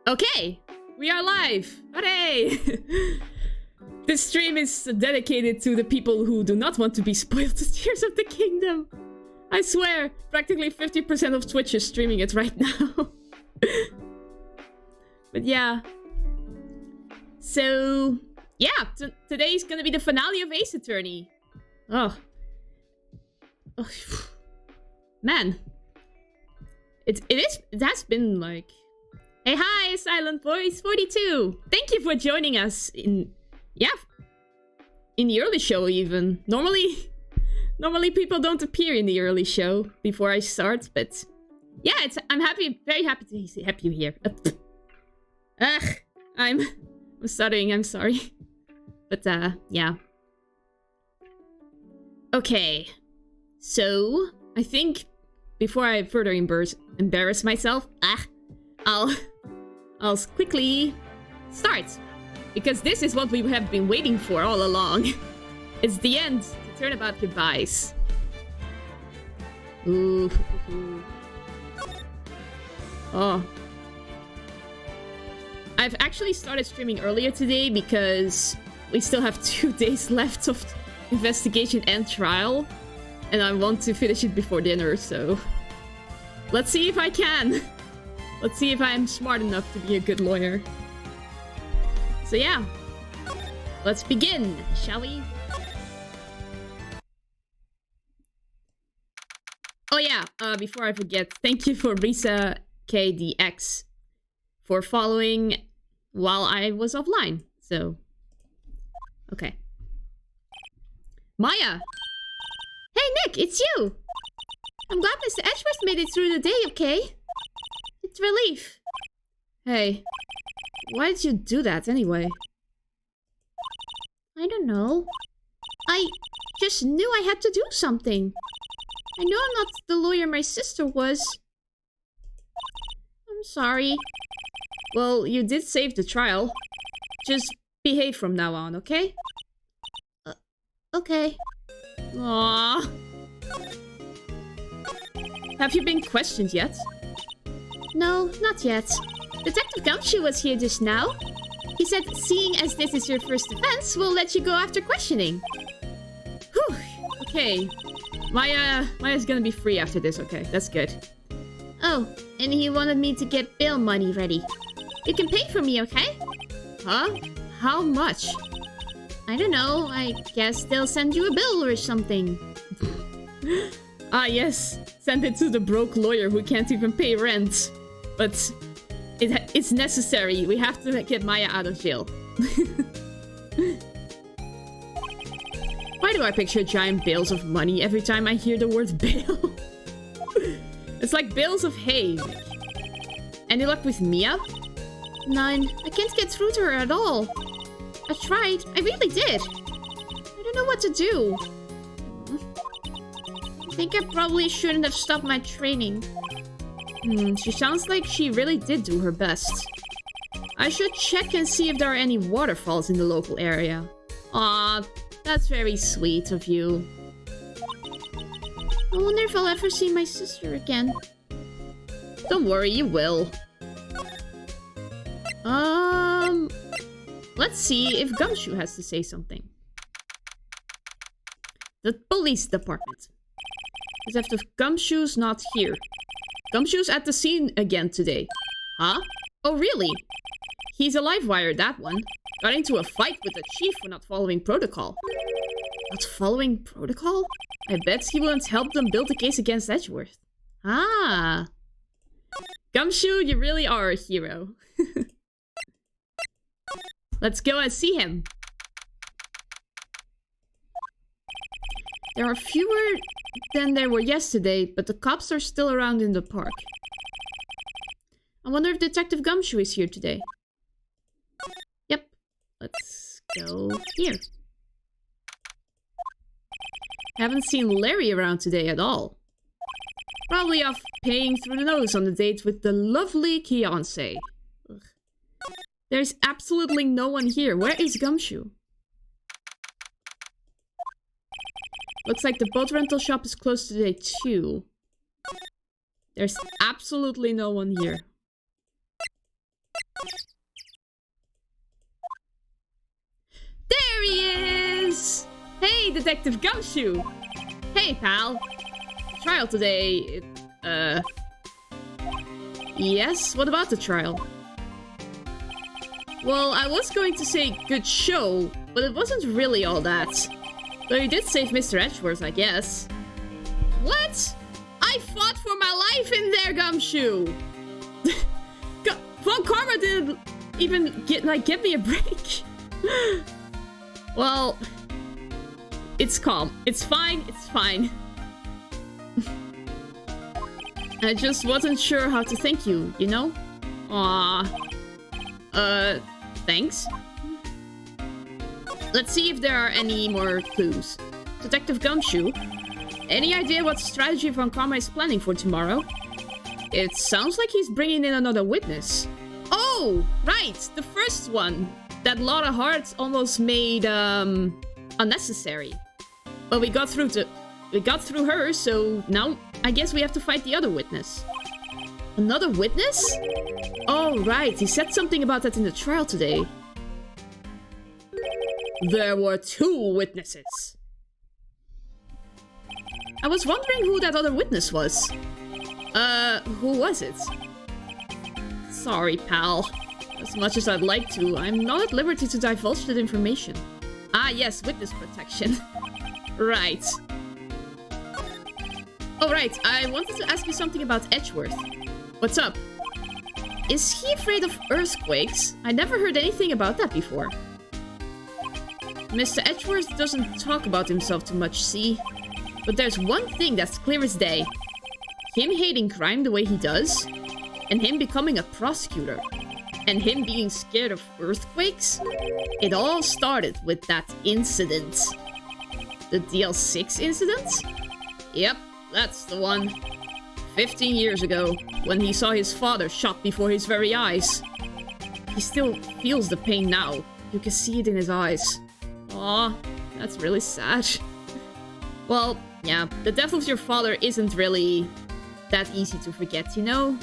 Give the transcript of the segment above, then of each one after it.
Okay, we are live. Hooray! This stream is dedicated to the people who do not want to be spoiled with Tears of the Kingdom. I swear, practically 50% of Twitch is streaming it right now. But yeah. So, yeah, today's gonna be the finale of Ace Attorney. Oh. Man. It has been like... Hey, hi, Silent Voice 42. Thank you for joining us in... Yeah. In the early show, even. Normally people don't appear in the early show before I start, but... Yeah, I'm happy, very happy to have you here. I'm stuttering, I'm sorry. But, yeah. Okay. So, I think before I further embarrass myself, I'll quickly start. Because this is what we have been waiting for all along. It's the end. The turnabout goodbyes. Ooh. Oh. I've actually started streaming earlier today because we still have 2 days left of investigation and trial. And I want to finish it before dinner, so... Let's see if I can. Let's see if I'm smart enough to be a good lawyer. So yeah. Let's begin, shall we? Oh yeah, before I forget, thank you for Risa KDX for following while I was offline. So, okay. Maya! Hey Nick, it's you! I'm glad Mr. Edgeworth made it through the day, okay? It's a relief. Hey, why did you do that anyway? I don't know. I just knew I had to do something. I know I'm not the lawyer my sister was. I'm sorry. Well, you did save the trial. Just behave from now on, okay? Okay. Aww. Have you been questioned yet? No, not yet. Detective Gumshoe was here just now. He said, seeing as this is your first offense, we'll let you go after questioning. Whew. Okay. Maya's gonna be free after this, okay. That's good. Oh, and he wanted me to get bail money ready. You can pay for me, okay? Huh? How much? I don't know. I guess they'll send you a bill or something. Ah, yes. Send it to the broke lawyer who can't even pay rent. But it's necessary. We have to get Maya out of jail. Why do I picture giant bales of money every time I hear the word bail? It's like bales of hay. Any luck with Mia? None. I can't get through to her at all. I tried. I really did. I don't know what to do. I think I probably shouldn't have stopped my training. She sounds like she really did do her best. I should check and see if there are any waterfalls in the local area. Aw, that's very sweet of you. I wonder if I'll ever see my sister again. Don't worry, you will. Let's see if Gumshoe has to say something. The police department. Detective Gumshoe's not here. Gumshoe's at the scene again today. Huh? Oh, really? He's a live wire, that one. Got into a fight with the chief for not following protocol. Not following protocol? I bet he won't help them build a case against Edgeworth. Ah. Gumshoe, you really are a hero. Let's go and see him. There are fewer than there were yesterday, but the cops are still around in the park. I wonder if Detective Gumshoe is here today. Yep. Let's go here. Haven't seen Larry around today at all. Probably off paying through the nose on the date with the lovely Keonce. Ugh. There's absolutely no one here. Where is Gumshoe? Looks like the boat rental shop is closed today too. There's absolutely no one here. There he is! Hey, Detective Gumshoe! Hey, pal. Trial today. Yes? What about the trial? Well, I was going to say good show, but it wasn't really all that. Though you did save Mr. Edgeworth, I guess. What? I fought for my life in there, Gumshoe! Von Karma didn't even get me a break. Well, it's calm. It's fine. It's fine. I just wasn't sure how to thank you, you know? Aww. Thanks. Let's see if there are any more clues. Detective Gumshoe, any idea what strategy Von Karma is planning for tomorrow? It sounds like he's bringing in another witness. Oh, right, the first one that Laura Hart almost made unnecessary. But we got through her, so now I guess we have to fight the other witness. Another witness? Oh, right, he said something about that in the trial today. There were 2 witnesses. I was wondering who that other witness was. Who was it? Sorry, pal. As much as I'd like to, I'm not at liberty to divulge that information. Ah, yes, witness protection. Right. Oh, right, I wanted to ask you something about Edgeworth. What's up? Is he afraid of earthquakes? I never heard anything about that before. Mr. Edgeworth doesn't talk about himself too much, see? But there's one thing that's clear as day. Him hating crime the way he does, and him becoming a prosecutor, and him being scared of earthquakes, it all started with that incident. The DL6 incident? Yep, that's the one. 15 years ago, when he saw his father shot before his very eyes. He still feels the pain now. You can see it in his eyes. Aw, that's really sad. Well, yeah, the death of your father isn't really that easy to forget, you know?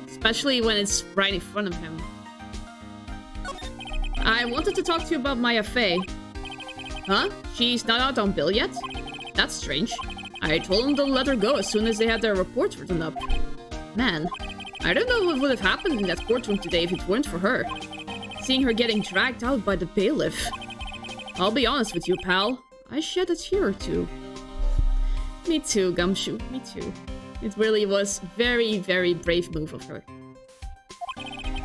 Especially when it's right in front of him. I wanted to talk to you about Maya Fey. Huh? She's not out on bail yet? That's strange. I told them to let her go as soon as they had their reports written up. Man, I don't know what would have happened in that courtroom today if it weren't for her. Seeing her getting dragged out by the bailiff. I'll be honest with you, pal. I shed a tear or two. Me too, Gumshoe. Me too. It really was very, very brave move of her.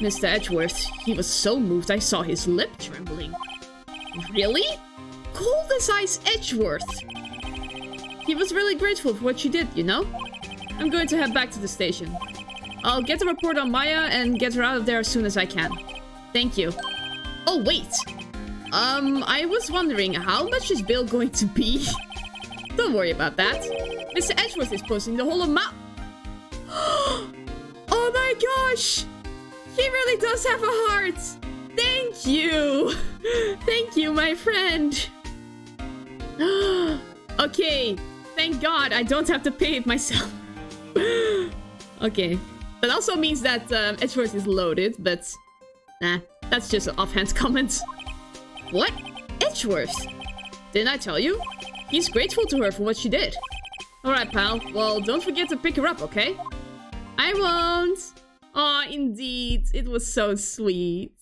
Mr. Edgeworth, he was so moved I saw his lip trembling. Really? Cold as ice Edgeworth! He was really grateful for what she did, you know? I'm going to head back to the station. I'll get the report on Maya and get her out of there as soon as I can. Thank you. Oh, wait! I was wondering, how much is bail going to be? Don't worry about that. Mr. Edgeworth is posting the whole amount. Oh my gosh! He really does have a heart! Thank you! Thank you, my friend! Okay, thank God I don't have to pay it myself. Okay. That also means that Edgeworth is loaded, but... Nah, that's just an offhand comment. What? Edgeworth? Didn't I tell you? He's grateful to her for what she did. Alright, pal. Well, don't forget to pick her up, okay? I won't! Aw, indeed. It was so sweet.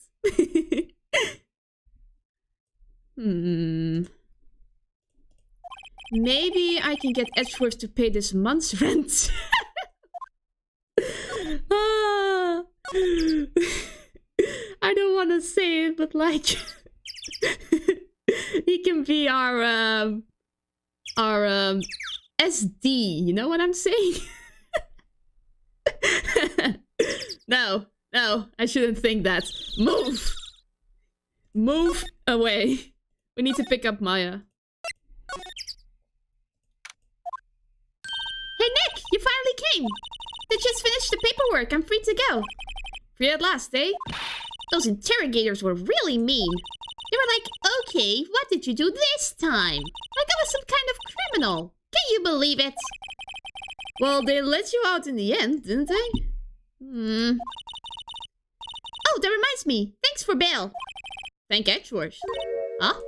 Maybe I can get Edgeworth to pay this month's rent. Ah. I don't want to say it, but like... he can be our SD, you know what I'm saying? No, I shouldn't think that. Move! Move away. We need to pick up Maya. Hey Nick, you finally came! They just finished the paperwork, I'm free to go. Free at last, eh? Those interrogators were really mean. They were like, okay, what did you do this time? Like I was some kind of criminal. Can you believe it? Well, they let you out in the end, didn't they? Oh, that reminds me. Thanks for bail. Thank Edgeworth. Huh?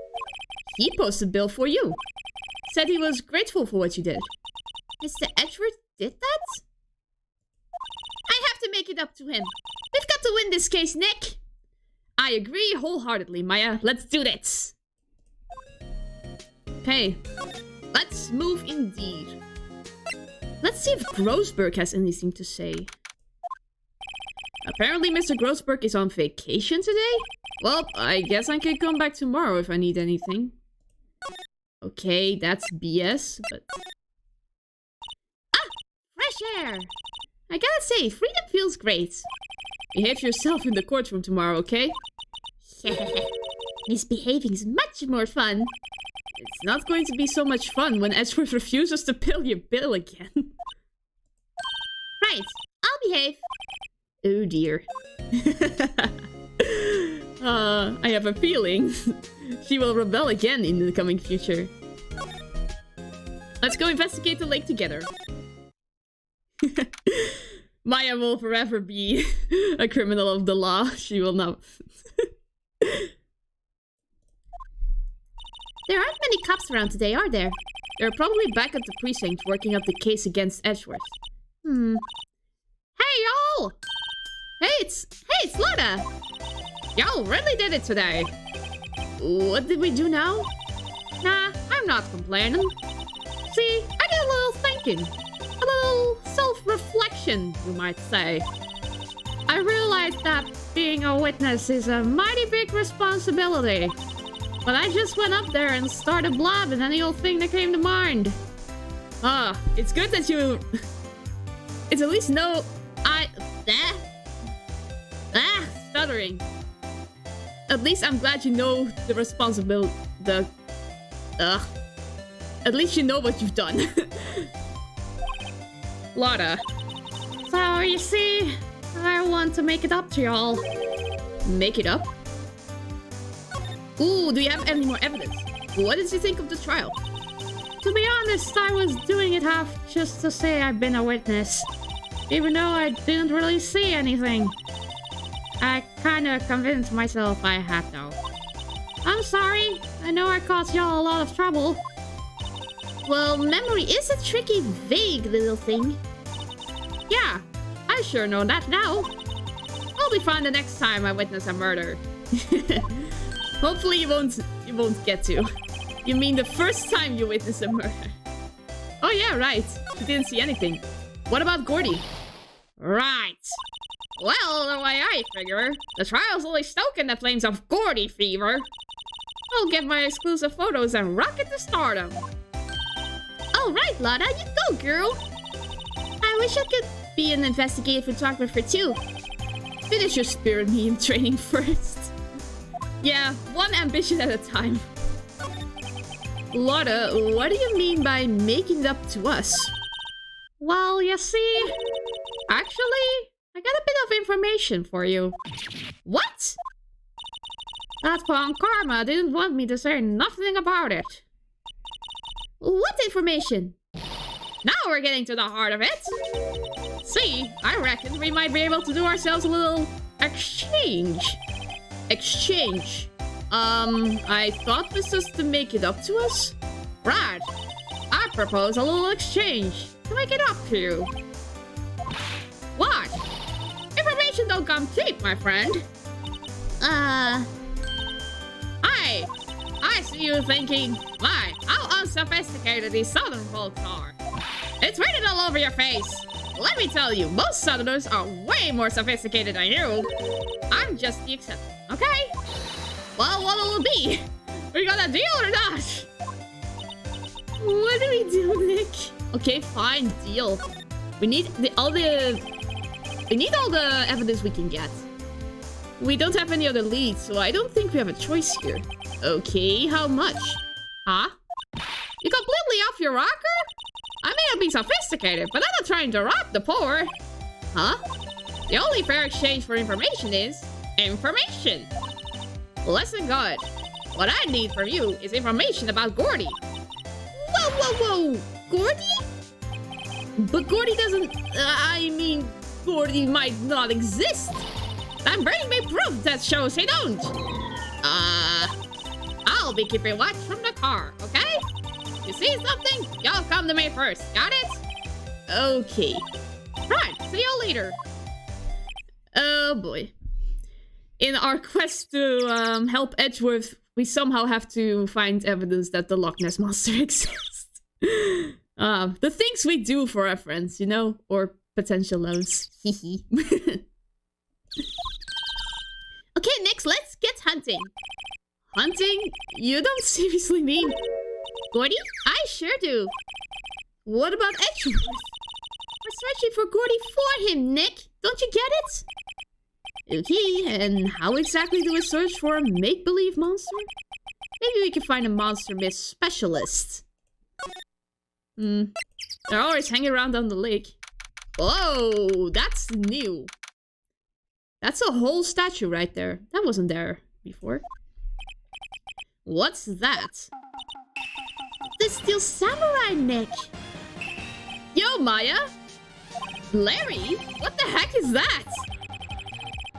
He posted bail for you. Said he was grateful for what you did. Mr. Edgeworth did that? I have to make it up to him. We've got to win this case, Nick. I agree wholeheartedly, Maya. Let's do this. Okay. Let's move indeed. Let's see if Grossberg has anything to say. Apparently Mr. Grossberg is on vacation today? Well, I guess I can come back tomorrow if I need anything. Okay, that's BS, but... Ah! Fresh air! I gotta say, freedom feels great. Behave yourself in the courtroom tomorrow, okay? Misbehaving is much more fun. It's not going to be so much fun when Edgeworth refuses to pay your bill again. Right, I'll behave. Oh dear. I have a feeling she will rebel again in the coming future. Let's go investigate the lake together. Maya will forever be a criminal of the law. She will not. There aren't many cops around today, are there? They're probably back at the precinct working up the case against Edgeworth. Hey, y'all! Hey, it's Lotta! Y'all really did it today. What did we do now? Nah, I'm not complaining. See, I did a little thinking. A little self-reflection, you might say. I realized that being a witness is a mighty big responsibility. But I just went up there and started blabbing any old thing that came to mind. It's good that you... It's at least no... Stuttering. At least I'm glad you know the responsibility... At least you know what you've done. Lotta. So, you see, I want to make it up to y'all. Make it up? Ooh, do you have any more evidence? What did you think of the trial? To be honest, I was doing it half just to say I've been a witness. Even though I didn't really see anything. I kinda convinced myself I had though. I'm sorry. I know I caused y'all a lot of trouble. Well, memory is a tricky, vague little thing. Yeah, I sure know that now. I'll be fine the next time I witness a murder. Hopefully you won't get to. You mean the first time you witness a murder? Oh yeah, right. You didn't see anything. What about Gordy? Right. Well, the way I figure, the trial's only stoking the flames of Gordy fever. I'll get my exclusive photos and rocket to stardom. Alright, Lotta, you go, girl. I wish I could be an investigative photographer too. Finish your spirit medium training first. Yeah, one ambition at a time. Lotta, what do you mean by making it up to us? Well, you see, actually, I got a bit of information for you. What? That punk Karma didn't want me to say nothing about it. What information? Now we're getting to the heart of it. See, I reckon we might be able to do ourselves a little exchange. Exchange. I thought this was to make it up to us? Right. I propose a little exchange to make it up to you. What? Information don't come cheap, my friend. I see you thinking, my, how unsophisticated these southern folks are. It's written all over your face. Let me tell you, most southerners are way more sophisticated than you. I'm just the exception, okay? Well, what'll it be? We got a deal or not? What do we do, Nick? Okay, fine, deal. We need all the evidence we can get. We don't have any other leads, so I don't think we have a choice here. Okay, how much? Huh? You completely off your rocker? I may not be sophisticated, but I'm not trying to rob the poor. Huh? The only fair exchange for information is information. Listen good. What I need from you is information about Gordy. Whoa, whoa, whoa! Gordy? But Gordy doesn't... I mean, Gordy might not exist. Then bring me proof that shows he don't. I'll be keeping watch from the car, okay? You see something? Y'all come to me first, got it? Okay. Right, see you later. Oh boy. In our quest to help Edgeworth, we somehow have to find evidence that the Loch Ness Monster exists. The things we do for our friends, you know? Or potential loves. Hehe. Okay, next, let's get hunting. Hunting? You don't seriously mean... Gordy? I sure do. What about Edgeworth? We're searching for Gordy for him, Nick. Don't you get it? Okay, and how exactly do we search for a make-believe monster? Maybe we can find a monster myth specialist. They're always hanging around on the lake. Whoa, that's new. That's a whole statue right there. That wasn't there before. What's that? The Steel Samurai, Nick. Yo, Maya. Larry? What the heck is that?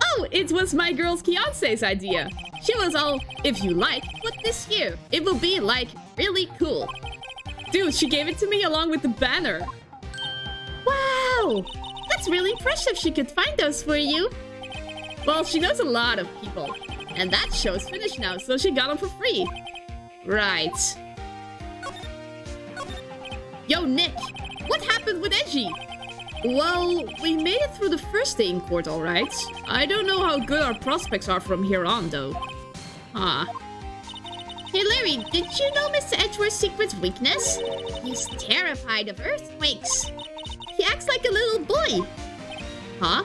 Oh, it was my girl's fiance's idea. She was all, if you like, put this here. It will be, like, really cool. Dude, she gave it to me along with the banner. Wow! That's really impressive she could find those for you. Well, she knows a lot of people. And that show's finished now, so she got them for free. Right. Yo, Nick! What happened with Edgy? Well, we made it through the first day in court, alright. I don't know how good our prospects are from here on, though. Huh. Hey, Larry, did you know Mr. Edgeworth's secret weakness? He's terrified of earthquakes. He acts like a little boy. Huh?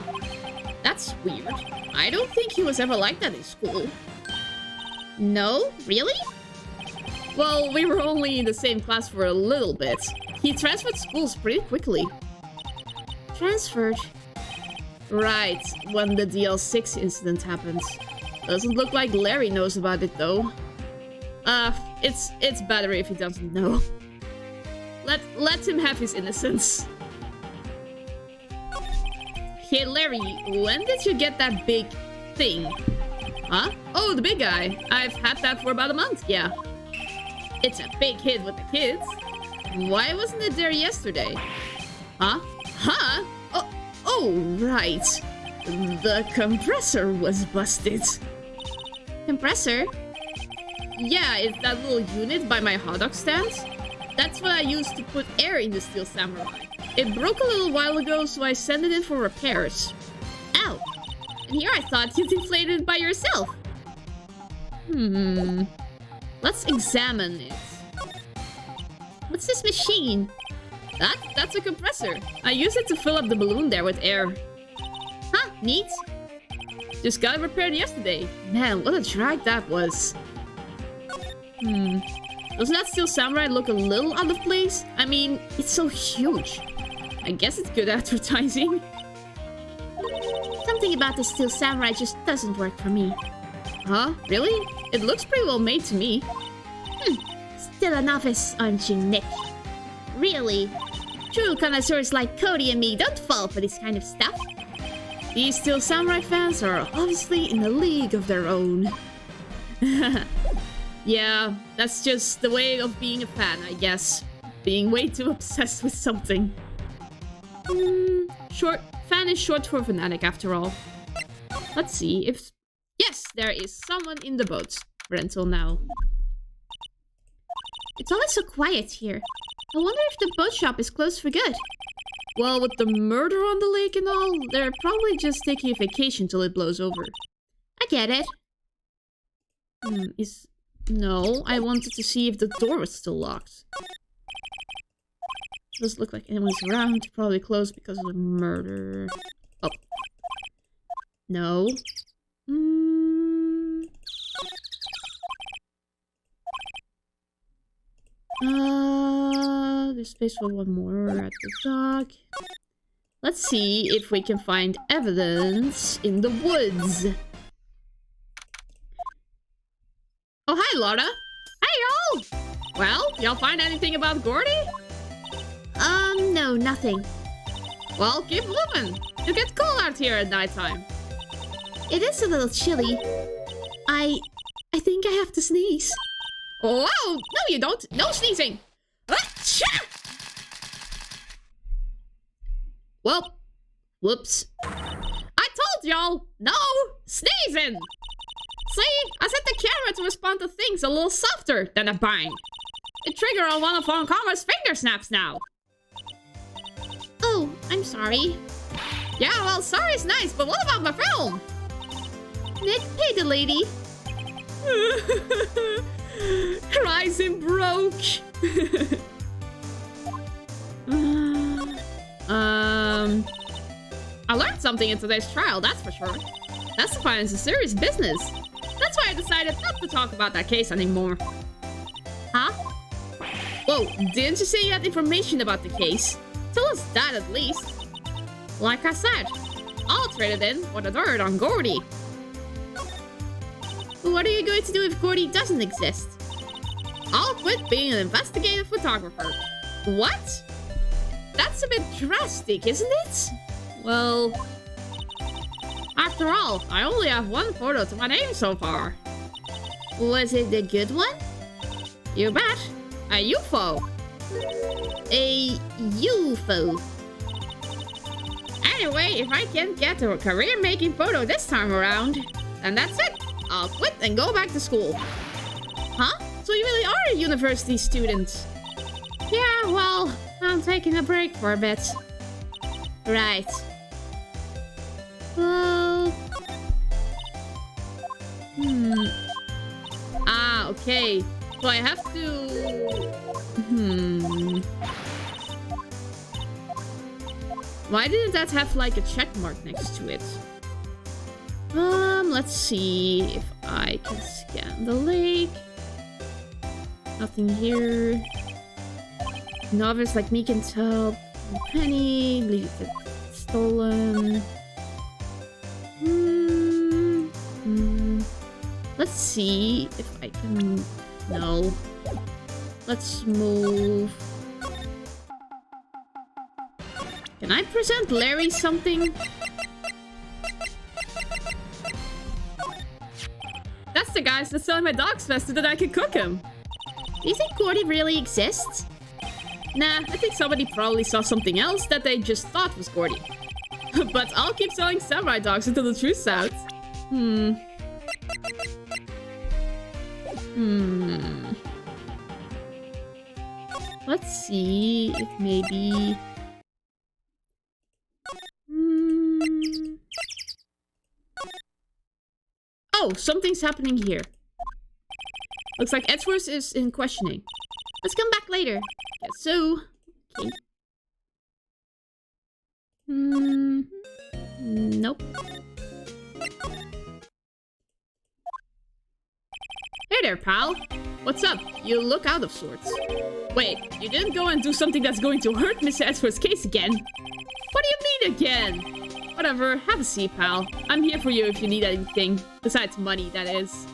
That's weird. I don't think he was ever like that in school. No? Really? Well, we were only in the same class for a little bit. He transferred schools pretty quickly. Transferred? Right, when the DL6 incident happened. Doesn't look like Larry knows about it, though. It's better if he doesn't know. Let him have his innocence. Hey, Larry, when did you get that big thing? Huh? Oh, the big guy. I've had that for about a month, yeah. It's a big hit with the kids. Why wasn't it there yesterday? Huh? Huh? Oh, right. The compressor was busted. Compressor? Yeah, it's that little unit by my hot dog stand. That's what I used to put air in the Steel Samurai. It broke a little while ago, so I sent it in for repairs. Ow! And here I thought you'd inflated it by yourself. Let's examine it. What's this machine? That's a compressor. I use it to fill up the balloon there with air. Huh, neat. Just got it repaired yesterday. Man, what a drag that was. Doesn't that Steel Samurai look a little out of place? I mean, it's so huge. I guess it's good advertising. Something about the Steel Samurai just doesn't work for me. Huh? Really? It looks pretty well made to me. Still a novice, aren't you, Nick? Really? True connoisseurs like Cody and me don't fall for this kind of stuff. These Steel Samurai fans are obviously in a league of their own. Yeah, that's just the way of being a fan, I guess. Being way too obsessed with something. Fan is short for fanatic, after all. Let's see if... Yes, there is someone in the boat. Rental now. It's always so quiet here. I wonder if the boat shop is closed for good. Well, with the murder on the lake and all, they're probably just taking a vacation till it blows over. I get it. No, I wanted to see if the door was still locked. Doesn't look like anyone's around. Probably closed because of the murder. Oh. No. There's space for one more at the dock. Let's see if we can find evidence in the woods. Oh, hi, Laura. Hey, y'all! Well, y'all find anything about Gordy? No, nothing. Well, keep moving. You get cold out here at nighttime. It is a little chilly. I think I have to sneeze. Wow! No, you don't. No sneezing. Well, whoops. I told y'all, no sneezing. See, I set the camera to respond to things a little softer than a bang. It triggered on one of Onkarma's finger snaps now. Oh, I'm sorry. Yeah, well, sorry is nice, but what about my film? Nick, pay the lady. Cries and broke. I learned something in today's trial, that's for sure. Testifying is a serious business. That's why I decided not to talk about that case anymore. Huh? Whoa, didn't you say you had information about the case? Tell us that at least. Like I said, I'll trade it in for the dirt on Gordy. What are you going to do if Gordy doesn't exist? I'll quit being an investigative photographer. What? That's a bit drastic, isn't it? Well, after all, I only have one photo to my name so far. Was it a good one? You bet. A UFO. A UFO. Anyway, if I can't get a career-making photo this time around, then that's it. I'll quit and go back to school. Huh? So you really are a university student? Yeah, well, I'm taking a break for a bit. Right. Well... Ah, okay. So I have to... Why didn't that have like a check mark next to it? Let's see if I can scan the lake. Nothing here. Novice like me can tell. Penny, leave it stolen. Let's see if I can... No. Let's move. Can I present Larry something? That's the guy that's selling my dogs faster than I can cook him. Do you think Gordy really exists? Nah, I think somebody probably saw something else that they just thought was Gordy. But I'll keep selling samurai dogs until the truth's out. Let's see if maybe... Oh, something's happening here. Looks like Edgeworth is in questioning. Let's come back later. Guess so. Okay. Nope. Hey there, pal. What's up? You look out of sorts. Wait, you didn't go and do something that's going to hurt Mr. Edgeworth's case again? What do you mean again? Whatever, have a seat, pal. I'm here for you if you need anything. Besides money, that is.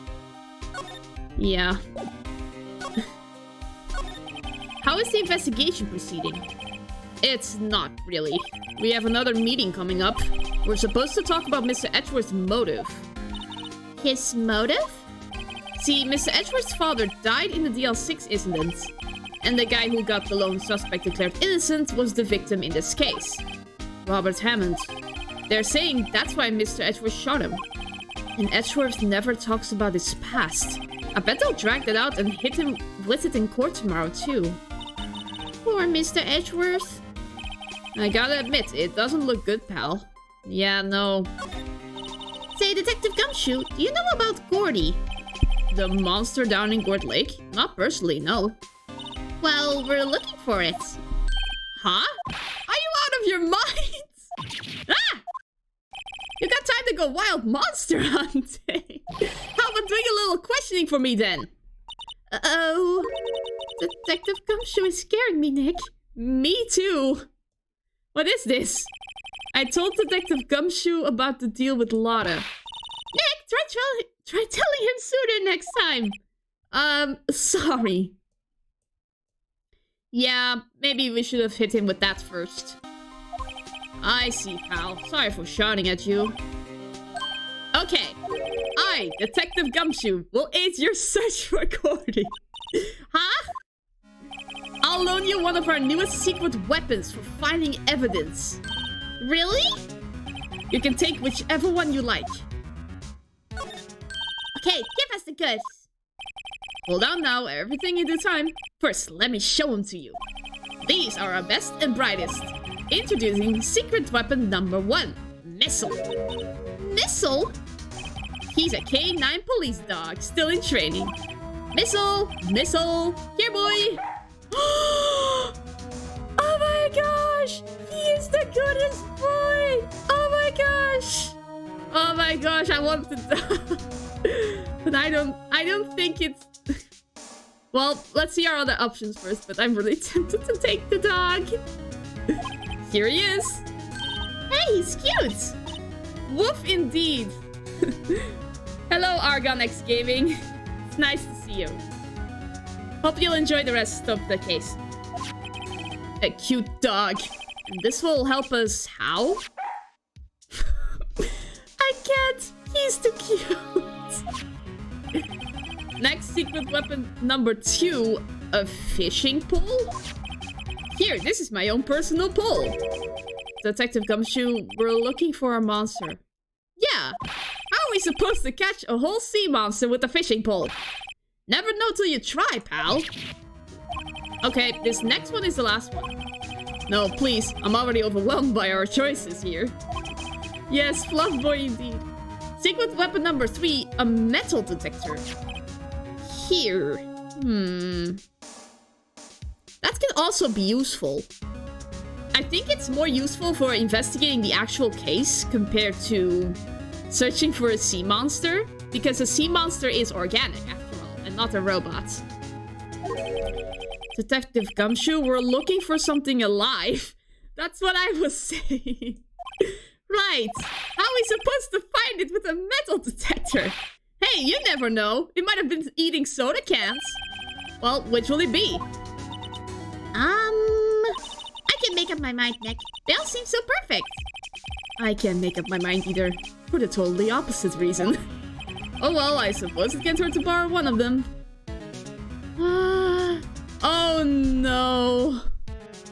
Yeah. How is the investigation proceeding? It's not, really. We have another meeting coming up. We're supposed to talk about Mr. Edgeworth's motive. His motive? See, Mr. Edgeworth's father died in the DL6 incident. And the guy who got the lone suspect declared innocent was the victim in this case. Robert Hammond. They're saying that's why Mr. Edgeworth shot him. And Edgeworth never talks about his past. I bet they'll drag that out and hit him with it in court tomorrow, too. Poor Mr. Edgeworth. I gotta admit, it doesn't look good, pal. Yeah, no. Say, Detective Gumshoe, do you know about Gordy? The monster down in Gord Lake? Not personally, no. Well, we're looking for it. Huh? Are you out of your mind? Ah! You got time to go wild monster hunting. How about doing a little questioning for me then? Uh-oh. Detective Gumshoe is scaring me, Nick. Me too. What is this? I told Detective Gumshoe about the deal with Lotta. Nick, try telling him sooner next time. Sorry. Yeah, maybe we should have hit him with that first. I see, pal. Sorry for shouting at you. Okay. I, Detective Gumshoe, will aid your search for Cordy. Huh? I'll loan you one of our newest secret weapons for finding evidence. Really? You can take whichever one you like. Okay, give us the goods. Hold on now, everything in due time. First, let me show them to you. These are our best and brightest. Introducing secret weapon number 1, Missile. Missile? He's a K9 police dog, still in training. Missile! Missile! Here, boy! Oh my gosh! He is the goodest boy! Oh my gosh! Oh my gosh, I want the dog. But I don't think it's... Well, let's see our other options first, but I'm really tempted to take the dog. Here he is. Hey, he's cute! Woof indeed. Hello, Argon X Gaming. It's nice to see you. Hope you'll enjoy the rest of the case. A cute dog. And this will help us how? I can't. He's too cute. Next secret weapon number 2. A fishing pole? Here, this is my own personal pole. Detective Gumshoe, we're looking for a monster. Yeah. How are we supposed to catch a whole sea monster with a fishing pole? Never know till you try, pal. Okay, this next one is the last one. No, please. I'm already overwhelmed by our choices here. Yes, fluff boy indeed. Secret weapon number 3, a metal detector. Here. That can also be useful. I think it's more useful for investigating the actual case compared to searching for a sea monster. Because a sea monster is organic, after all, and not a robot. Detective Gumshoe, we're looking for something alive. That's what I was saying. Right. How are we supposed to find it with a metal detector? Hey, you never know. It might have been eating soda cans. Well, which will it be? I can make up my mind, Nick. They all seem so perfect. I can't make up my mind either. For the totally opposite reason. Oh well, I suppose it can't hurt to borrow one of them. Oh no.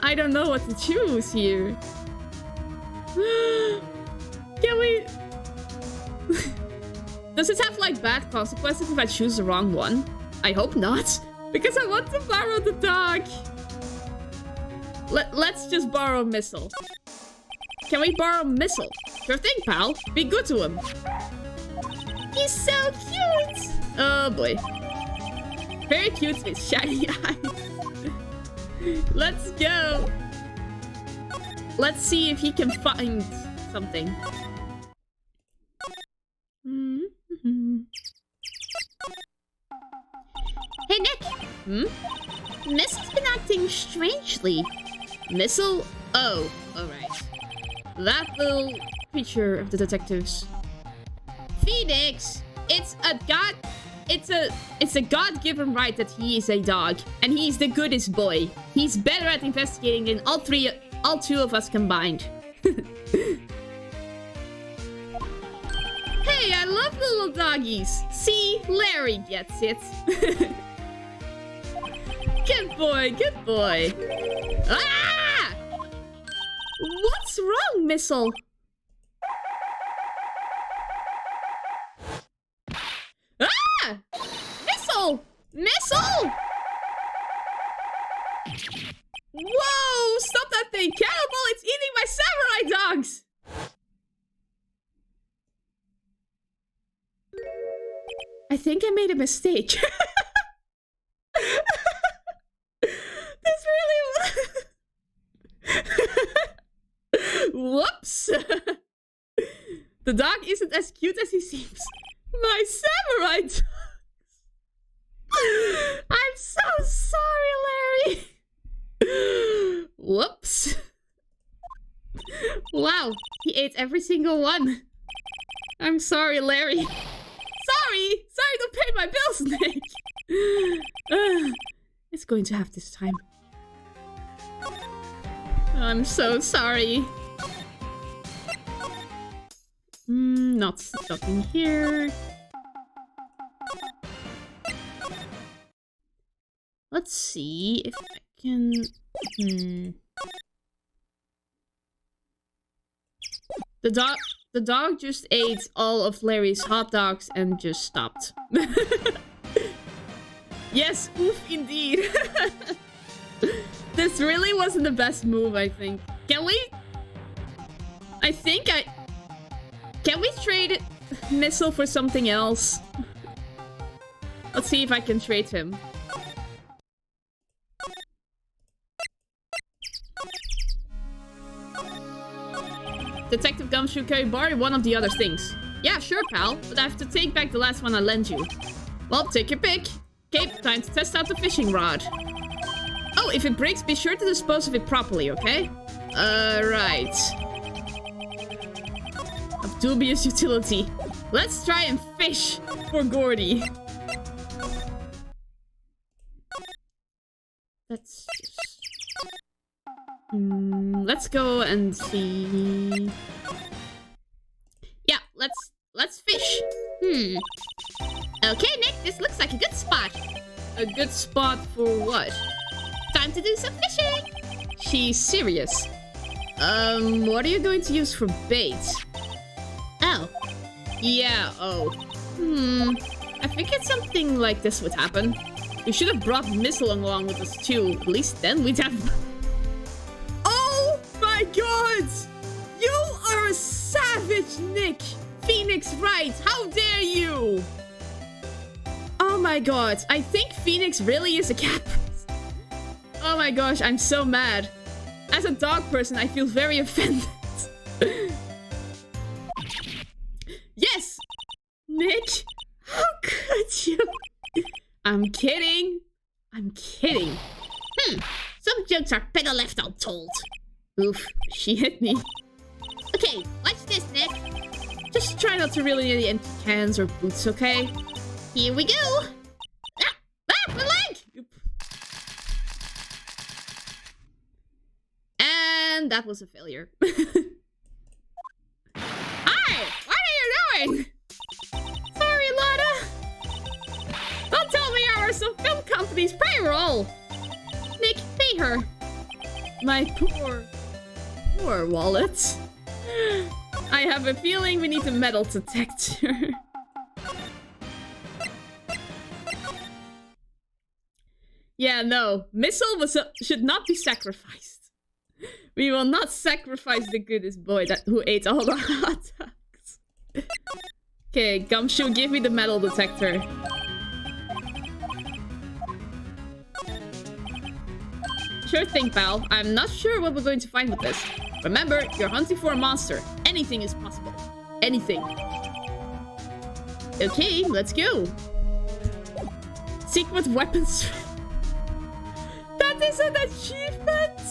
I don't know what to choose here. Can we... Does it have like bad consequences if I choose the wrong one? I hope not. Because I want to borrow the dog. Let's just borrow Missile. Can we borrow Missile? Sure thing, pal. Be good to him. He's so cute! Oh boy. Very cute with shiny eyes. Let's go. Let's see if he can find something. Hey, Nick! Missile's been acting strangely. Missile? Oh, alright. That little creature of the detectives. Phoenix! It's a God-given right that he is a dog. And he's the goodest boy. He's better at investigating than all two of us combined. Hey, I love little doggies. See, Larry gets it. Good boy, good boy. Ah! What's wrong, Missile? Ah! Missile! Missile! Whoa! Stop that thing! Cannibal! It's eating my samurai dogs! I think I made a mistake. This really... Whoops! The dog isn't as cute as he seems. My samurai dogs! I'm so sorry, Larry! Whoops. Wow, he ate every single one. I'm sorry, Larry. Sorry! Sorry to pay my bills, Nick! It's going to have this time. I'm so sorry. Not stopping here. Let's see if I can... The dog just ate all of Larry's hot dogs and just stopped. Yes, oof, indeed. This really wasn't the best move, I think. Can we... Can we trade Missile for something else? Let's see if I can trade him. Detective Gumshoe, can you borrow one of the other things? Yeah, sure, pal. But I have to take back the last one I lent you. Well, take your pick. Okay, time to test out the fishing rod. Oh, if it breaks, be sure to dispose of it properly, okay? Right. Of dubious utility. Let's try and fish for Gordy. Let's just... let's go and see... Yeah, let's fish. Okay, Nick, this looks like a good spot. A good spot for what? Time to do some fishing. She's serious. What are you going to use for bait? Oh. Yeah, oh. I figured something like this would happen. We should have brought Missile along with us too. At least then we'd have... Oh my god! You are a savage, Nick! Phoenix Wright, how dare you! Oh my god, I think Phoenix really is a cat person. Oh my gosh, I'm so mad. As a dog person, I feel very offended. Yes! Nick, how could you? I'm kidding. I'm kidding. Some jokes are better left untold. Oof, she hit me. Okay, watch this, Nick. Just try not to really need empty cans or boots, okay? Here we go. Ah, my leg! And that was a failure. Hi! What are you doing? Sorry, Lana. Don't tell me I was some film company's payroll. Nick, pay her. My poor wallet. I have a feeling we need a metal detector. Yeah, no. Missile should not be sacrificed. We will not sacrifice the goodest boy who ate all the hot dogs. Okay, Gumshoe, give me the metal detector. Sure thing, pal. I'm not sure what we're going to find with this. Remember, you're hunting for a monster. Anything is possible. Anything. Okay, let's go. Secret weapons. That is an achievement.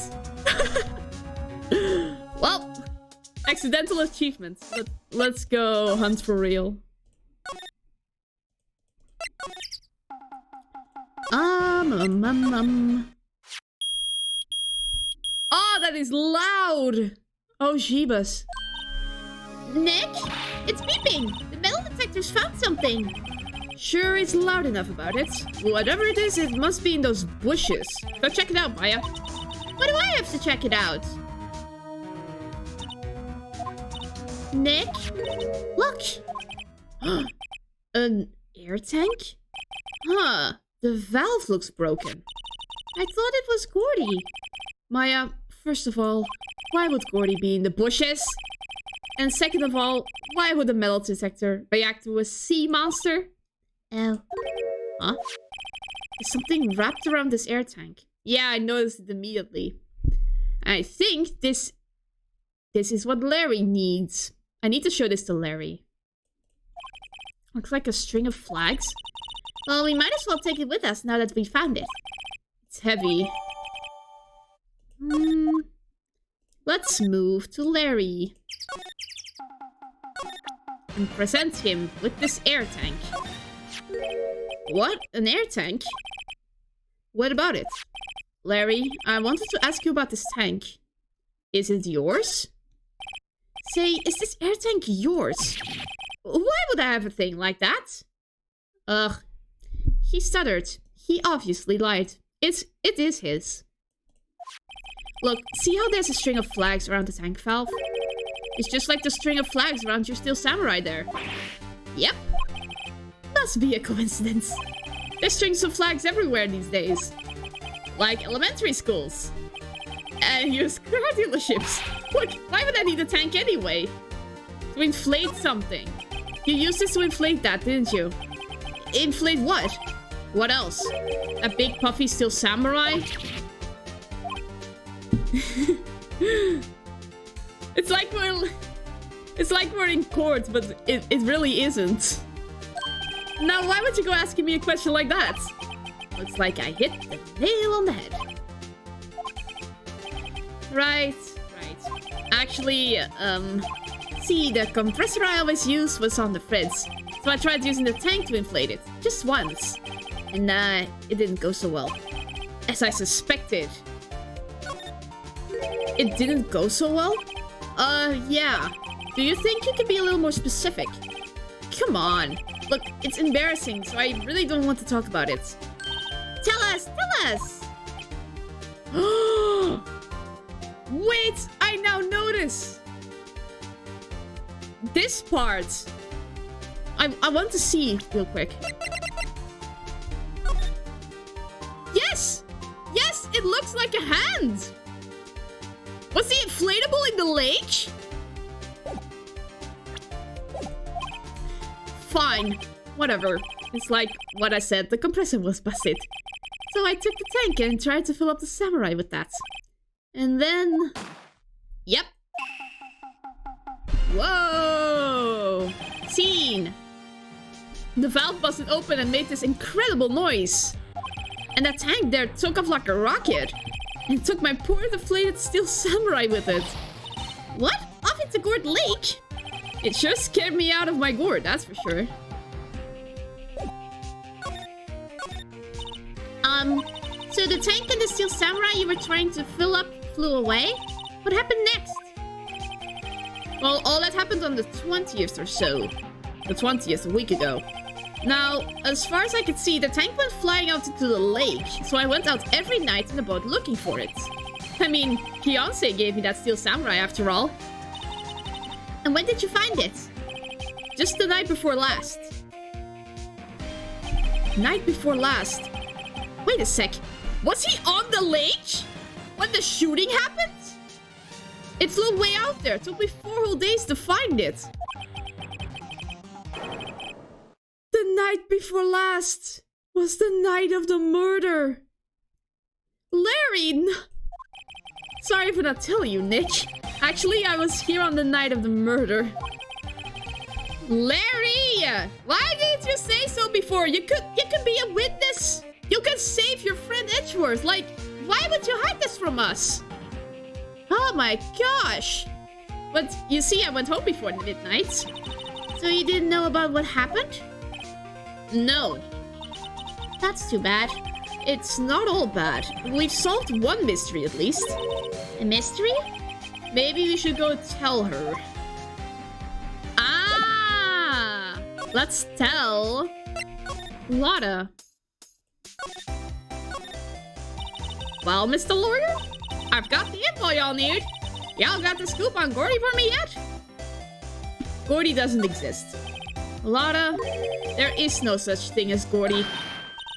Well, accidental achievement. Let's go hunt for real. Oh, that is loud! Oh, Jeebus. Nick, it's beeping. The metal detector's found something. Sure, it's loud enough about it. Whatever it is, it must be in those bushes. Go check it out, Maya. Why do I have to check it out? Nick, look. An air tank? Huh, the valve looks broken. I thought it was Gordy. Maya, first of all, why would Gordy be in the bushes? And second of all, why would a metal detector react to a sea monster? Oh. Huh? There's something wrapped around this air tank. Yeah, I noticed it immediately. I think this is what Larry needs. I need to show this to Larry. Looks like a string of flags. Well, we might as well take it with us now that we found it. It's heavy. Let's move to Larry. And present him with this air tank. What? An air tank? What about it? Larry, I wanted to ask you about this tank. Is it yours? Say, is this air tank yours? Why would I have a thing like that? Ugh. He stuttered. He obviously lied. It is his. Look, see how there's a string of flags around the tank valve? It's just like the string of flags around your steel samurai there. Yep. Must be a coincidence. There's strings of flags everywhere these days. Like elementary schools. And used car dealerships. Look, why would I need a tank anyway? To inflate something. You used this to inflate that, didn't you? Inflate what? What else? A big puffy steel samurai? It's like we're in court, but it really isn't. Now, why would you go asking me a question like that? Looks like I hit the nail on the head. Right. Actually, see, the compressor I always used was on the fridge. So I tried using the tank to inflate it. Just once. And, it didn't go so well. As I suspected. It didn't go so well? Yeah. Do you think you could be a little more specific? Come on. Look, it's embarrassing, so I really don't want to talk about it. Tell us! Wait! I now notice! This part. I want to see real quick. Yes! Yes! It looks like a hand! Was the inflatable in the lake? Fine. Whatever. It's like what I said, the compressor was busted. So I took the tank and tried to fill up the samurai with that. And then... Yep. Whoa! Scene! The valve busted open and made this incredible noise. And that tank there took off like a rocket. And took my poor deflated steel samurai with it. What? Off into Gourd Lake? It sure scared me out of my gourd, that's for sure. So the tank and the steel samurai you were trying to fill up flew away? What happened next? Well, all that happened on the 20th or so. The 20th, a week ago. Now, as far as I could see, the tank went flying out into the lake, so I went out every night in the boat looking for it. I mean, Fiancé gave me that steel samurai after all. And when did you find it? Just the night before last. Night before last? Wait a sec. Was he on the lake? When the shooting happened? It flew way out there. It took me 4 whole days to find it. The night before last was the night of the murder. Larry! Sorry for not telling you, Nick. Actually, I was here on the night of the murder. Larry! Why didn't you say so before? You could be a witness. You can save your friend Edgeworth. Like, why would you hide this from us? Oh my gosh. But you see, I went home before midnight. So you didn't know about what happened? No. That's too bad. It's not all bad. We've solved one mystery at least. A mystery? Maybe we should go tell her. Ah! Let's tell Lotta. Well, Mr. Lawyer, I've got the info y'all need. Y'all got the scoop on Gordy for me yet? Gordy doesn't exist. Lotta, there is no such thing as Gordy.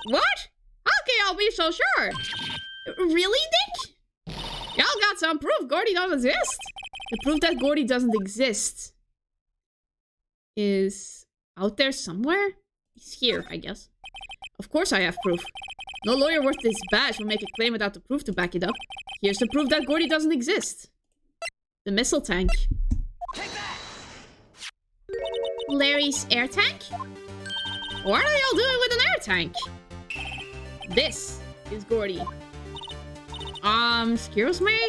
What? How can y'all be so sure? Really, Nick? Y'all got some proof Gordy doesn't exist? The proof that Gordy doesn't exist is out there somewhere? He's here, I guess. Of course I have proof. No lawyer worth his badge will make a claim without the proof to back it up. Here's the proof that Gordy doesn't exist. The missile tank. Take that! Larry's air tank? What are y'all doing with an air tank? This is Gordy. Excuse me?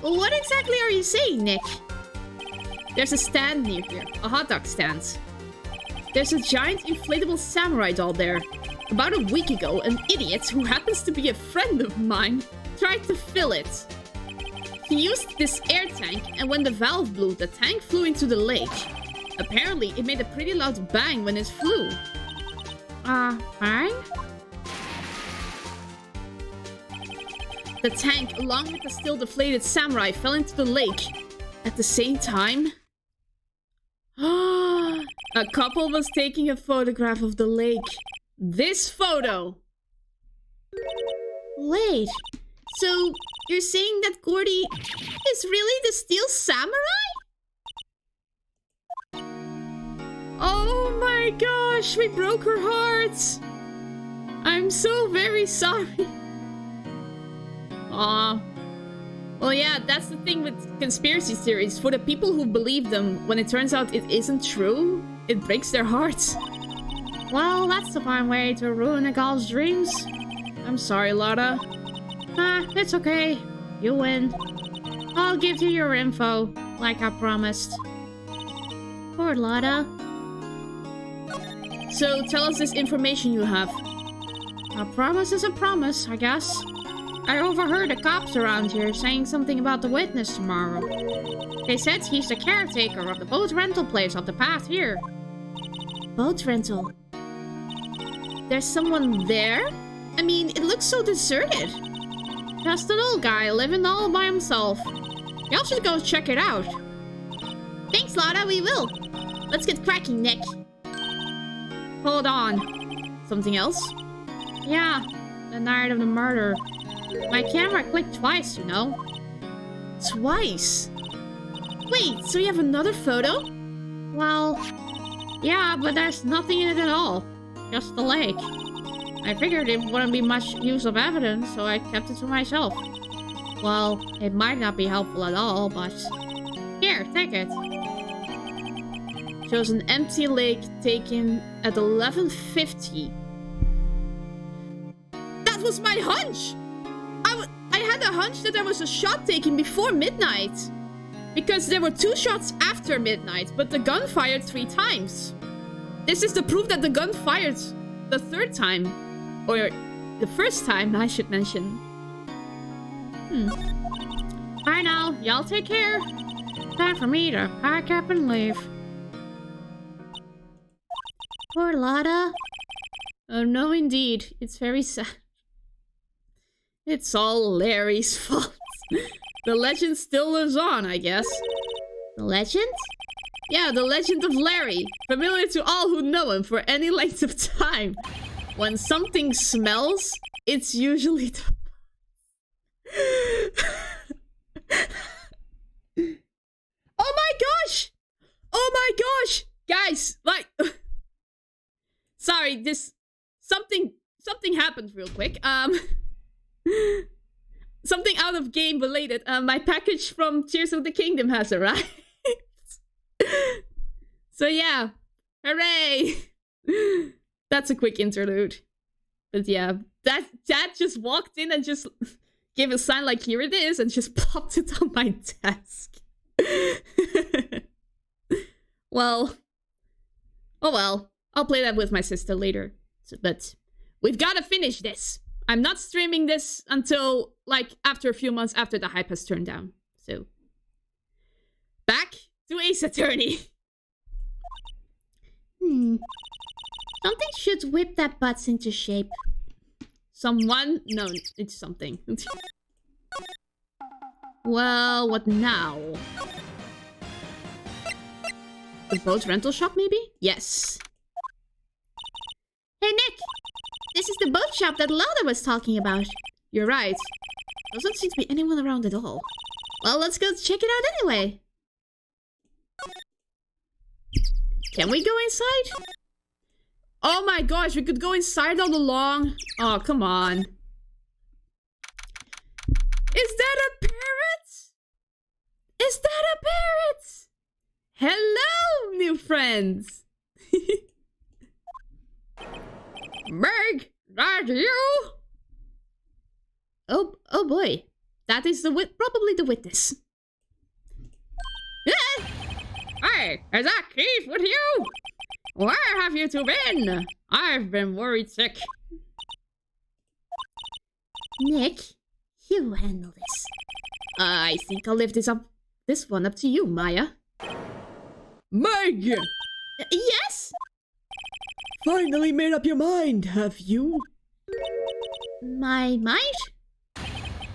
What exactly are you saying, Nick? There's a stand near here, a hot dog stand. There's a giant inflatable samurai doll there. About a week ago, an idiot who happens to be a friend of mine tried to fill it. He used this air tank, and when the valve blew, the tank flew into the lake. Apparently, it made a pretty loud bang when it flew. Bang? The tank, along with the still deflated samurai, fell into the lake. At the same time, a couple was taking a photograph of the lake. This photo. Wait, so you're saying that Gordy is really the Steel Samurai? Oh my gosh, we broke her heart. I'm so very sorry. Aw. Well, yeah, that's the thing with conspiracy theories. For the people who believe them, when it turns out it isn't true, it breaks their hearts. Well, that's the fine way to ruin a girl's dreams. I'm sorry, Lotta. It's okay. You win. I'll give you your info, like I promised. Poor Lotta. So, tell us this information you have. A promise is a promise, I guess. I overheard the cops around here saying something about the witness tomorrow. They said he's the caretaker of the boat rental place up the path here. Boat rental? There's someone there? I mean, it looks so deserted. Just an old guy living all by himself. Y'all should go check it out. Thanks, Lotta, we will. Let's get cracking, Nick. Hold on. Something else? Yeah, the night of the murder. My camera clicked twice, you know. Twice? Wait, so you have another photo? Well, yeah, but there's nothing in it at all. Just the lake. I figured it wouldn't be much use of evidence, so I kept it to myself. Well, it might not be helpful at all, but... Here, take it. Shows an empty lake taken at 11:50. That was my hunch! I had a hunch that there was a shot taken before midnight. Because there were 2 shots after midnight, but the gun fired 3 times. This is the proof that the gun fired the 3rd time. Or the 1st time, I should mention. Bye now, y'all take care. Time for me to pack up and leave. Poor Lotta. Oh no, indeed. It's very sad. It's all Larry's fault. The legend still lives on, I guess. The legend? Yeah, the legend of Larry. Familiar to all who know him for any length of time. When something smells, it's usually the... Oh my gosh! Oh my gosh! Guys, like... Sorry, this... Something happened real quick. Something out of game related. My package from Tears of the Kingdom has arrived. So yeah. Hooray! That's a quick interlude. But yeah, that just walked in and just gave a sign like, here it is, and just popped it on my desk. Well. Oh well. I'll play that with my sister later. But we've got to finish this. I'm not streaming this until, like, after a few months after the hype has turned down. So, back to Ace Attorney. Something should whip that butts into shape. Someone? No, it's something. Well, what now? The boat rental shop, maybe? Yes. Hey, Nick! This is the boat shop that Lotta was talking about. You're right. Doesn't seem to be anyone around at all. Well, let's go check it out anyway. Can we go inside? Oh my gosh, we could go inside all along. Oh, come on. Is that a parrot? Is that a parrot? Hello, new friends. Meg, that you? Oh boy. That is probably the witness. Hey, is that Keith with you? Where have you two been? I've been worried sick. Nick, you handle this. I think I'll leave this one up to you, Maya. Meg! Yes? Finally made up your mind, have you? My mind?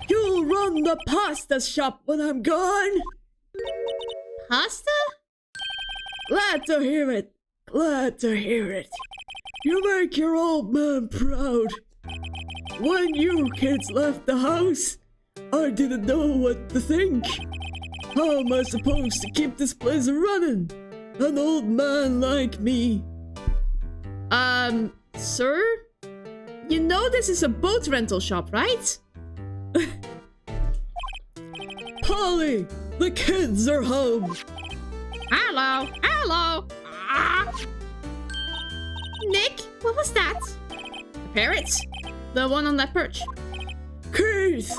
You'll run the pasta shop when I'm gone. Pasta? Glad to hear it. Glad to hear it. You make your old man proud. When you kids left the house, I didn't know what to think. How am I supposed to keep this place running? An old man like me. Sir? You know this is a boat rental shop, right? Polly, the kids are home. Hello, hello. Ah. Nick, what was that? The parrots? The one on that perch. Keith,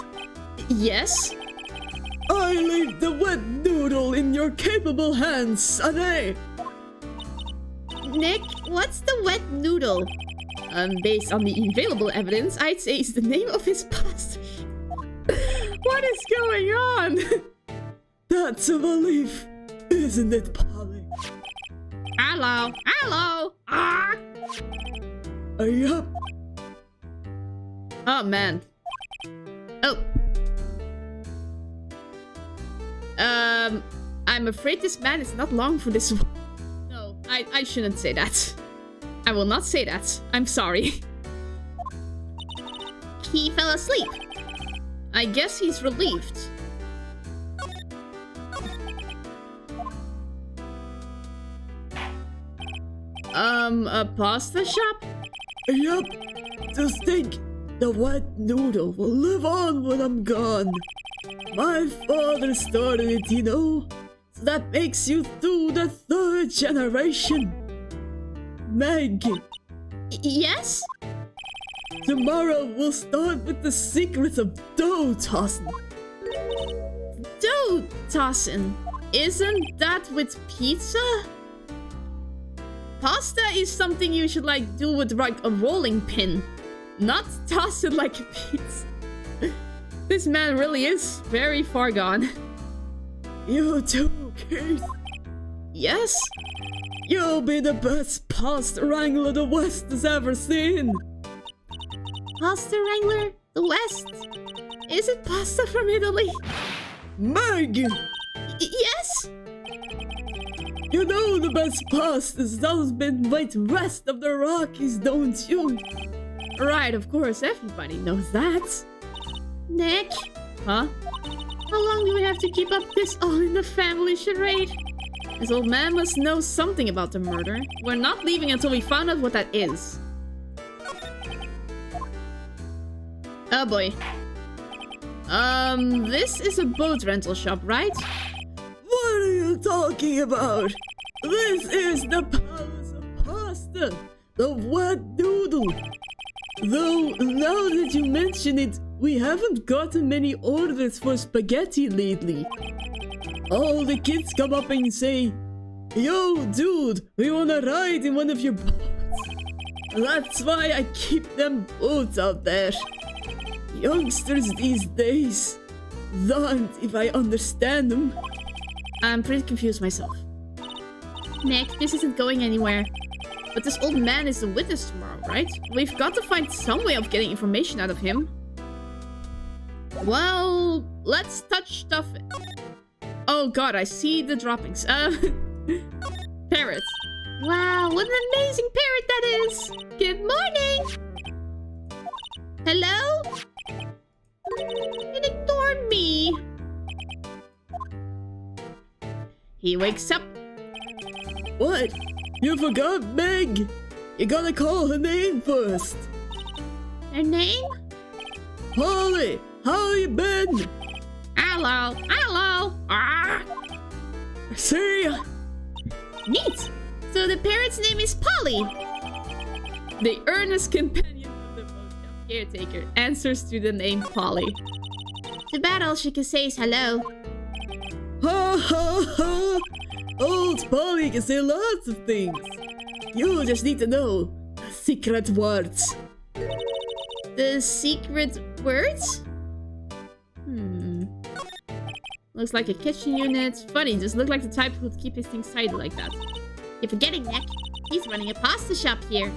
Yes? I leave the wet noodle in your capable hands, Sonny. Nick, what's the wet noodle? Based on the available evidence, I'd say it's the name of his pasta shop. What is going on? That's a belief, isn't it, Polly? Hello, hello. Ah. Yup. Oh, man. Oh. I'm afraid this man is not long for this one. No, I shouldn't say that. I will not say that. I'm sorry. He fell asleep. I guess he's relieved. A pasta shop? Yup. Just think, the wet noodle will live on when I'm gone. My father started it, you know. So that makes you through the 3rd generation. Meg, Yes? tomorrow we'll start with the secrets of dough tossing. Dough tossing. Isn't that with pizza? Pasta is something you should like do with like a rolling pin, not toss it like a pizza. This man really is very far gone. You too, Keith. Yes? You'll be the best pasta wrangler the West has ever seen. Pasta Wrangler? The West? Is it pasta from Italy? Meg, Yes? you know the best pasta's always been right west of the Rockies, don't you? Right, of course, everybody knows that. Nick? Huh? How long do we have to keep up this all-in-the-family charade? This old man must know something about the murder. We're not leaving until we find out what that is. Oh boy. This is a boat rental shop, right? What are you talking about? This is the Palace of Pasta, the wet noodle. Though, now that you mention it, we haven't gotten many orders for spaghetti lately. All the kids come up and say, "Yo, dude, we wanna ride in one of your boats." That's why I keep them boats out there. Youngsters these days don't, if I understand them. I'm pretty confused myself. Nick, this isn't going anywhere. But this old man is a witness tomorrow, right? We've got to find some way of getting information out of him. Well, let's touch stuff. Oh god, I see the droppings. Parrot. Wow, what an amazing parrot that is! Good morning! Hello? It ignored me. He wakes up. What? You forgot Meg? You gotta call her name first. Her name? Polly, how you been? Hello, hello. Ah. See ya. Neat! So the parrot's name is Polly. The earnest companion of the boat shop caretaker answers to the name Polly. Too bad all she can say is hello. Ha ha ha! Old Polly can say lots of things. You just need to know the secret words. The secret words? Looks like a kitchen unit. Funny, just look like the type who would keep his things tidy like that. You're forgetting, Nick. He's running a pasta shop here.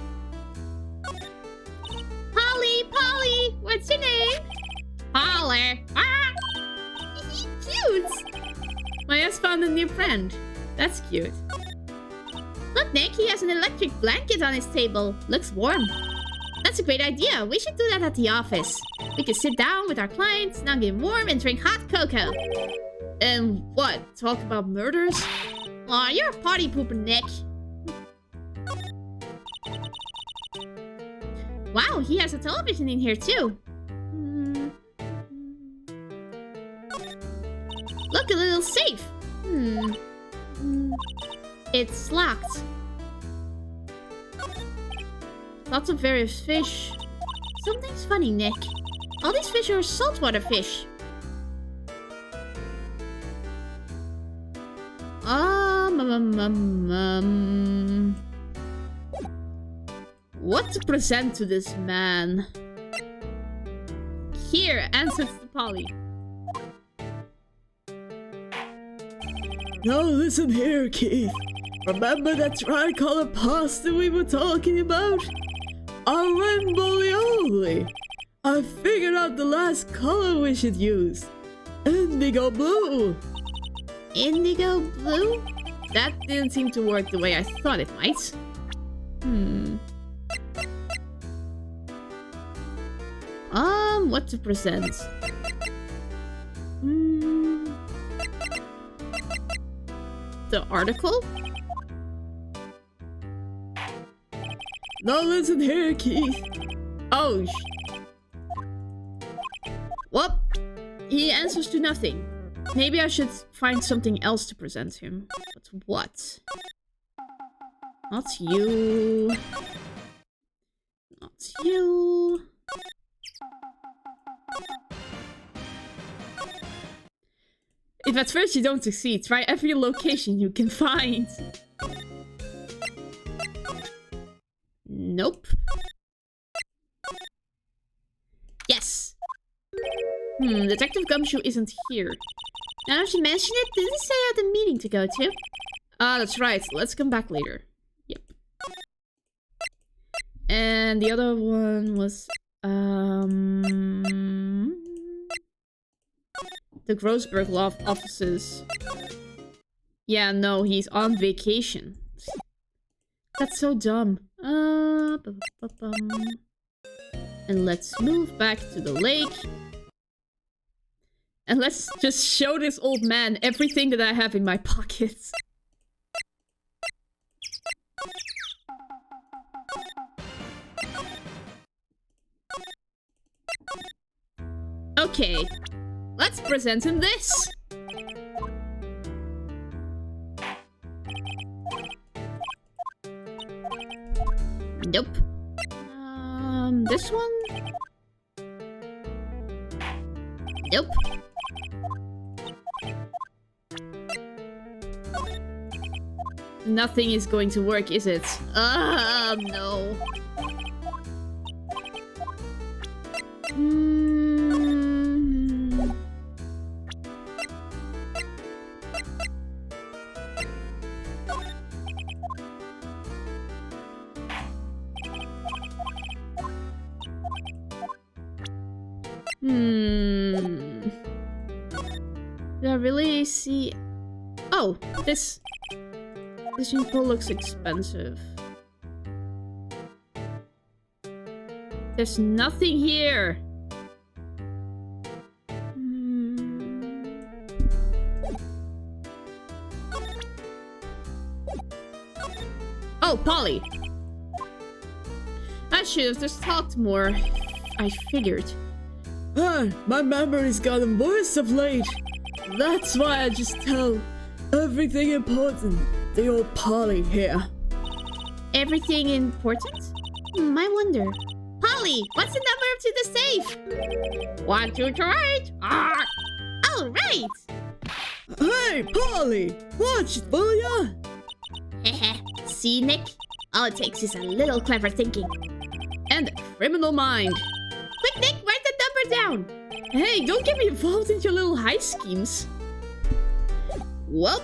Polly, what's your name? Polly. Ah! Cute! Maya's found a new friend. That's cute. Look, Nick, he has an electric blanket on his table. Looks warm. That's a great idea. We should do that at the office. We can sit down with our clients, snug in warm, and drink hot cocoa. And what? Talk about murders? Aw, you're a party pooper, Nick. Wow, he has a television in here too. Look, a little safe. It's locked. Lots of various fish. Something's funny, Nick. All these fish are saltwater fish. What to present to this man? Here, answers to Polly. Now listen here, Keith. Remember that tricolor pasta we were talking about? Rainbow. I figured out the last color we should use. Indigo blue. Indigo blue? That didn't seem to work the way I thought it might. What to present? The article? Now listen here, Keith. Oh, well, he answers to nothing. Maybe I should find something else to present him. But what? Not you. Not you. If at first you don't succeed, try every location you can find. Nope. Yes. Detective Gumshoe isn't here. Now that you mention it, didn't he say I had a meeting to go to? Ah, that's right. Let's come back later. Yep. And the other one was... the Grossberg Law offices. Yeah, no, he's on vacation. That's so dumb. And let's move back to the lake. And let's just show this old man everything that I have in my pockets. Okay. Let's present him this. Nope. This one? Nope. Nothing is going to work, is it? No. Do I really see... Oh, this swimming pool looks expensive. There's nothing here. Oh, Polly. I should have just talked more. I figured. My memory's gotten worse of late. That's why I just tell everything important to old Polly here. Everything important? I wonder. Polly, what's the number to the safe? 1, 2, 3. Ah! All right. Hey, Polly, watch it, will ya? See, Nick? All it takes is a little clever thinking. And a criminal mind. Quick, Nick, write the number down. Hey, don't get me involved in your little heist schemes. Well,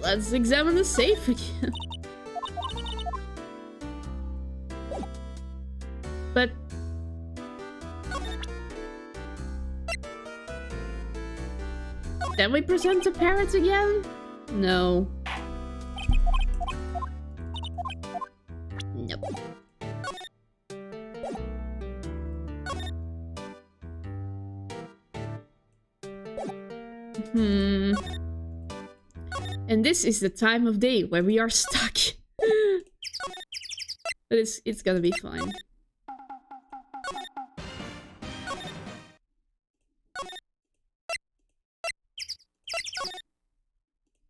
let's examine the safe again. But... then we present the parrots again? No. Nope. And this is the time of day where we are stuck. But it's gonna be fine.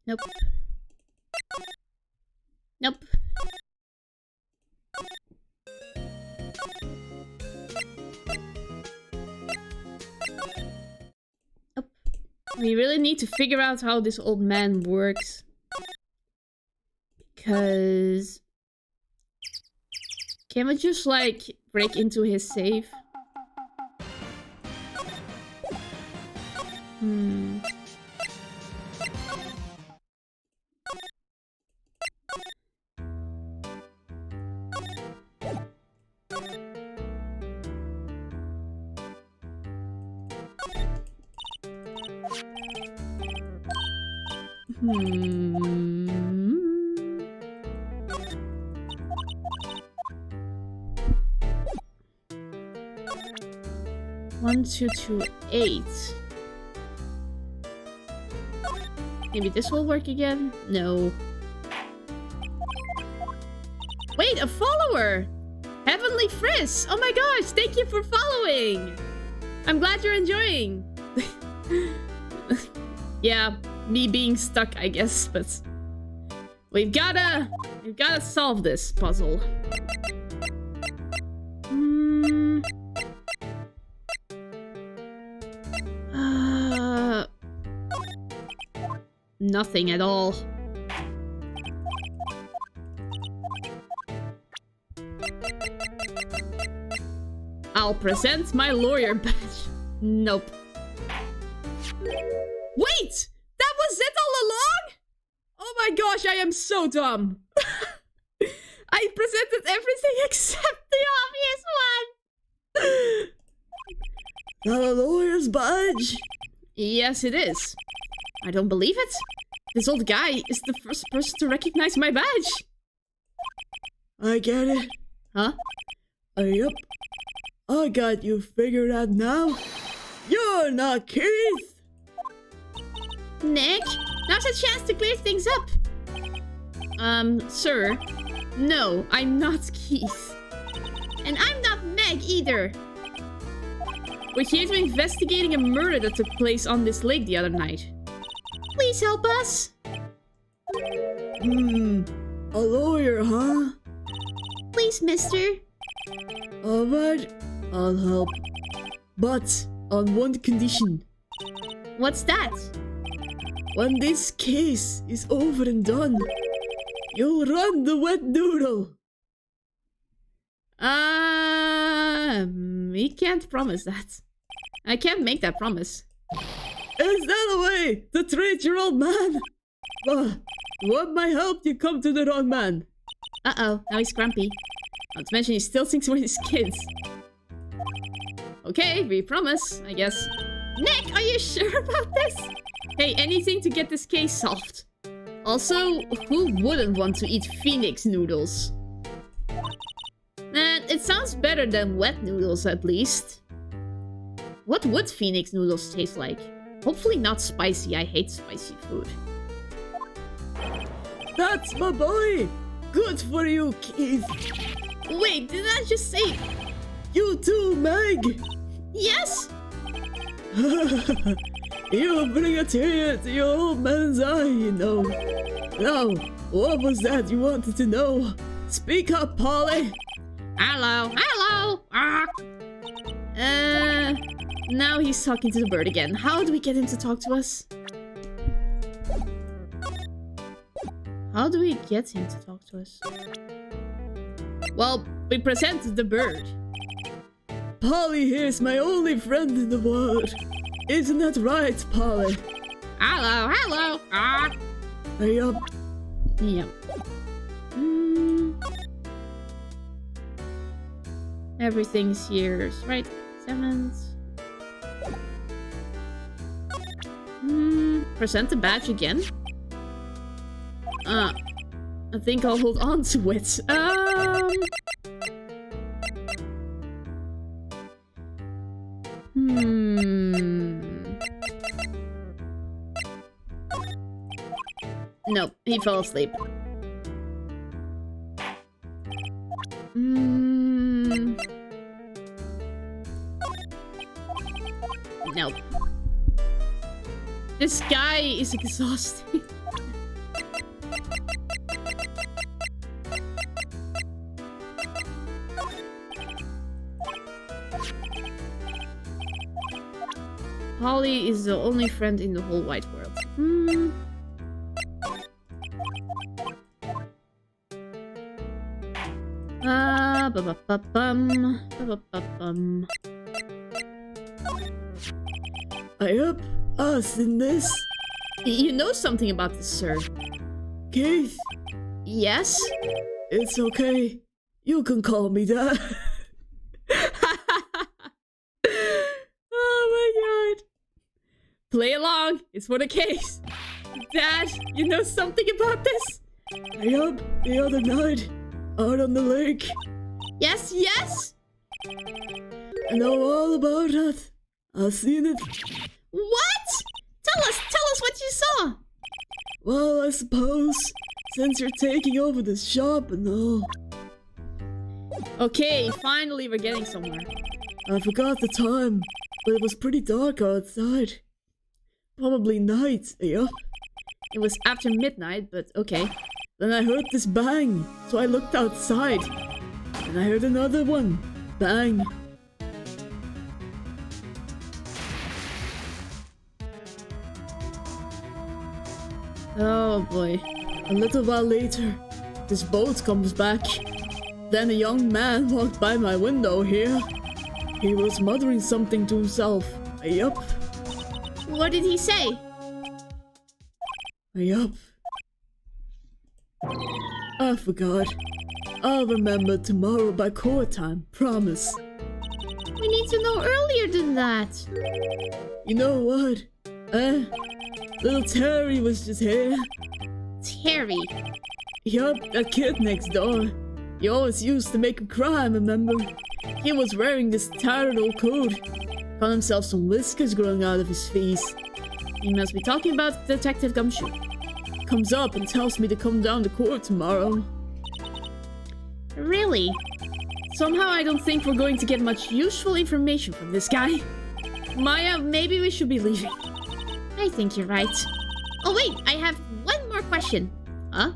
Nope. Nope. Nope. We really need to figure out how this old man works. Because... can we just, like, break into his safe? One, 2, 2, 8. Maybe this will work again? No. Wait, a follower! Heavenly Friss! Oh my gosh, thank you for following! I'm glad you're enjoying! Yeah, me being stuck, I guess, but... we've gotta solve this puzzle. Nothing at all. I'll present my lawyer badge. Nope. Wait! That was it all along? Oh my gosh, I am so dumb. I presented everything except the obvious one. Not a lawyer's badge? Yes, it is. I don't believe it. This old guy is the first person to recognize my badge. I get it. Huh? Yep. I got you figured out now. You're not Keith. Nick, now's a chance to clear things up. Sir. No, I'm not Keith. And I'm not Meg either. We're here to investigating a murder that took place on this lake the other night. Please help us. A lawyer, huh? Please, mister. Alright, I'll help. But on one condition. What's that? When this case is over and done, you'll run the wet noodle. We can't promise that. I can't make that promise. Is that a way to treat your old man? What might help you come to the wrong man? Uh-oh, now he's grumpy. Not to mention he still thinks we're his kids. Okay, we promise, I guess. Nick, are you sure about this? Hey, anything to get this case solved. Also, who wouldn't want to eat Phoenix noodles? It sounds better than wet noodles, at least. What would Phoenix noodles taste like? Hopefully not spicy. I hate spicy food. That's my boy! Good for you, Keith! Wait, did I just say... You too, Meg! Yes? You bring a tear to your old man's eye, you know. Now, what was that you wanted to know? Speak up, Polly! Hello, hello! Now he's talking to the bird again. How do we get him to talk to us? How do we get him to talk to us? Well, we presented the bird. Polly here's my only friend in the world. Isn't that right, Polly? Hello, hello. Yup. Yep. Everything's here, right? 7s. Present the badge again? I think I'll hold on to it. No, he fell asleep. Nope. This guy is exhausting. Holly is the only friend in the whole wide world. Yup. Us in this. You know something about this, sir. Keith. Yes? It's okay. You can call me that. Oh my god. Play along. It's for the case. Dad, you know something about this? Yup. The other night. Out on the lake. Yes, yes? I know all about it. I've seen it. What? Tell us what you saw. Well, I suppose, since you're taking over this shop and all. Okay, finally we're getting somewhere. I forgot the time, but it was pretty dark outside. Probably night, yup. It was after midnight, but okay. Then I heard this bang, so I looked outside. And I heard another one. Bang. Oh boy. A little while later, this boat comes back. Then a young man walked by my window here. He was muttering something to himself. Yup. What did he say? Yup. I forgot. I'll remember tomorrow by court time, promise. We need to know earlier than that. You know what? Little Terry was just here. Terry? Yup, that kid next door. He always used to make him cry, remember? He was wearing this tattered old coat. Got himself some whiskers growing out of his face. You must be talking about Detective Gumshoe. Comes up and tells me to come down to court tomorrow. Really? Somehow I don't think we're going to get much useful information from this guy. Maya, maybe we should be leaving. I think you're right. Oh wait, I have one more question. Huh?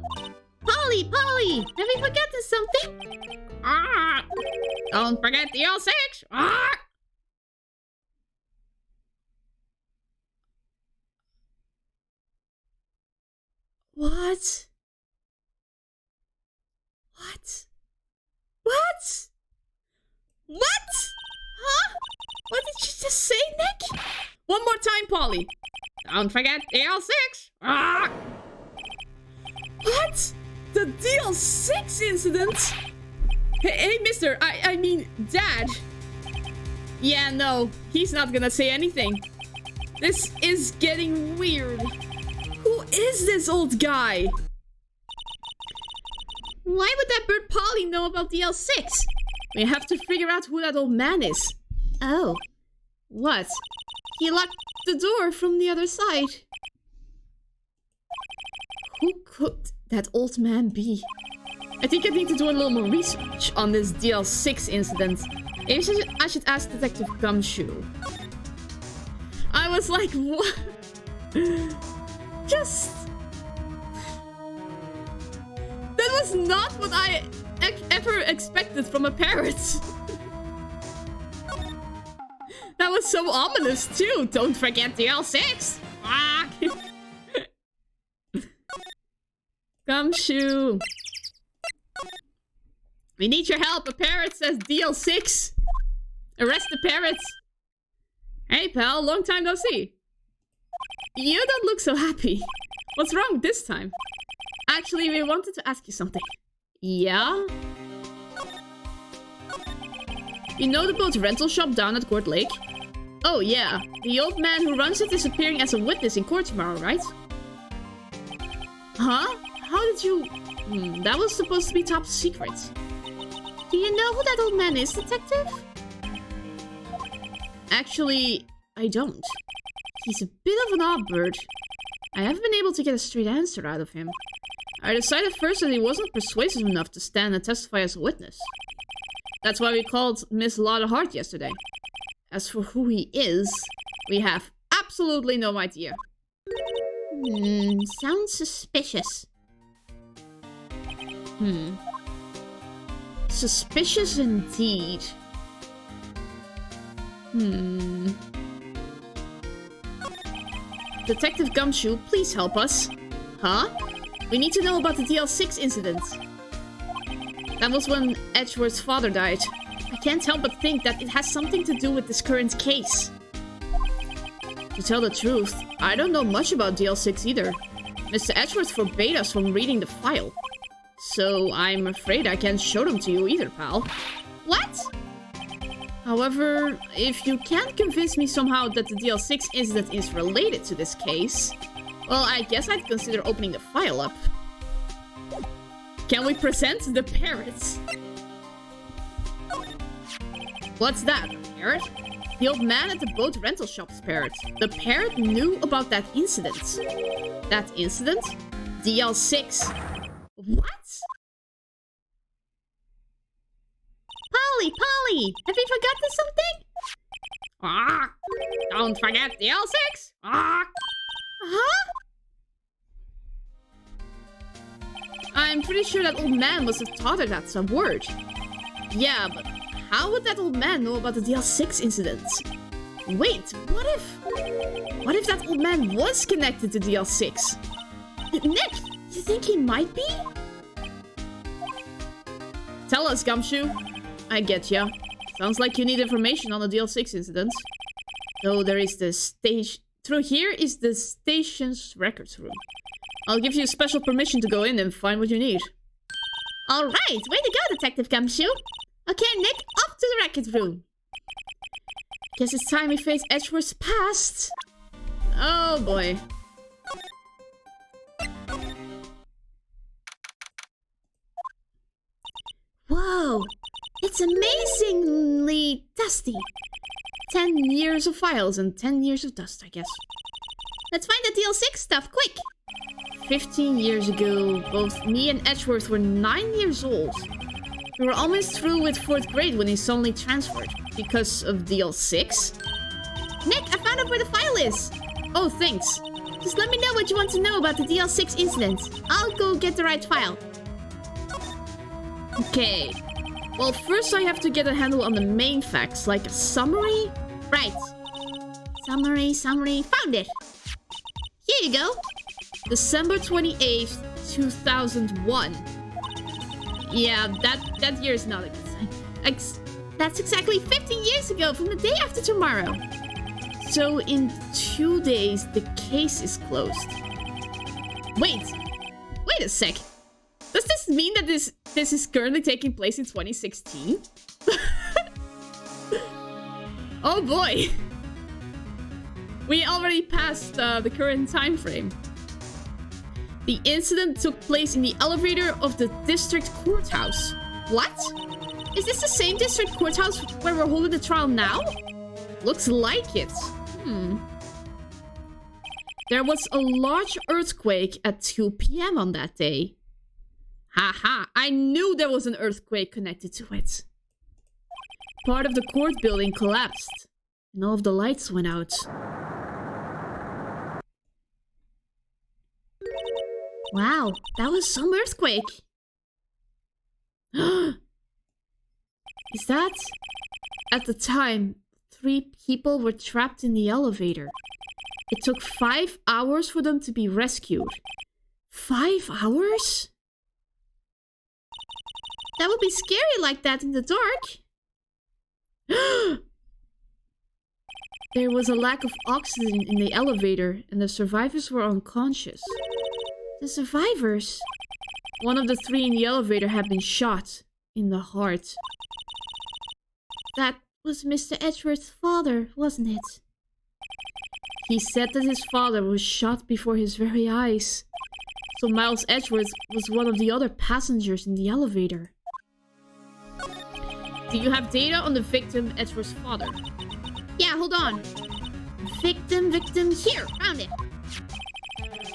Polly! Have we forgotten something? Don't forget the L6! What? Huh? What did you just say, Nick? One more time, Polly. Don't forget the L6! What? The DL6 incident? Hey, mister, I mean, Dad. Yeah, no, he's not gonna say anything. This is getting weird. Who is this old guy? Why would that bird Polly know about the L6? We have to figure out who that old man is. Oh. What? He locked the door from the other side. Who could that old man be? I think I need to do a little more research on this DL6 incident. Maybe I should ask Detective Gumshoe. I was like, what? That was not what I ever expected from a parrot. That was so ominous too. Don't forget the L6. Gumshoe. We need your help. A parrot says DL6. Arrest the parrots. Hey pal, long time no see. You don't look so happy. What's wrong this time? Actually, we wanted to ask you something. Yeah? You know the boat rental shop down at Court Lake? Oh yeah, the old man who runs it is appearing as a witness in court tomorrow, right? Huh? How did you... that was supposed to be top secret. Do you know who that old man is, detective? Actually, I don't. He's a bit of an odd bird. I haven't been able to get a straight answer out of him. I decided first that he wasn't persuasive enough to stand and testify as a witness. That's why we called Miss Lotta Hart yesterday. As for who he is, we have absolutely no idea. Sounds suspicious. Suspicious indeed. Detective Gumshoe, please help us. Huh? We need to know about the DL6 incident. That was when Edgeworth's father died. I can't help but think that it has something to do with this current case. To tell the truth, I don't know much about DL6 either. Mr. Edgeworth forbade us from reading the file. So I'm afraid I can't show them to you either, pal. What? However, if you can't convince me somehow that the DL6 incident is related to this case, well, I guess I'd consider opening the file up. Can we present the parrots? What's that, a parrot? The old man at the boat rental shop's parrot. The parrot knew about that incident. That incident? DL6. What? Polly! Have you forgotten something? Don't forget DL6! Huh? I'm pretty sure that old man must have taught her that some word. Yeah, but how would that old man know about the DL6 incident? Wait, what if that old man was connected to DL6? Nick, you think he might be? Tell us, Gumshoe. I get ya. Sounds like you need information on the DL6 incident. Though there is the station... Through here is the station's records room. I'll give you special permission to go in and find what you need. Alright, way to go, Detective Gumshoe. Okay, Nick, off to the records room. Guess it's time we face Edgeworth's past. Oh boy. Whoa, it's amazingly dusty. 10 years of files and 10 years of dust, I guess. Let's find the DL6 stuff, quick. 15 years ago, both me and Edgeworth were 9 years old. We were almost through with 4th grade when he suddenly transferred. Because of DL6? Nick, I found out where the file is. Oh, thanks. Just let me know what you want to know about the DL6 incident. I'll go get the right file. Okay. Well, first I have to get a handle on the main facts, like a summary. Right. Summary. Found it. Here you go. December 28th, 2001. Yeah, that year is not a good sign. That's exactly 15 years ago from the day after tomorrow. So in 2 days, the case is closed. Wait a sec. Does this mean that this is currently taking place in 2016? Oh boy. We already passed the current time frame. The incident took place in the elevator of the district courthouse. What? Is this the same district courthouse where we're holding the trial now? Looks like it. There was a large earthquake at 2 p.m. on that day. Haha, I knew there was an earthquake connected to it. Part of the court building collapsed, and all of the lights went out. Wow, that was some earthquake. Is that... At the time, 3 people were trapped in the elevator. It took 5 hours for them to be rescued. 5 hours? That would be scary like that in the dark. There was a lack of oxygen in the elevator, and the survivors were unconscious. The survivors. One of the 3 in the elevator had been shot in the heart. That was Mr. Edgeworth's father, wasn't it? He said that his father was shot before his very eyes. So Miles Edgeworth was one of the other passengers in the elevator. Do you have data on the victim, Edgeworth's father? Yeah, hold on. Victim, here, found it.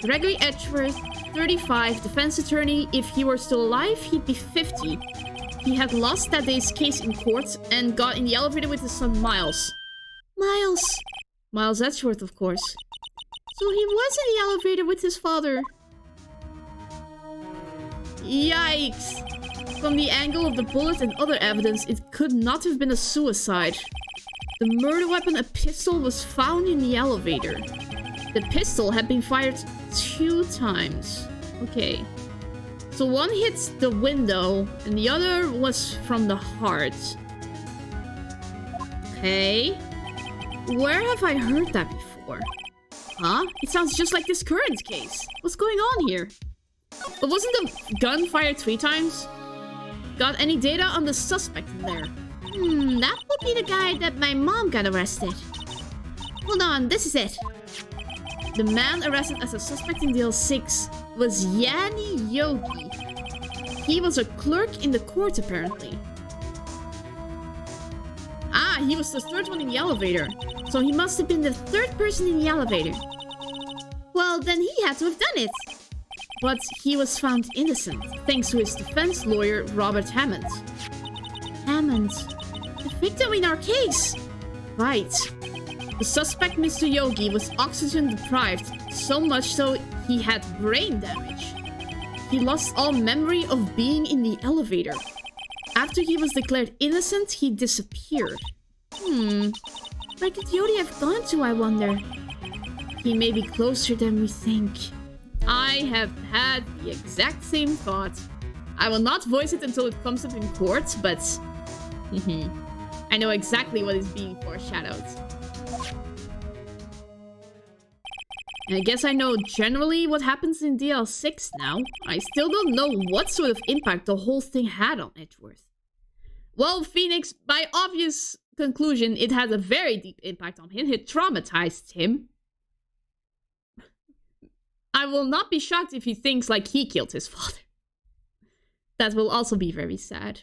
Gregory Edgeworth, 35, defense attorney. If he were still alive, he'd be 50. He had lost that day's case in court and got in the elevator with his son Miles. Miles Edgeworth, of course. So he was in the elevator with his father. Yikes! From the angle of the bullet and other evidence, it could not have been a suicide. The murder weapon, a pistol, was found in the elevator. The pistol had been fired 2 times. Okay. So one hits the window, and the other was from the heart. Okay. Where have I heard that before? Huh? It sounds just like this current case. What's going on here? But wasn't the gun fired 3 times? Got any data on the suspect in there? That would be the guy that my mom got arrested. Hold on, this is it. The man arrested as a suspect in deal 6 was Yanni Yogi. He was a clerk in the court, apparently. Ah, he was the 3rd one in the elevator. So he must have been the 3rd person in the elevator. Well, then he had to have done it. But he was found innocent, thanks to his defense lawyer, Robert Hammond. Hammond? The victim in our case? Right. The suspect, Mr. Yogi, was oxygen deprived, so much so he had brain damage. He lost all memory of being in the elevator. After he was declared innocent, he disappeared. Where could Yodi have gone to, I wonder? He may be closer than we think. I have had the exact same thought. I will not voice it until it comes up in court, but... I know exactly what is being foreshadowed. And I guess I know generally what happens in DL6 now. I still don't know what sort of impact the whole thing had on Edgeworth. Well, Phoenix, by obvious conclusion, it had a very deep impact on him. It traumatized him. I will not be shocked if he thinks like he killed his father. That will also be very sad.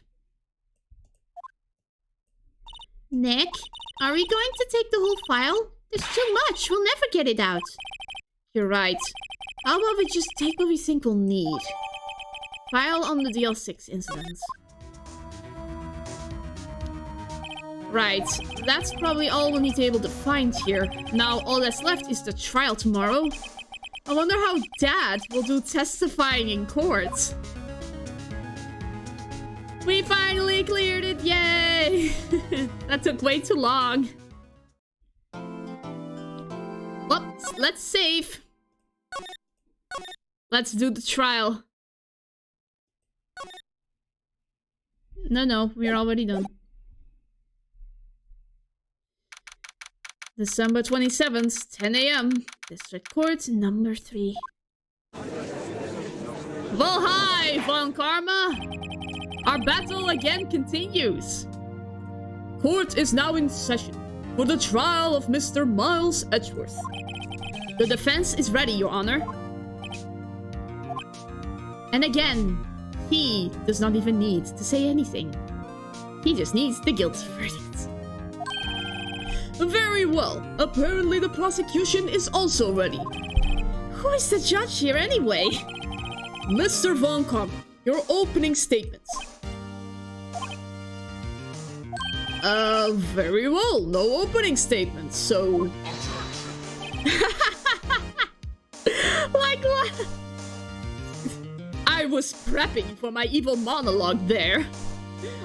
Nick, are we going to take the whole file? There's too much. We'll never get it out. You're right. How about we just take what we think we'll need? File on the DL6 incident. Right, that's probably all we'll need to be able to find here. Now, all that's left is the trial tomorrow. I wonder how Dad will do testifying in court. We finally cleared it, yay! That took way too long. Well, let's save. Let's do the trial. No, we're already done. December 27th, 10 AM. District Court, number 3. Well, hi, Von Karma! Our battle again continues. Court is now in session for the trial of Mr. Miles Edgeworth. The defense is ready, Your Honor. And again, he does not even need to say anything. He just needs the guilty verdict. Very well. Apparently the prosecution is also ready. Who is the judge here anyway? Mr. Von Karma, your opening statements. Very well. No opening statements, so... Like what? I was prepping for my evil monologue there.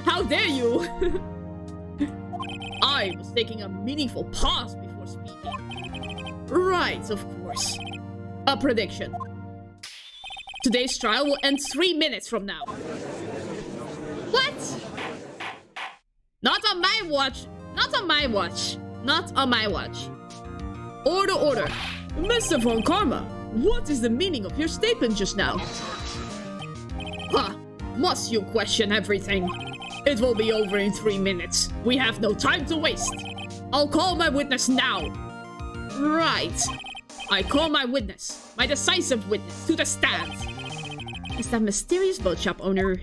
How dare you? I was taking a meaningful pause before speaking. Right, of course. A prediction. Today's trial will end 3 minutes from now. What? Not on my watch. Not on my watch. Not on my watch. Order, order. Mr. Von Karma, What is the meaning of your statement just now? Huh. Must you question everything? It will be over in 3 minutes. We have no time to waste. I'll call my witness now. Right. I call my witness, my decisive witness, to the stand. Is that mysterious boat shop owner?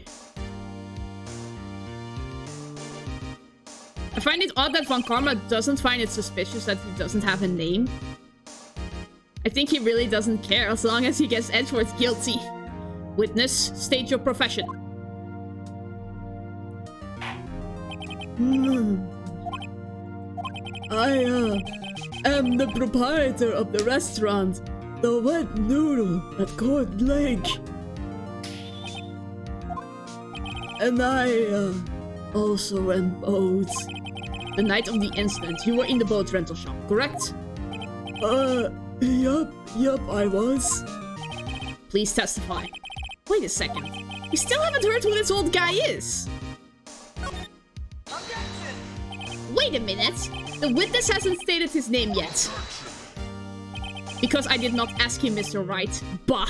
I find it odd that Von Karma doesn't find it suspicious that he doesn't have a name. I think he really doesn't care as long as he gets Edgeworth guilty. Witness, state your profession. I am the proprietor of the restaurant, the Wet Noodle at Court Lake. And I also rent boats. The night of the incident, you were in the boat rental shop, correct? Yup, I was. Please testify. Wait a second. You still haven't heard who this old guy is. Wait a minute. The witness hasn't stated his name yet. Because I did not ask him, Mr. Wright. Bah.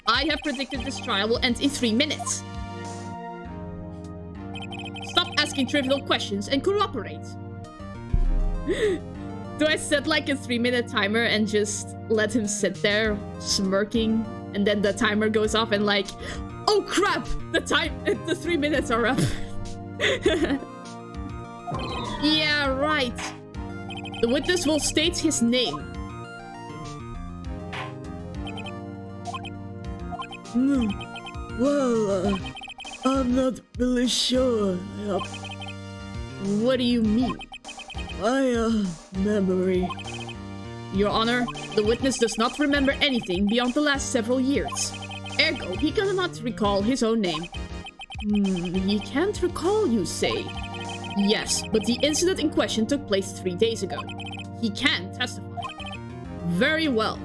I have predicted this trial will end in 3 minutes. Stop asking trivial questions and cooperate. Do I set like a 3-minute timer and just let him sit there smirking, and then the timer goes off and like, oh crap, the 3 minutes are up. Yeah, right. The witness will state his name. Well, I'm not really sure. What do you mean? My memory. Your Honor, the witness does not remember anything beyond the last several years. Ergo, he cannot recall his own name. He can't recall, you say? Yes, but the incident in question took place 3 days ago. He can testify. Very well.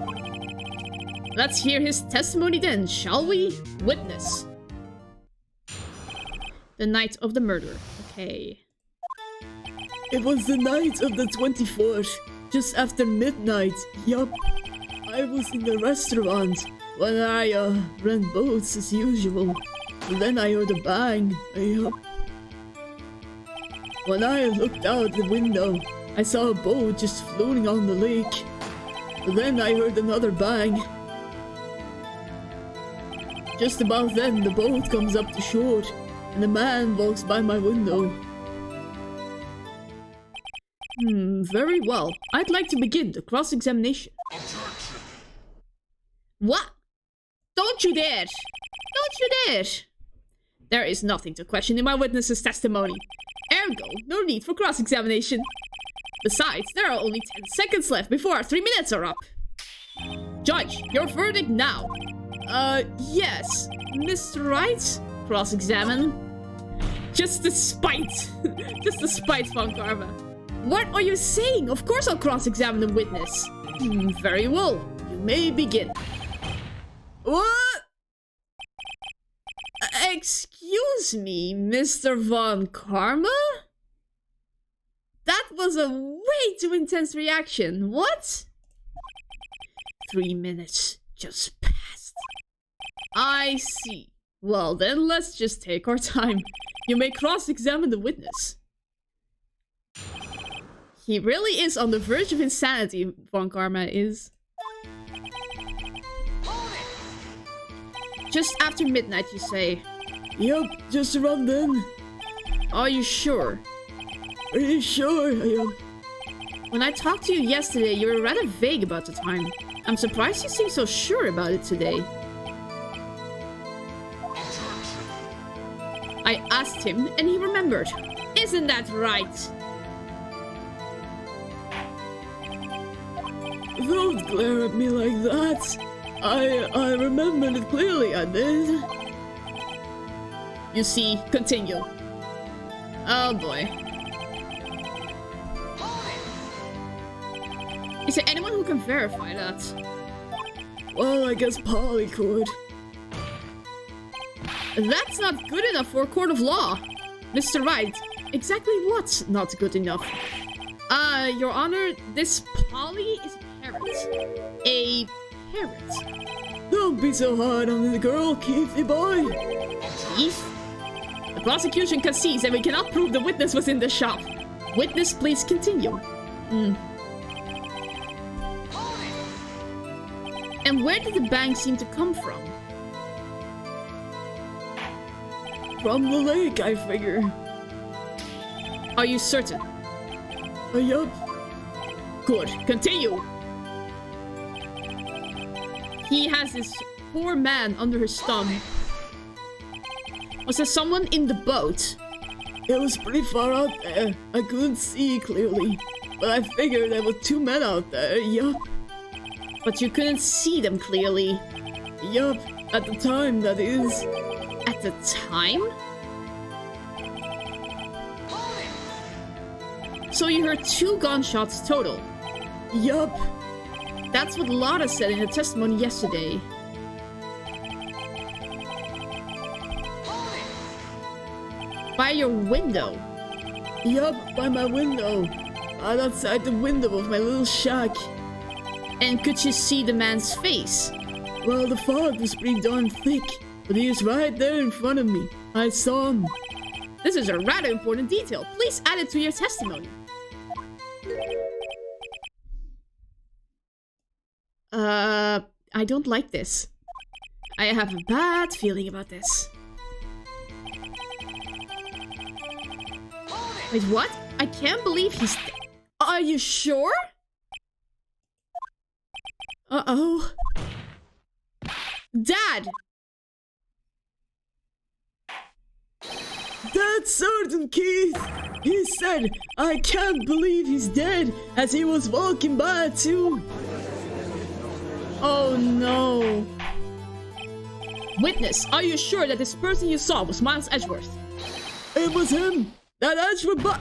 Let's hear his testimony then, shall we? Witness. The night of the murder. Okay. It was the night of the 24th, just after midnight. Yup. I was in the restaurant when I ran boats as usual. And then I heard a bang. Yup. When I looked out the window, I saw a boat just floating on the lake. And then I heard another bang. Just about then, the boat comes up to shore, and a man walks by my window. Very well. I'd like to begin the cross-examination. What? Don't you dare! Don't you dare! There is nothing to question in my witness's testimony. Ergo, no need for cross-examination. Besides, there are only 10 seconds left before our 3 minutes are up. Judge, your verdict now. Yes. Mr. Wright? Cross-examine. Just the spite. Just the spite, Von Karma. What are you saying? Of course I'll cross-examine the witness. Very well. You may begin. What? Excuse me, Mr. Von Karma? That was a way too intense reaction. What? 3 minutes just passed. I see. Well then, let's just take our time. You may cross-examine the witness. He really is on the verge of insanity, Von Karma is. Just after midnight, you say? Yup, just around then. Are you sure? Pretty sure I am. When I talked to you yesterday, you were rather vague about the time. I'm surprised you seem so sure about it today. I asked him, and he remembered. Isn't that right? Don't glare at me like that. I remembered it clearly, I did. You see, continue. Oh boy. Is there anyone who can verify that? Well, I guess Polly could. That's not good enough for a court of law. Mr. Wright, exactly what's not good enough? Your Honor, this Polly is a parrot. A parrot. Don't be so hard on the girl, Keithy boy. Keith? The prosecution concedes that we cannot prove the witness was in the shop. Witness, please continue. And where did the bang seem to come from? From the lake, I figure. Are you certain? Yup. Good. Continue. He has this poor man under his thumb. Was there someone in the boat? It was pretty far out there. I couldn't see clearly. But I figured there were 2 men out there, yup. But you couldn't see them clearly. Yup, at the time, that is. At the time? So you heard 2 gunshots total? Yup. That's what Lara said in her testimony yesterday. By your window? Yup, by my window. Right outside the window of my little shack. And could you see the man's face? Well, the fog was pretty darn thick, but he was right there in front of me. I saw him. This is a rather important detail. Please add it to your testimony. I don't like this. I have a bad feeling about this. Wait, what? I can't believe he's... Are you sure? Uh-oh. Dad! That's certain, Keith! He said, I can't believe he's dead, as he was walking by too. Oh no. Witness, are you sure that this person you saw was Miles Edgeworth? It was him! That Edgeworth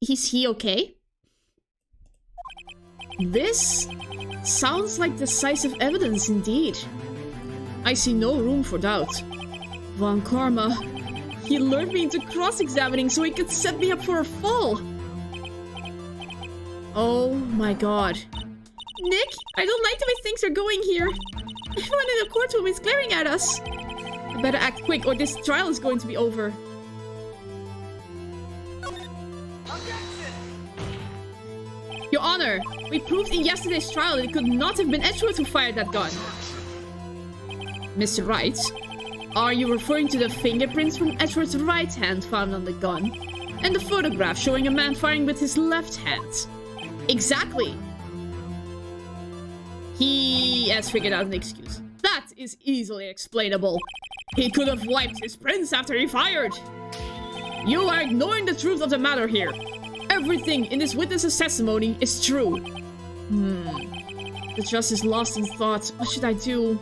Is he okay? This sounds like decisive evidence indeed. I see no room for doubt. Von Karma, he lured me into cross-examining so he could set me up for a fall. Oh my god. Nick, I don't like the way things are going here. Everyone in the courtroom is glaring at us. I better act quick or this trial is going to be over. Your Honor, we proved in yesterday's trial that it could not have been Edgeworth who fired that gun. Mr. Wright, are you referring to the fingerprints from Edgeworth's right hand found on the gun? And the photograph showing a man firing with his left hand? Exactly. He has figured out an excuse. That is easily explainable. He could have wiped his prints after he fired. You are ignoring the truth of the matter here. Everything in this witness's testimony is true. The judge is lost in thought. What should I do?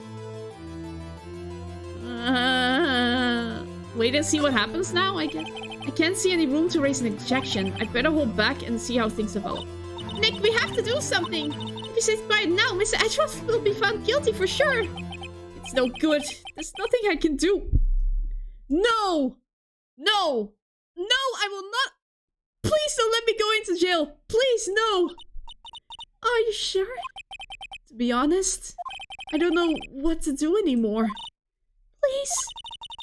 Wait and see what happens now, I guess. I can't see any room to raise an objection. I'd better hold back and see how things develop. Nick, we have to do something. If we sit quiet now, Mr. Edgeworth will be found guilty for sure. It's no good. There's nothing I can do. No! No! No, I will not! Please don't let me go into jail. Please, no. Are you sure? To be honest, I don't know what to do anymore. Please.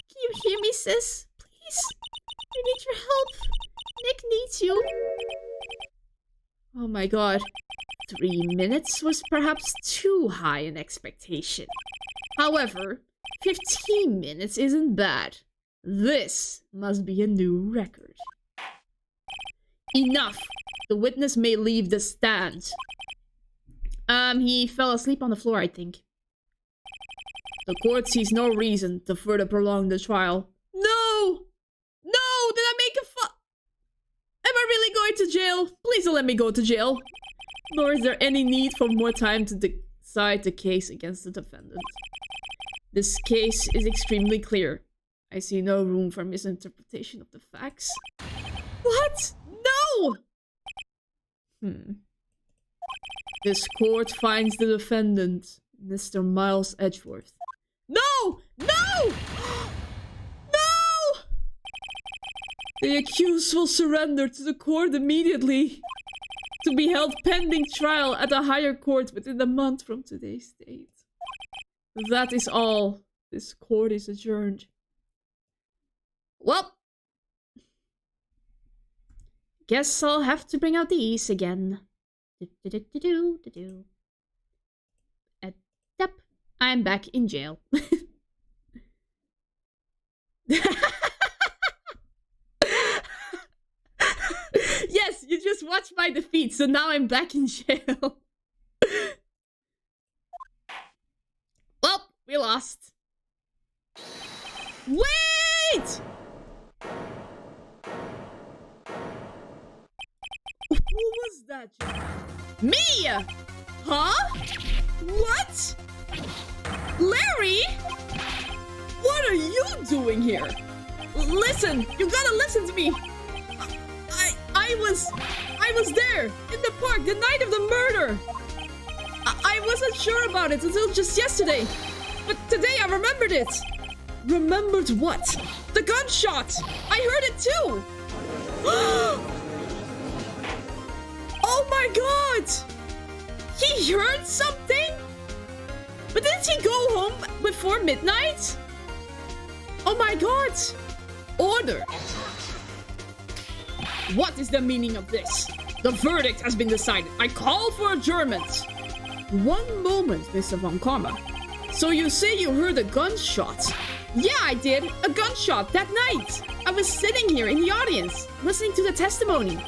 Can you hear me, sis? Please. I need your help. Nick needs you. Oh my god. 3 minutes was perhaps too high an expectation. However, 15 minutes isn't bad. This must be a new record. Enough! The witness may leave the stand. He fell asleep on the floor, I think. The court sees no reason to further prolong the trial. No! No! Did I make a Am I really going to jail? Please don't let me go to jail. Nor is there any need for more time to decide the case against the defendant. This case is extremely clear. I see no room for misinterpretation of the facts. What? No! This court finds the defendant, Mr. Miles Edgeworth. No! No! No! The accused will surrender to the court immediately. to be held pending trial at a higher court within a month from today's date. That is all. This court is adjourned. Well, guess I'll have to bring out the E's again. Yep, I'm back in jail. Yes, you just watched my defeat, so now I'm back in jail. Well, we lost. Wait! Who was that? Me! Huh? What? Larry? What are you doing here? Listen, you gotta listen to me. I was there in the park the night of the murder. I wasn't sure about it until just yesterday. But today I remembered it. Remembered what? The gunshot! I heard it too! Oh my god! He heard something? But didn't he go home before midnight? Oh my god! Order! What is the meaning of this? The verdict has been decided. I call for adjournment. One moment, Mr. Von Karma. So you say you heard a gunshot? Yeah, I did. A gunshot that night. I was sitting here in the audience, listening to the testimony.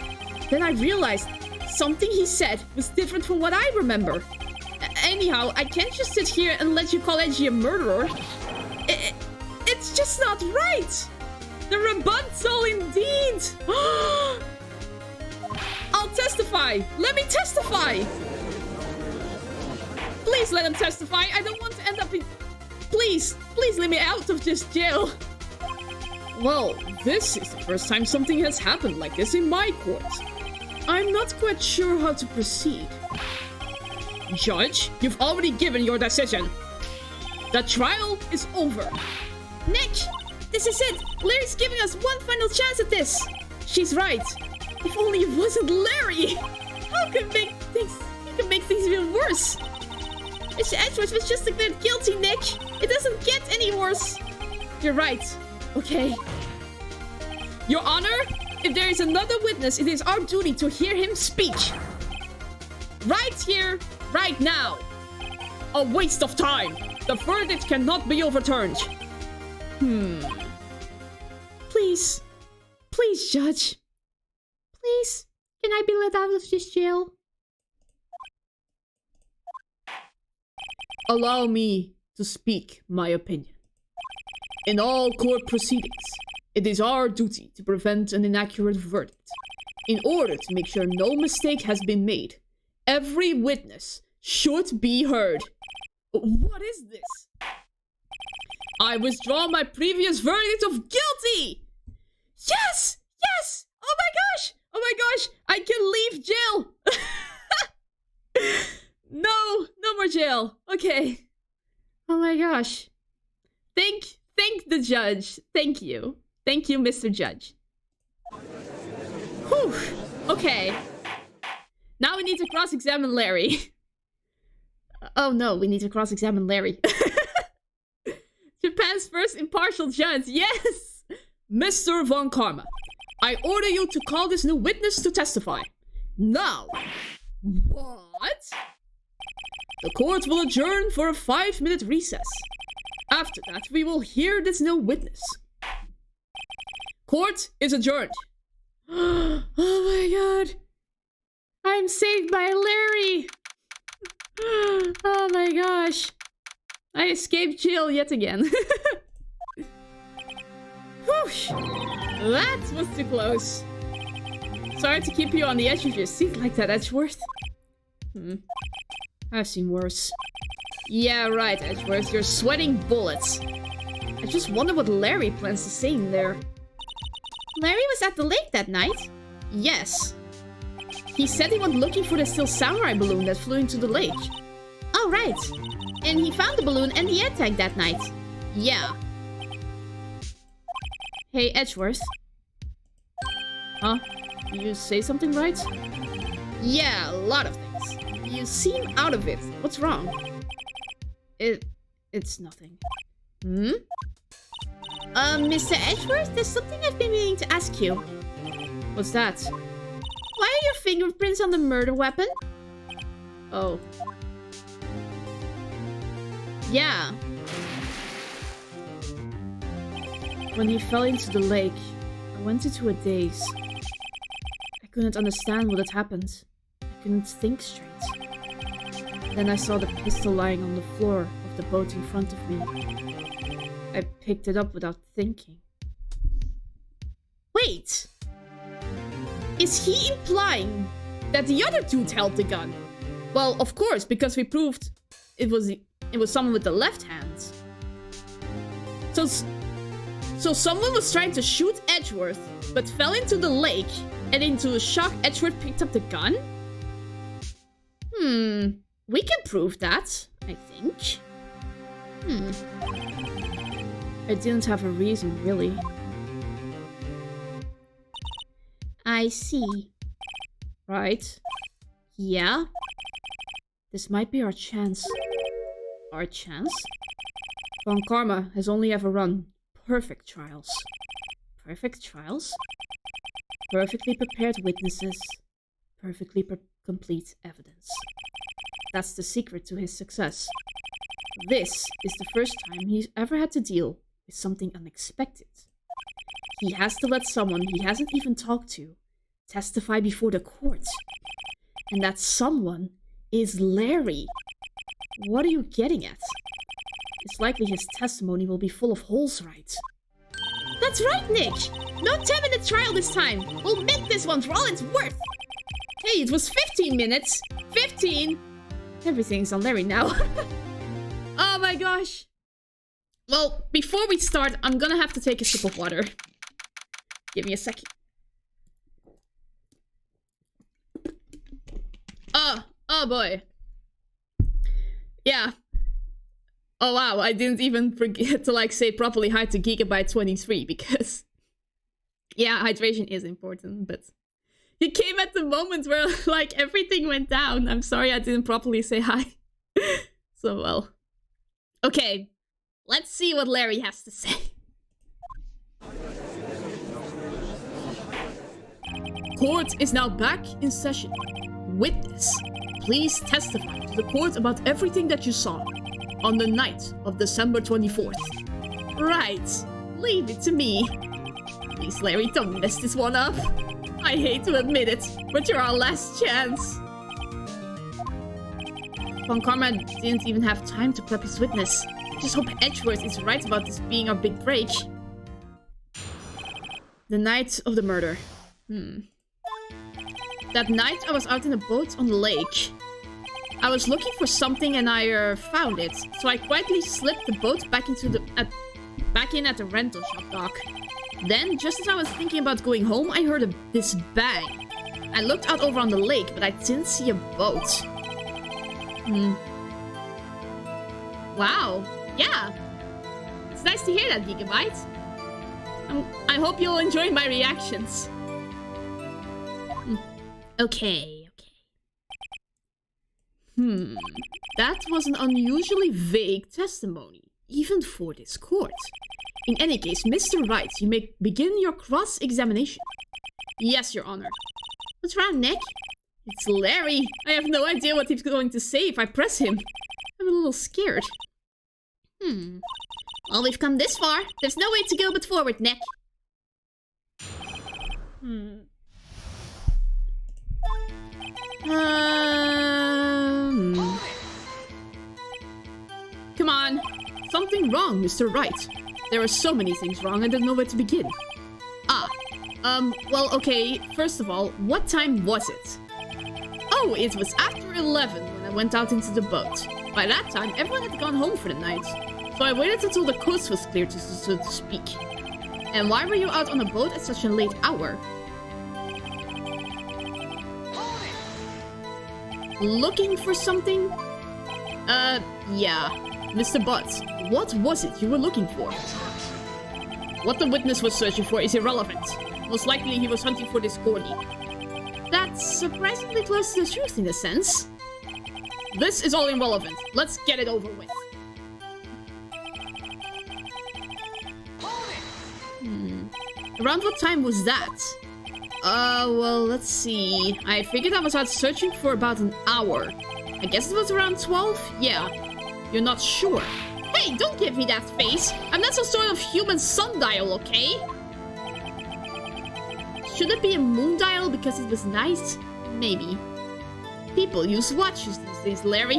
Then I realized something he said was different from what I remember. Anyhow, I can't just sit here and let you call Edgy a murderer. It's just not right. The rebuttal indeed. I'll testify. Let me testify. Please let him testify. I don't want to end up in... Please let me out of this jail. Well, this is the first time something has happened like this in my court. I'm not quite sure how to proceed. Judge, you've already given your decision. The trial is over. Nick, this is it. Larry's giving us one final chance at this. She's right. If only it wasn't Larry. How can make things... He can make things even worse. Mr. Edgeworth was just declared guilty, Nick. It doesn't get any worse. You're right. Okay. Your Honor, if there is another witness, it is our duty to hear him speak. Right here, right now. A waste of time. The verdict cannot be overturned. Please. Please, Judge. Please, can I be let out of this jail? Allow me to speak my opinion. In all court proceedings, it is our duty to prevent an inaccurate verdict. In order to make sure no mistake has been made, every witness should be heard. What is this? I withdraw my previous verdict of guilty! Yes! Yes! Oh my gosh! Oh my gosh! I can leave jail! No more jail. Okay. Oh my gosh. Thank the judge. Thank you, Mr. Judge. Whew. Okay. Now we need to cross-examine Larry. Oh no, we need to cross-examine Larry. Japan's first impartial judge. Yes! Mr. Von Karma, I order you to call this new witness to testify. Now. What? The court will adjourn for a 5-minute recess. After that, we will hear this new witness. Court is adjourned. Oh my god. I'm saved by Larry. Oh my gosh. I escaped jail yet again. Whew. That was too close. Sorry to keep you on the edge of your seat like that, Edgeworth. I've seen worse. Yeah, right, Edgeworth. You're sweating bullets. I just wonder what Larry plans to say in there. Larry was at the lake that night? Yes. He said he went looking for the Steel Samurai balloon that flew into the lake. Oh, right. And he found the balloon and the air tag that night. Yeah. Hey, Edgeworth. Huh? Did you say something right? Yeah, a lot of things. You seem out of it. What's wrong? It's nothing. Hmm? Mr. Edgeworth, there's something I've been meaning to ask you. What's that? Why are your fingerprints on the murder weapon? Oh. Yeah. When he fell into the lake, I went into a daze. I couldn't understand what had happened. I couldn't think straight. Then I saw the pistol lying on the floor of the boat in front of me. I picked it up without thinking. Wait! Is he implying that the other dude held the gun? Well, of course, because we proved it was someone with the left hand. So someone was trying to shoot Edgeworth, but fell into the lake, and into a shock, Edgeworth picked up the gun? We can prove that, I think. I didn't have a reason, really. I see. Right. Yeah. This might be our chance. Our chance? Von Karma has only ever run perfect trials. Perfect trials? Perfectly prepared witnesses. Perfectly complete evidence. That's the secret to his success. This is the first time he's ever had to deal with something unexpected. He has to let someone he hasn't even talked to testify before the court. And that someone is Larry. What are you getting at? It's likely his testimony will be full of holes, right? That's right, Nick! No 10-minute trial this time! We'll make this one for all it's worth! Hey, it was 15 minutes! 15! Everything's on Larry now. Oh my gosh! Well, before we start, I'm gonna have to take a sip of water. Give me a second. Oh boy. Yeah. Oh wow, I didn't even forget to say properly hi to Gigabyte23 because... Yeah, hydration is important, but... He came at the moment where everything went down. I'm sorry I didn't properly say hi. So well. Okay, let's see what Larry has to say. Court is now back in session. Witness, please testify to the court about everything that you saw on the night of December 24th. Right, leave it to me. Please, Larry, don't mess this one up. I hate to admit it, but you're our last chance. Von Karma didn't even have time to prep his witness. Just hope Edgeworth is right about this being our big break. The night of the murder. That night I was out in a boat on the lake. I was looking for something and I found it. So I quietly slipped the boat back into back in at the rental shop dock. Then, just as I was thinking about going home, I heard this bang. I looked out over on the lake, but I didn't see a boat. Wow. Yeah. It's nice to hear that, Gigabyte. I hope you'll enjoy my reactions. Okay. That was an unusually vague testimony, even for this court. In any case, Mr. Wright, you may begin your cross-examination. Yes, Your Honor. What's wrong, Nick? It's Larry. I have no idea what he's going to say if I press him. I'm a little scared. Well, we've come this far. There's no way to go but forward, Nick. Come on. Something wrong, Mr. Wright. There are so many things wrong, I don't know where to begin. Well, okay, first of all, what time was it? Oh, it was after 11 when I went out into the boat. By that time, everyone had gone home for the night. So I waited until the coast was clear, so to speak. And why were you out on a boat at such a late hour? Looking for something? Yeah. Mr. Butts, what was it you were looking for? What the witness was searching for is irrelevant. Most likely he was hunting for this corny. That It's surprisingly close to the truth in a sense. This is all irrelevant. Let's get it over with. Around what time was that? Well, let's see. I figured I was out searching for about an hour. I guess it was around 12? Yeah. You're not sure. Hey, don't give me that face. I'm not some sort of human sundial, okay? Should it be a moondial because it was nice? Maybe. People use watches these days, Larry.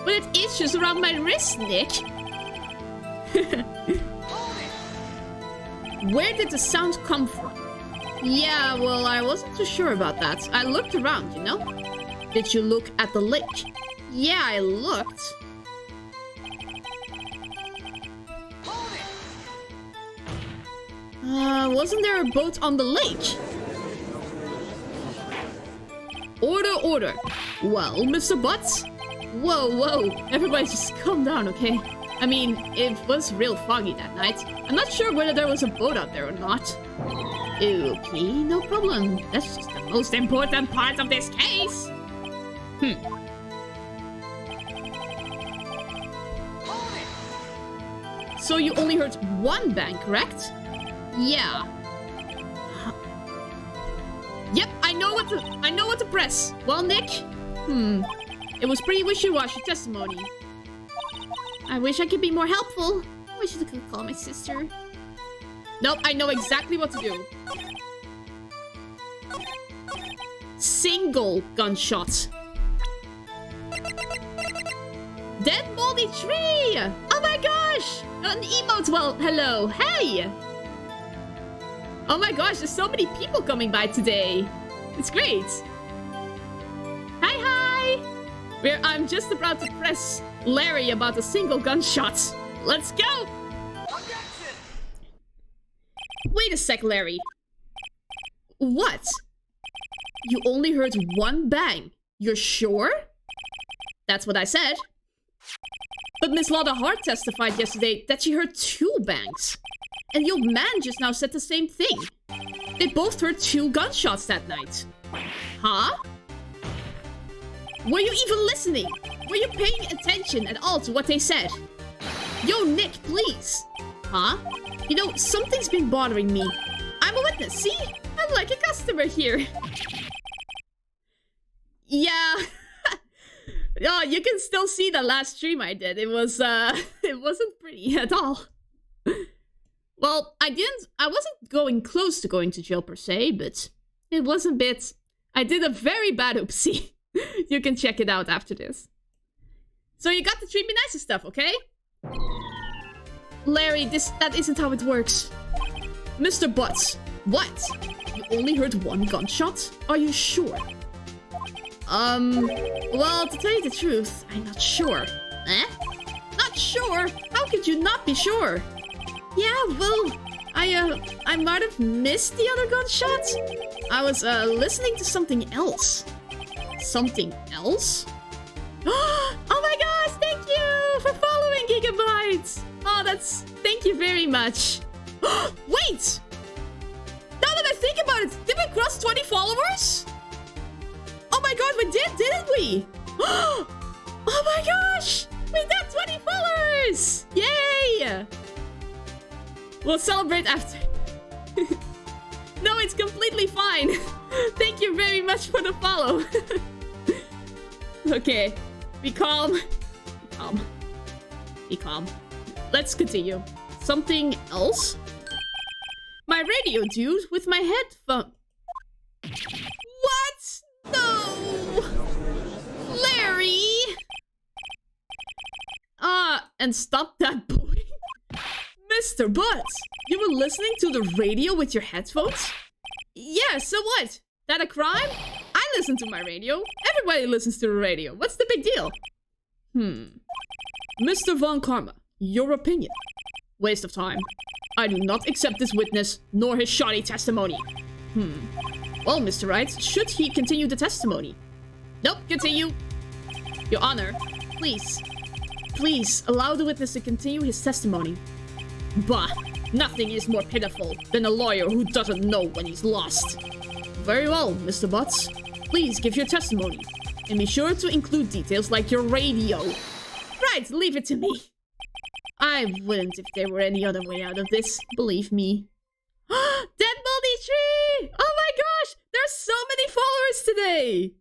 But it itches around my wrist, Nick. Where did the sound come from? Yeah, well, I wasn't too sure about that. I looked around, you know? Did you look at the lake? Yeah, I looked. Wasn't there a boat on the lake? Order, order. Well, Mr. Butts? Whoa, whoa. Everybody just calm down, okay? I mean, it was real foggy that night. I'm not sure whether there was a boat out there or not. Okay, no problem. That's just the most important part of this case. So you only heard one bang, correct? Yeah. Yep, I know what to press. Well, Nick? It was pretty wishy-washy testimony. I wish I could be more helpful. I wish I could call my sister. Nope, I know exactly what to do. Single gunshot. Dead moldy tree! Oh my gosh! An emote, well, hello. Hey! Oh my gosh, there's so many people coming by today. It's great. Hi, hi! I'm just about to press Larry about a single gunshot. Let's go! Wait a sec, Larry. What? You only heard one bang. You're sure? That's what I said. But Miss Lotta Hart testified yesterday that she heard 2 bangs. And the old man just now said the same thing. They both heard 2 gunshots that night. Huh? Were you even listening? Were you paying attention at all to what they said? Yo, Nick, please. Huh? You know, something's been bothering me. I'm a witness, see? I'm like a customer here. Yeah. Oh, you can still see the last stream I did. It was, it wasn't pretty at all. Well, I wasn't going close to going to jail per se, but it was a bit... I did a very bad oopsie. You can check it out after this. So you got to treat me nice and stuff, okay? Larry, that isn't how it works. Mr. Butts, what? You only heard 1 gunshot? Are you sure? Well, to tell you the truth, I'm not sure. Eh? Not sure? How could you not be sure? Yeah, well, I might have missed the other gunshots. I was, listening to something else. Something else? Oh my gosh, thank you for following, Gigabytes! Oh, thank you very much. Wait! Now that I think about it, did we cross 20 followers? Oh my god, we did, didn't we? Oh my gosh! We got 20 followers! Yay! We'll celebrate after. No, it's completely fine. Thank you very much for the follow. Okay, be calm. Be calm. Be calm. Let's continue. Something else? My radio, dude, with my headphone. What? No! Larry! And stop that boy. Mr. Butts, you were listening to the radio with your headphones? Yeah, so what? That a crime? I listen to my radio. Everybody listens to the radio. What's the big deal? Mr. Von Karma, your opinion. Waste of time. I do not accept this witness, nor his shoddy testimony. Well, Mr. Wright, should he continue the testimony? Nope, continue. Your Honor, please. Please, allow the witness to continue his testimony. Bah, nothing is more pitiful than a lawyer who doesn't know when he's lost. Very well, Mr. Butts. please give your testimony. And be sure to include details like your radio. Right, leave it to me. I wouldn't if there were any other way out of this, believe me. Dead Moldy Tree! Oh my gosh! There's so many followers today!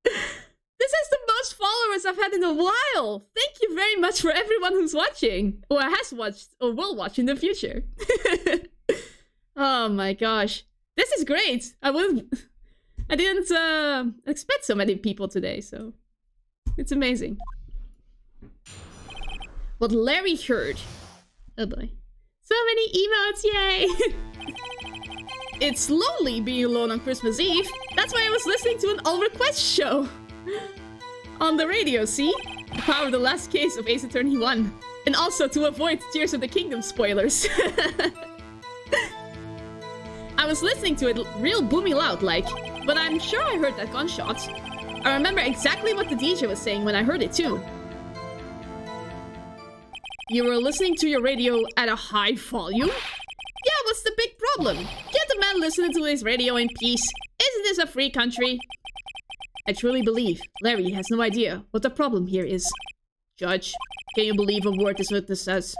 This is the most followers I've had in a while! Thank you very much for everyone who's watching! Or has watched, or will watch in the future. Oh my gosh. This is great! I didn't expect so many people today, so... It's amazing. What Larry heard. Oh boy. So many emotes, yay! It's lonely being alone on Christmas Eve. That's why I was listening to an all request show. On the radio, see? The power of the last case of Ace Attorney 1. And also to avoid Tears of the Kingdom spoilers. I was listening to it real boomy loud like, but I'm sure I heard that gunshot. I remember exactly what the DJ was saying when I heard it too. You were listening to your radio at a high volume? Yeah, what's the big problem? Get the man listening to his radio in peace. Isn't this a free country? I truly believe Larry has no idea what the problem here is. Judge, can you believe a word this witness says?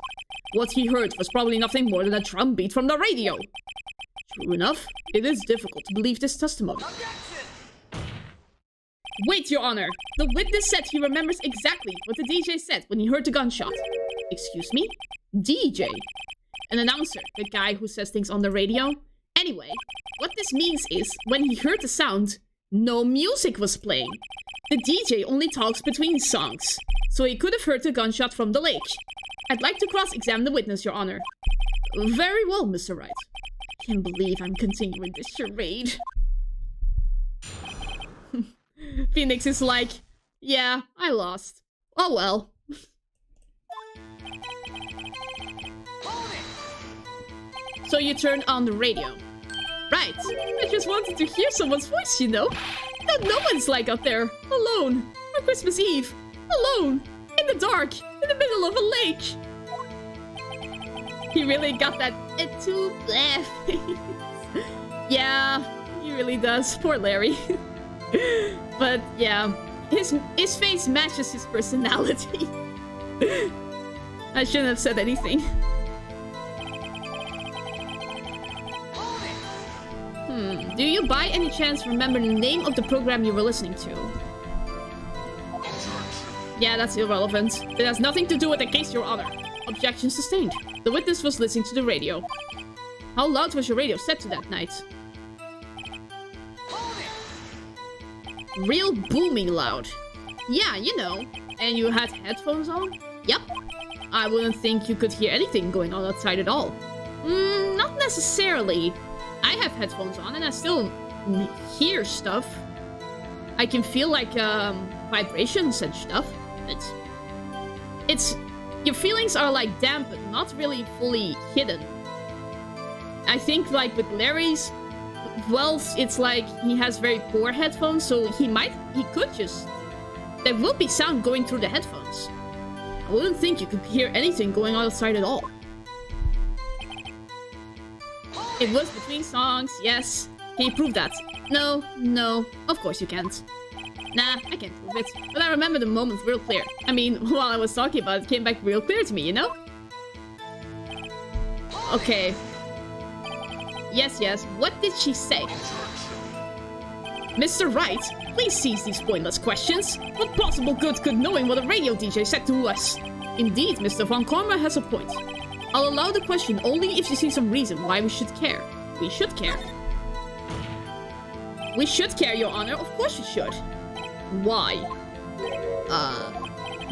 What he heard was probably nothing more than a drum beat from the radio. True enough, it is difficult to believe this testimony. Wait, Your Honor! The witness said he remembers exactly what the DJ said when he heard the gunshot. Excuse me? DJ? An announcer, the guy who says things on the radio? Anyway, what this means is, when he heard the sound, no music was playing. The DJ only talks between songs, so he could have heard the gunshot from the lake. I'd like to cross-examine the witness, Your Honor. Very well, Mr. Wright. I can't believe I'm continuing this charade. Phoenix is like, yeah, I lost. Oh well. So you turned on the radio. Right. I just wanted to hear someone's voice, you know? No one's like out there, alone, on Christmas Eve, alone, in the dark, in the middle of a lake. He really got that too bleh face. Yeah, he really does. Poor Larry. But yeah, his face matches his personality. I shouldn't have said anything. Do you by any chance remember the name of the program you were listening to? Yeah, that's irrelevant. It has nothing to do with the case, Your Honor. Objection sustained. The witness was listening to the radio. How loud was your radio set to that night? Real booming loud. Yeah, you know. And you had headphones on? Yep. I wouldn't think you could hear anything going on outside at all. Not necessarily. I have headphones on and I still hear stuff. I can feel like vibrations and stuff. It's your feelings are like dampened, not really fully hidden. I think like with Larry's, well, it's like he has very poor headphones, so he could just, there will be sound going through the headphones. I wouldn't think you could hear anything going on outside at all. It was between songs, yes. Can you prove that? No, of course you can't. Nah, I can't prove it. But I remember the moment real clear. I mean, while I was talking about it, it came back real clear to me, you know? Okay. Yes, what did she say? Mr. Wright, please cease these pointless questions. What possible good could knowing what a radio DJ said to us? Indeed, Mr. Von Karma has a point. I'll allow the question only if you see some reason why we should care. We should care. We should care, Your Honor. Of course you should. Why?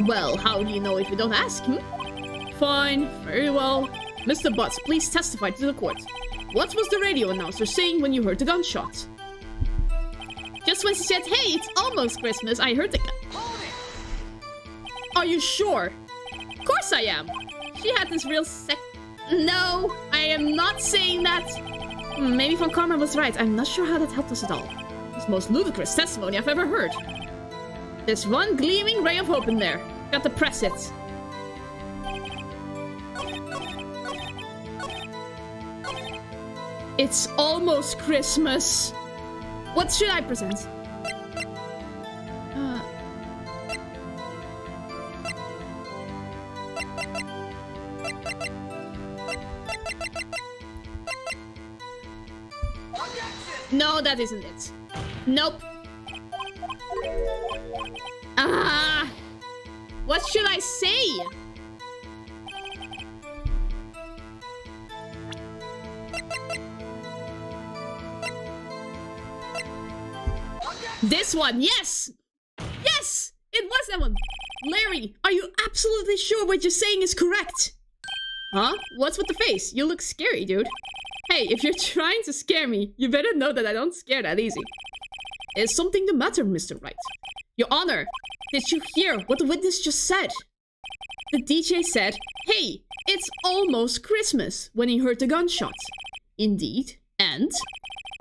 Well, how do you know if you don't ask, Fine, very well. Mr. Butts, please testify to the court. What was the radio announcer saying when you heard the gunshot? Just when she said, hey, it's almost Christmas, I heard the gun. Are you sure? Of course I am. She had this real No, I am not saying that. Maybe Von Karma was right. I'm not sure how that helped us at all. It's the most ludicrous testimony I've ever heard. There's one gleaming ray of hope in there. Got to press it. It's almost Christmas. What should I present? No, that isn't it. Nope. What should I say? This one, yes! Yes! It was that one! Larry, are you absolutely sure what you're saying is correct? Huh? What's with the face? You look scary, dude. Hey, if you're trying to scare me, you better know that I don't scare that easy. Is something the matter, Mr. Wright? Your Honor, did you hear what the witness just said? The DJ said, "Hey, it's almost Christmas," when he heard the gunshot. Indeed, and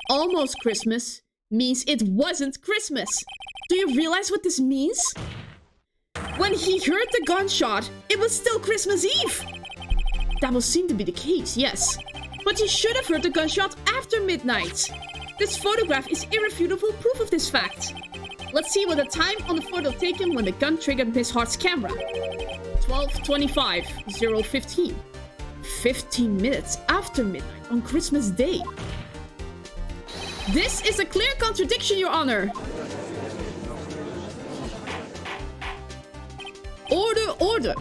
almost Christmas means it wasn't Christmas. Do you realize what this means? When he heard the gunshot, it was still Christmas Eve. That will seem to be the case, yes. But he should have heard the gunshot after midnight. This photograph is irrefutable proof of this fact. Let's see what the time on the photo taken when the gun triggered Miss Hart's camera. 12:25, 0:15. 15 minutes after midnight on Christmas Day. This is a clear contradiction, Your Honor. Order, order.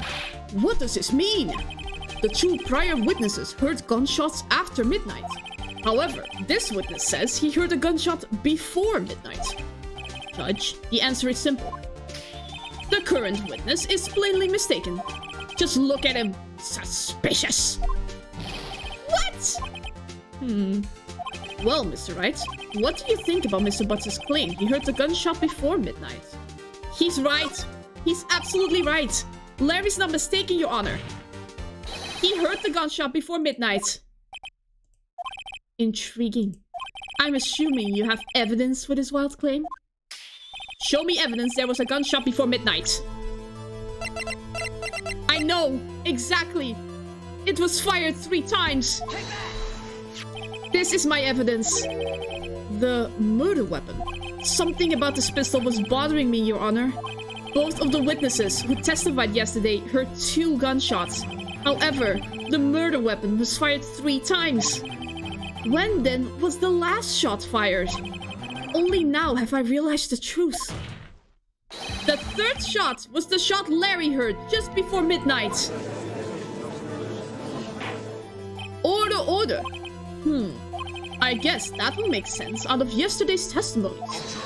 What does this mean? The two prior witnesses heard gunshots after midnight. However, this witness says he heard a gunshot before midnight. Judge, the answer is simple. The current witness is plainly mistaken. Just look at him. Suspicious. What? Well, Mr. Wright, what do you think about Mr. Butts' claim he heard the gunshot before midnight? He's right. He's absolutely right. Larry's not mistaken, Your Honor. He heard the gunshot before midnight. Intriguing. I'm assuming you have evidence for this wild claim? Show me evidence there was a gunshot before midnight. I know, exactly. It was fired 3 times. This is my evidence. The murder weapon. Something about this pistol was bothering me, Your Honor. Both of the witnesses who testified yesterday heard 2 gunshots. However, the murder weapon was fired 3 times. When then was the last shot fired? Only now have I realized the truth. The 3rd shot was the shot Larry heard just before midnight. Order, order. I guess that will make sense out of yesterday's testimonies.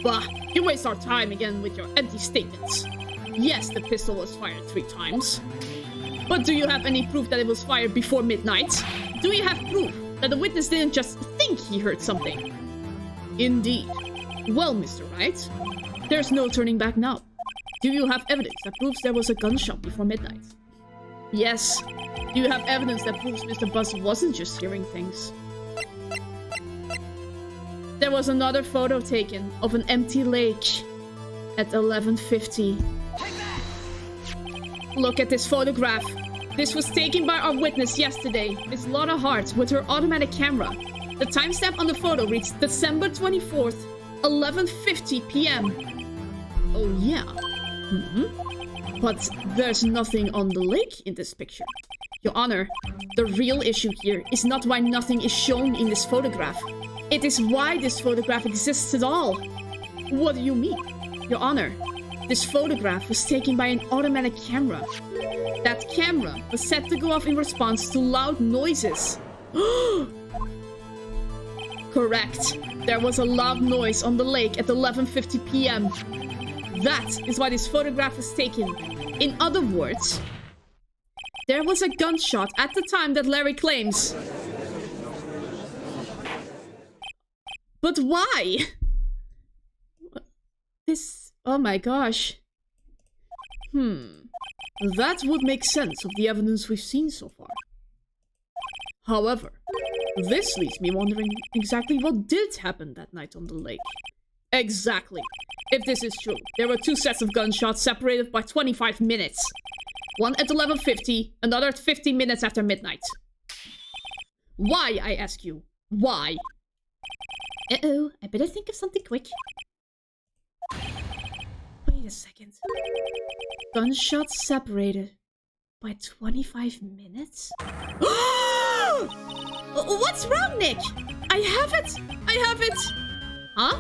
Bah, you waste our time again with your empty statements. Yes, the pistol was fired 3 times. But do you have any proof that it was fired before midnight? Do you have proof that the witness didn't just think he heard something? Indeed. Well, Mr. Wright, there's no turning back now. Do you have evidence that proves there was a gunshot before midnight? Yes. Do you have evidence that proves Mr. Buzz wasn't just hearing things? There was another photo taken of an empty lake at 11:50. Look at this photograph. This was taken by our witness yesterday, Miss Laura Hart, with her automatic camera. The timestamp on the photo reads December 24th, 11:50 p.m. Oh yeah. But there's nothing on the lake in this picture. Your Honor, the real issue here is not why nothing is shown in this photograph. It is why this photograph exists at all. What do you mean? Your Honor, this photograph was taken by an automatic camera. That camera was set to go off in response to loud noises. Correct. There was a loud noise on the lake at 11:50 p.m. That is why this photograph was taken. In other words, there was a gunshot at the time that Larry claims. But why? Oh my gosh. That would make sense of the evidence we've seen so far. However, this leaves me wondering exactly what did happen that night on the lake. Exactly. If this is true, there were 2 sets of gunshots separated by 25 minutes. One at 11:50, another at 50 minutes after midnight. Why, I ask you? Why? Uh-oh, I better think of something quick. Wait a second. Gunshots separated by 25 minutes? What's wrong, Nick? I have it! I have it! Huh?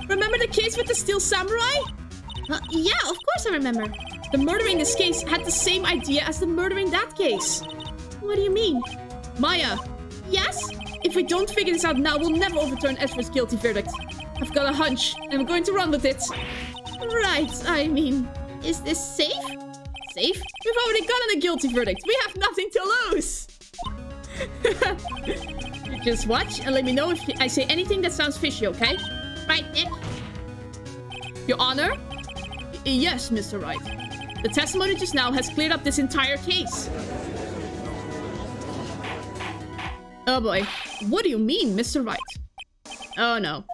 Remember the case with the steel samurai? Yeah, of course I remember. The murderer in this case had the same idea as the murderer in that case. What do you mean? Maya. Yes? If we don't figure this out now, we'll never overturn Edgeworth's guilty verdict. I've got a hunch, and I'm going to run with it. Right, I mean, is this safe? Safe? We've already gotten a guilty verdict. We have nothing to lose. You just watch and let me know if I say anything that sounds fishy, okay? Right, Nick? Your Honor? Yes, Mr. Wright. The testimony just now has cleared up this entire case. Oh boy. What do you mean, Mr. Wright? Oh no.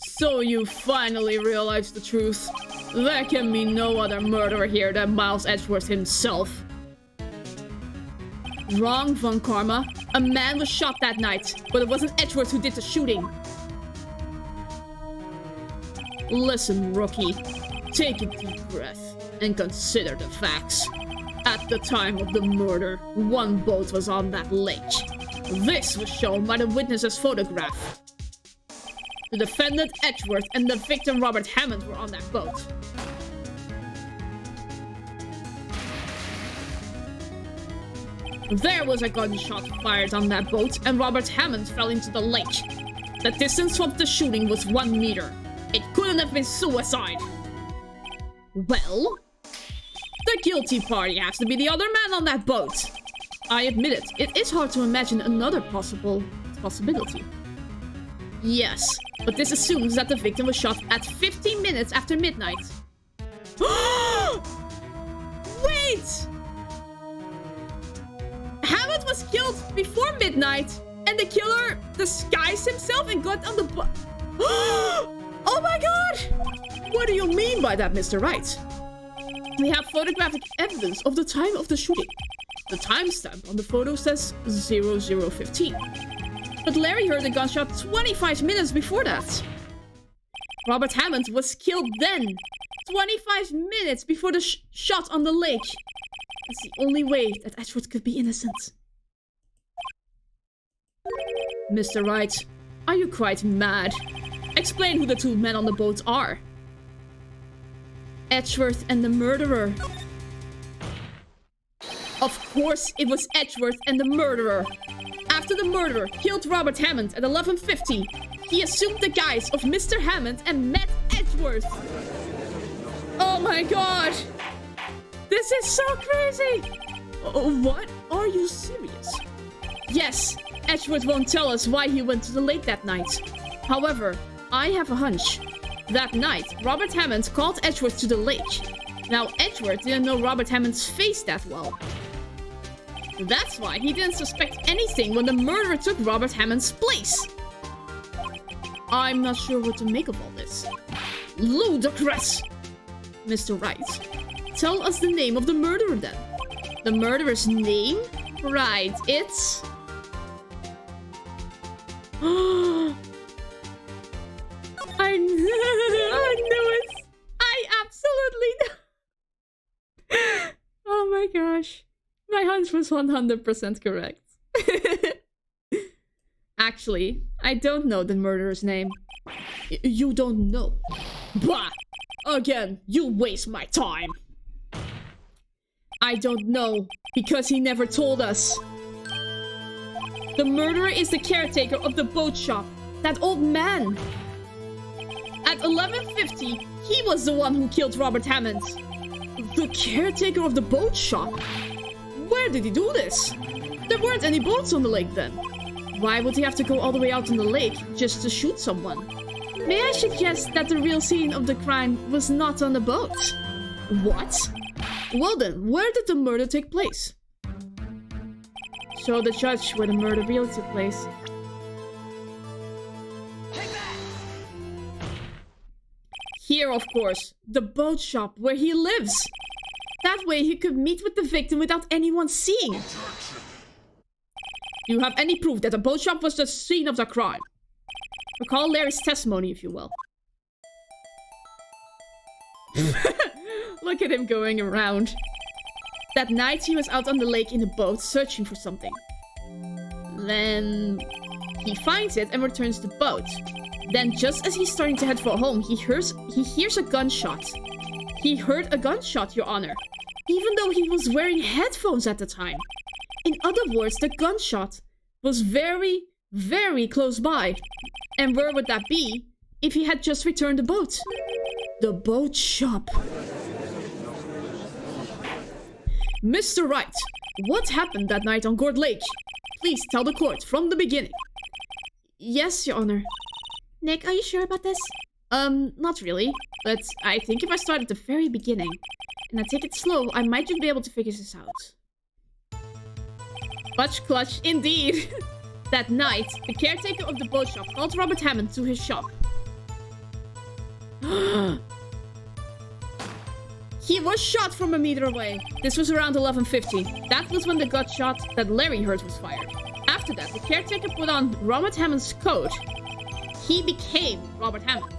So you finally realized the truth. There can be no other murderer here than Miles Edgeworth himself. Wrong, Von Karma. A man was shot that night, but it wasn't Edgeworth who did the shooting. Listen, rookie. Take a deep breath and consider the facts. At the time of the murder, one boat was on that lake. This was shown by the witness's photograph. The defendant Edgeworth and the victim Robert Hammond were on that boat. There was a gunshot fired on that boat and Robert Hammond fell into the lake. The distance from the shooting was 1 meter. It couldn't have been suicide. Well, the guilty party has to be the other man on that boat. I admit it, it is hard to imagine another possibility. Yes, but this assumes that the victim was shot at 15 minutes after midnight. Wait! Hammond was killed before midnight, and the killer disguised himself and got on the boat. Oh my god! What do you mean by that, Mr. Wright? We have photographic evidence of the time of the shooting. The timestamp on the photo says 00:15. But Larry heard the gunshot 25 minutes before that. Robert Hammond was killed then, 25 minutes before the shot on the lake. That's the only way that Edgeworth could be innocent. Mr. Wright, are you quite mad? Explain who the two men on the boat are. Edgeworth and the murderer. Of course it was Edgeworth and the murderer. After the murderer killed Robert Hammond at 11:50, he assumed the guise of Mr. Hammond and met Edgeworth. Oh my god! This is so crazy! What? Are you serious? Yes, Edgeworth won't tell us why he went to the lake that night. However, I have a hunch. That night, Robert Hammond called Edgeworth to the lake. Now, Edgeworth didn't know Robert Hammond's face that well. That's why he didn't suspect anything when the murderer took Robert Hammond's place. I'm not sure what to make of all this. Ludicrous! Mr. Wright, tell us the name of the murderer then. The murderer's name? Right, it's... I knew it! I absolutely know! Oh my gosh. My hunch was 100% correct. Actually, I don't know the murderer's name. You don't know? Bah! Again, you waste my time. I don't know, because he never told us. The murderer is the caretaker of the boat shop. That old man. At 11:50, he was the one who killed Robert Hammond. The caretaker of the boat shop? Where did he do this? There weren't any boats on the lake then. Why would he have to go all the way out on the lake just to shoot someone? May I suggest that the real scene of the crime was not on the boat? What? Well then, where did the murder take place? Show the judge where the murder really took place. Here, of course, the boat shop where he lives. That way he could meet with the victim without anyone seeing. Do you have any proof that the boat shop was the scene of the crime? Recall Larry's testimony, if you will. Look at him going around. That night he was out on the lake in a boat searching for something. Then he finds it and returns the boat. Then just as he's starting to head for home, he hears a gunshot. He heard a gunshot, Your Honor. Even though he was wearing headphones at the time. In other words, the gunshot was very, very close by. And where would that be if he had just returned the boat? The boat shop. Mr. Wright, what happened that night on Gourd Lake? Please tell the court from the beginning. Yes, Your Honor. Nick, are you sure about this? Not really. But I think if I start at the very beginning and I take it slow, I might just be able to figure this out. Clutch, clutch, indeed. That night, the caretaker of the boat shop called Robert Hammond to his shop. He was shot from a meter away. This was around 11:50. That was when the gunshot that Larry heard was fired. After that, the caretaker put on Robert Hammond's coat. He became Robert Hammond.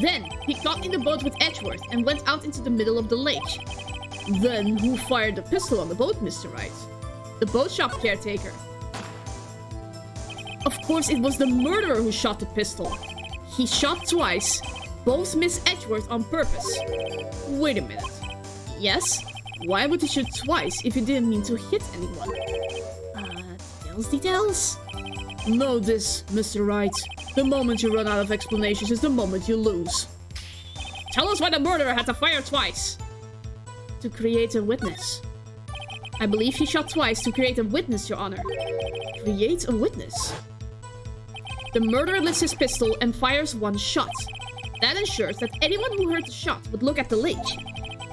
Then, he got in the boat with Edgeworth and went out into the middle of the lake. Then, who fired the pistol on the boat, Mr. Wright? The boat shop caretaker. Of course, it was the murderer who shot the pistol. He shot twice. Both miss Edgeworth on purpose. Wait a minute. Yes? Why would he shoot twice if he didn't mean to hit anyone? Details? Know this, Mr. Wright. The moment you run out of explanations is the moment you lose. Tell us why the murderer had to fire twice. To create a witness. I believe he shot twice to create a witness, Your Honor. Create a witness? The murderer lifts his pistol and fires one shot. That ensures that anyone who heard the shot would look at the lake.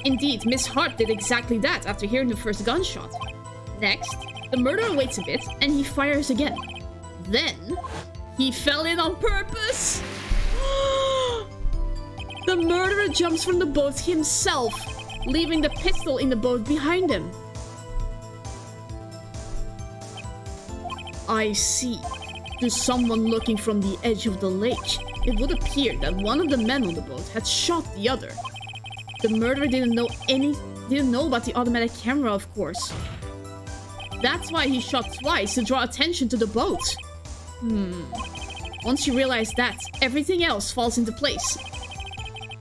Indeed, Miss Hart did exactly that after hearing the first gunshot. Next, the murderer waits a bit and he fires again. Then, he fell in on purpose. The murderer jumps from the boat himself, leaving the pistol in the boat behind him. I see. To someone looking from the edge of the lake, it would appear that one of the men on the boat had shot the other. The murderer didn't know about the automatic camera, of course. That's why he shot twice, to draw attention to the boat. Once you realize that, everything else falls into place.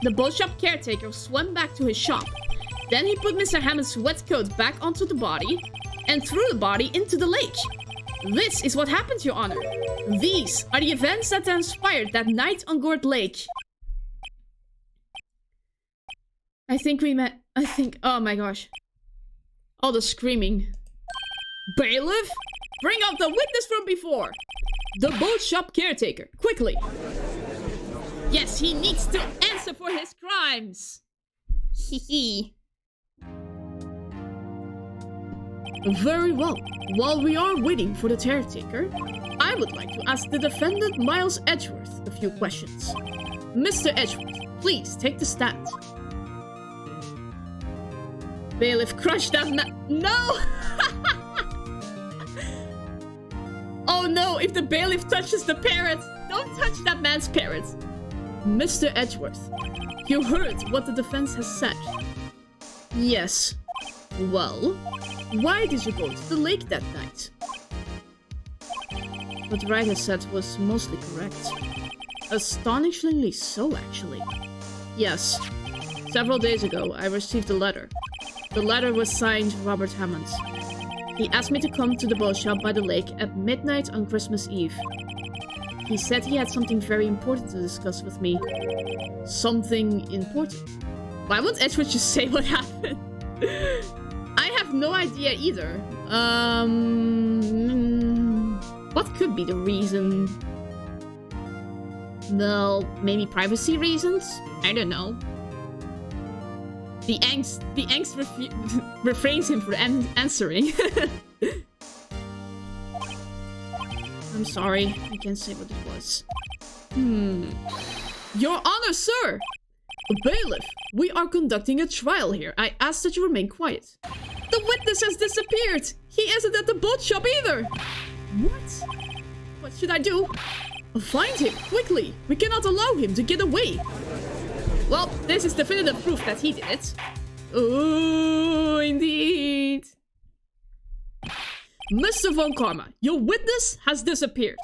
The boat shop caretaker swam back to his shop. Then he put Mr. Hammond's wet coat back onto the body and threw the body into the lake. This is what happened, Your Honor. These are the events that transpired that night on Gourd Lake. Oh my gosh. All the screaming. Bailiff? Bring out the witness from before! The boat shop caretaker, quickly! Yes, he needs to answer for his crimes! Hee. Very well. While we are waiting for the caretaker, I would like to ask the defendant Miles Edgeworth a few questions. Mr. Edgeworth, please take the stand. Bailiff, crush that man. No! Oh no, if the bailiff touches the parrot, don't touch that man's parrot. Mr. Edgeworth, you heard what the defense has said. Yes. Well, why did you go to the lake that night? What Wright has said was mostly correct. Astonishingly so, actually. Yes. Several days ago, I received a letter. The letter was signed Robert Hammond. He asked me to come to the boat shop by the lake at midnight on Christmas Eve. He said he had something very important to discuss with me. Something important? Why won't Edgeworth just say what happened? I have no idea either. What could be the reason? Well, maybe privacy reasons? I don't know. The angst refrains him from answering. I'm sorry, I can't say what it was. Your Honor, sir! Bailiff, we are conducting a trial here. I ask that you remain quiet. The witness has disappeared! He isn't at the boat shop either! What? What should I do? Find him, quickly! We cannot allow him to get away! Well, this is definitive proof that he did it. Oh, indeed. Mr. Von Karma, your witness has disappeared.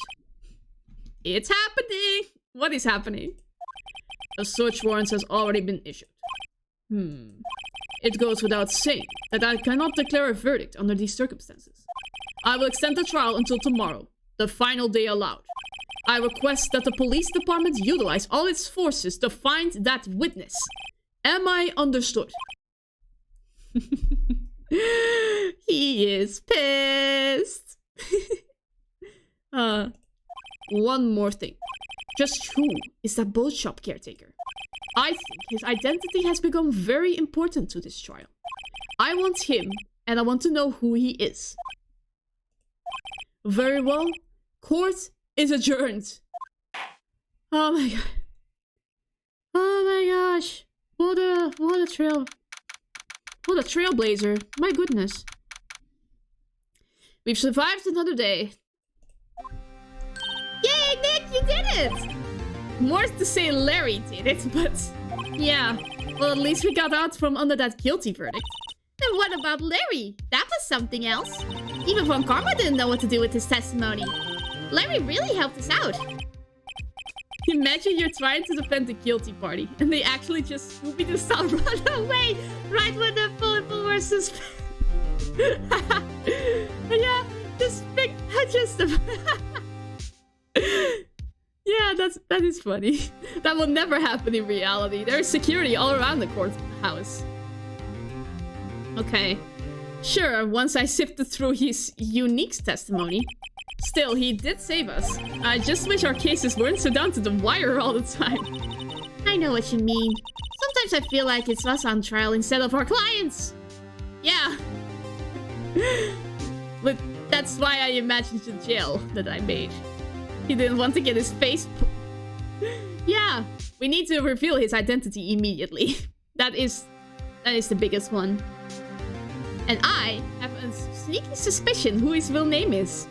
It's happening. What is happening? A search warrant has already been issued. It goes without saying that I cannot declare a verdict under these circumstances. I will extend the trial until tomorrow, the final day allowed. I request that the police department utilize all its forces to find that witness. Am I understood? He is pissed. One more thing. Just who is that boat shop caretaker? I think his identity has become very important to this trial. I want him, and I want to know who he is. Very well. Court is adjourned. Oh my god. Oh my gosh. What a trailblazer. My goodness. We've survived another day. Yay, Nick, you did it! More to say Larry did it, but yeah. Well, at least we got out from under that guilty verdict. And what about Larry? That was something else. Even Von Karma didn't know what to do with his testimony. Larry really helped us out. Imagine you're trying to defend the guilty party, and they actually just swoopy to stop run away right when the people were suspended. Yeah, yeah, that is funny. That will never happen in reality. There is security all around the courthouse. Okay. Sure, once I sifted through his unique testimony. Still, he did save us. I just wish our cases weren't so down to the wire all the time. I know what you mean. Sometimes I feel like it's us on trial instead of our clients. Yeah. But that's why I imagined the jail that I made. He didn't want to get his face... Yeah, we need to reveal his identity immediately. That is the biggest one. And I have a sneaky suspicion who his real name is.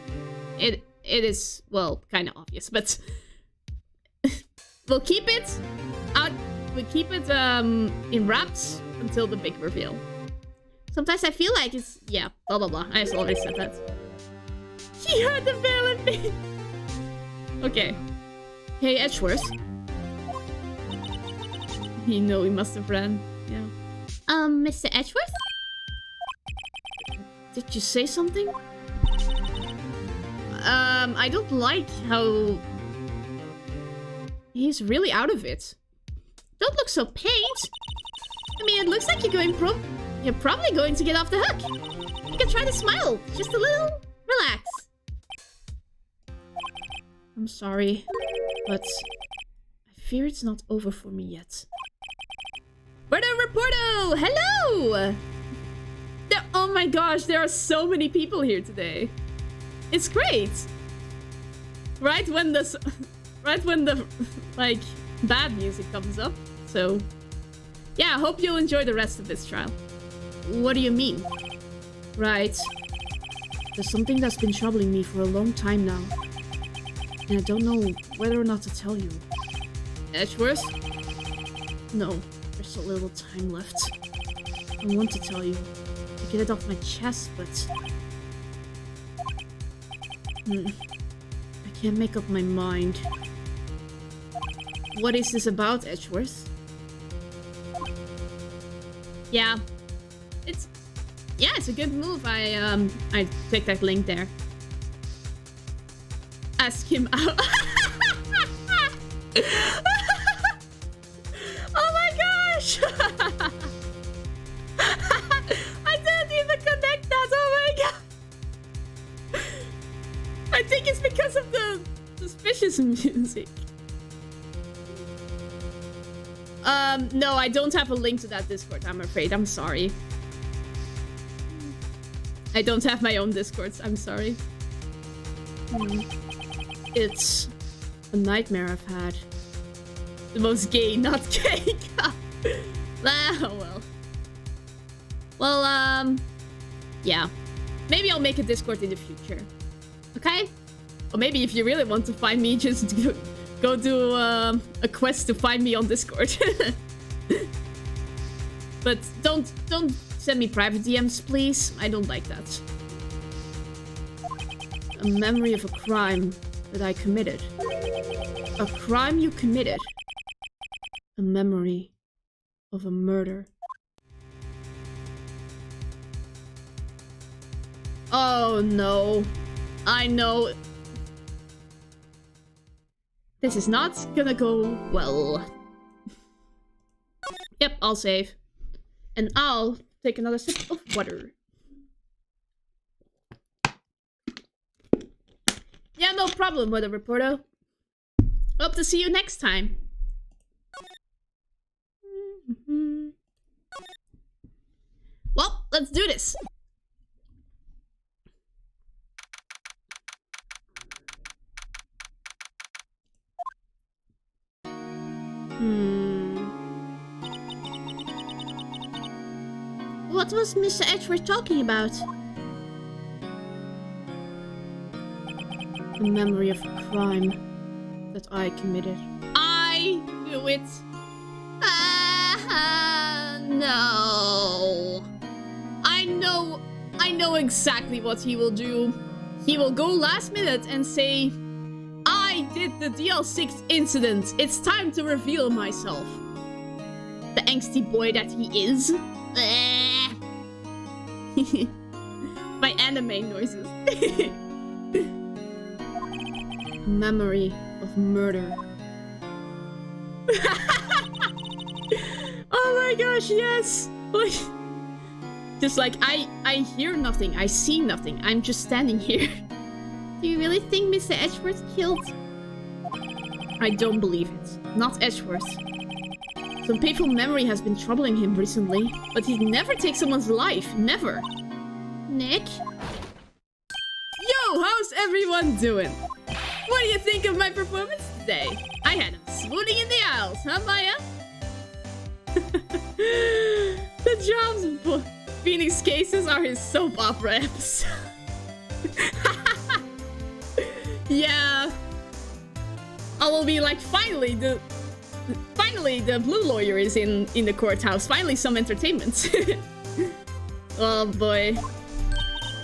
It is, well, kind of obvious, but we'll keep it out. We'll keep it in wraps until the big reveal. Sometimes I feel like it's, yeah, blah blah blah. I already said that. He heard the villain me. Okay. Hey, Edgeworth. You know he must have ran. Yeah. Mr. Edgeworth? Did you say something? I don't like how... He's really out of it. Don't look so pained. I mean, it looks like you're probably going to get off the hook. You can try to smile. Just a little. Relax. I'm sorry, but I fear it's not over for me yet. Weather Reporto! Hello! Oh my gosh, there are so many people here today. It's great. Right when the like bad music comes up. So yeah, I hope you'll enjoy the rest of this trial. What do you mean? Right. There's something that's been troubling me for a long time now. And I don't know whether or not to tell you. Edgeworth? No, there's so little time left. I want to tell you. To get it off my chest, but... I can't make up my mind. What is this about, Edgeworth? Yeah. It's a good move. I clicked that link there. Ask him out. Oh my gosh! I didn't even connect that. Oh my god! I think it's because of the suspicious music. No, I don't have a link to that Discord, I'm afraid. I'm sorry. I don't have my own Discords. I'm sorry. It's a nightmare I've had. The most gay, not gay. Ah, well. Well, yeah. Maybe I'll make a Discord in the future. Okay? Or maybe if you really want to find me, just go do a quest to find me on Discord. But don't send me private DMs, please. I don't like that. A memory of a crime that I committed. A crime you committed. A memory of a murder. Oh no. I know. This is not gonna go well. Yep, I'll save. And I'll take another sip of water. Yeah, no problem, Weather Reporter. Hope to see you next time. Well, let's do this. What was Mr. Edgeworth talking about? A memory of a crime that I committed. I knew it. No. I know exactly what he will do. He will go last minute and say, I did the DL6 incident. It's time to reveal myself. The angsty boy that he is. My anime noises. Memory of murder. Oh my gosh, yes! Just like, I hear nothing, I see nothing, I'm just standing here. Do you really think Mr. Edgeworth killed? I don't believe it. Not Edgeworth. Some painful memory has been troubling him recently, but he'd never take someone's life, never. Nick? Yo, how's everyone doing? What do you think of my performance today? I had him swooning in the aisles, huh, Maya? The jobs Phoenix cases are his soap opera episodes. Yeah. I will be like, finally the blue lawyer is in the courthouse. Finally some entertainment. Oh boy.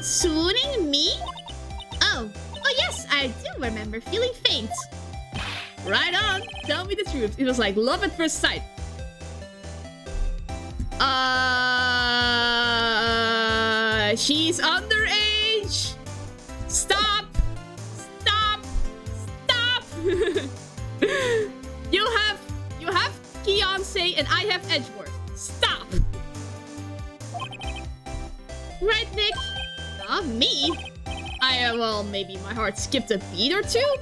Swooning me? Oh yes, I do remember feeling faint. Right on. Tell me the truth. It was like love at first sight. She's underage. Stop. You have Fiance and I have Edgeworth. Stop. Right, Nick? Not me. Well, maybe my heart skipped a beat or two.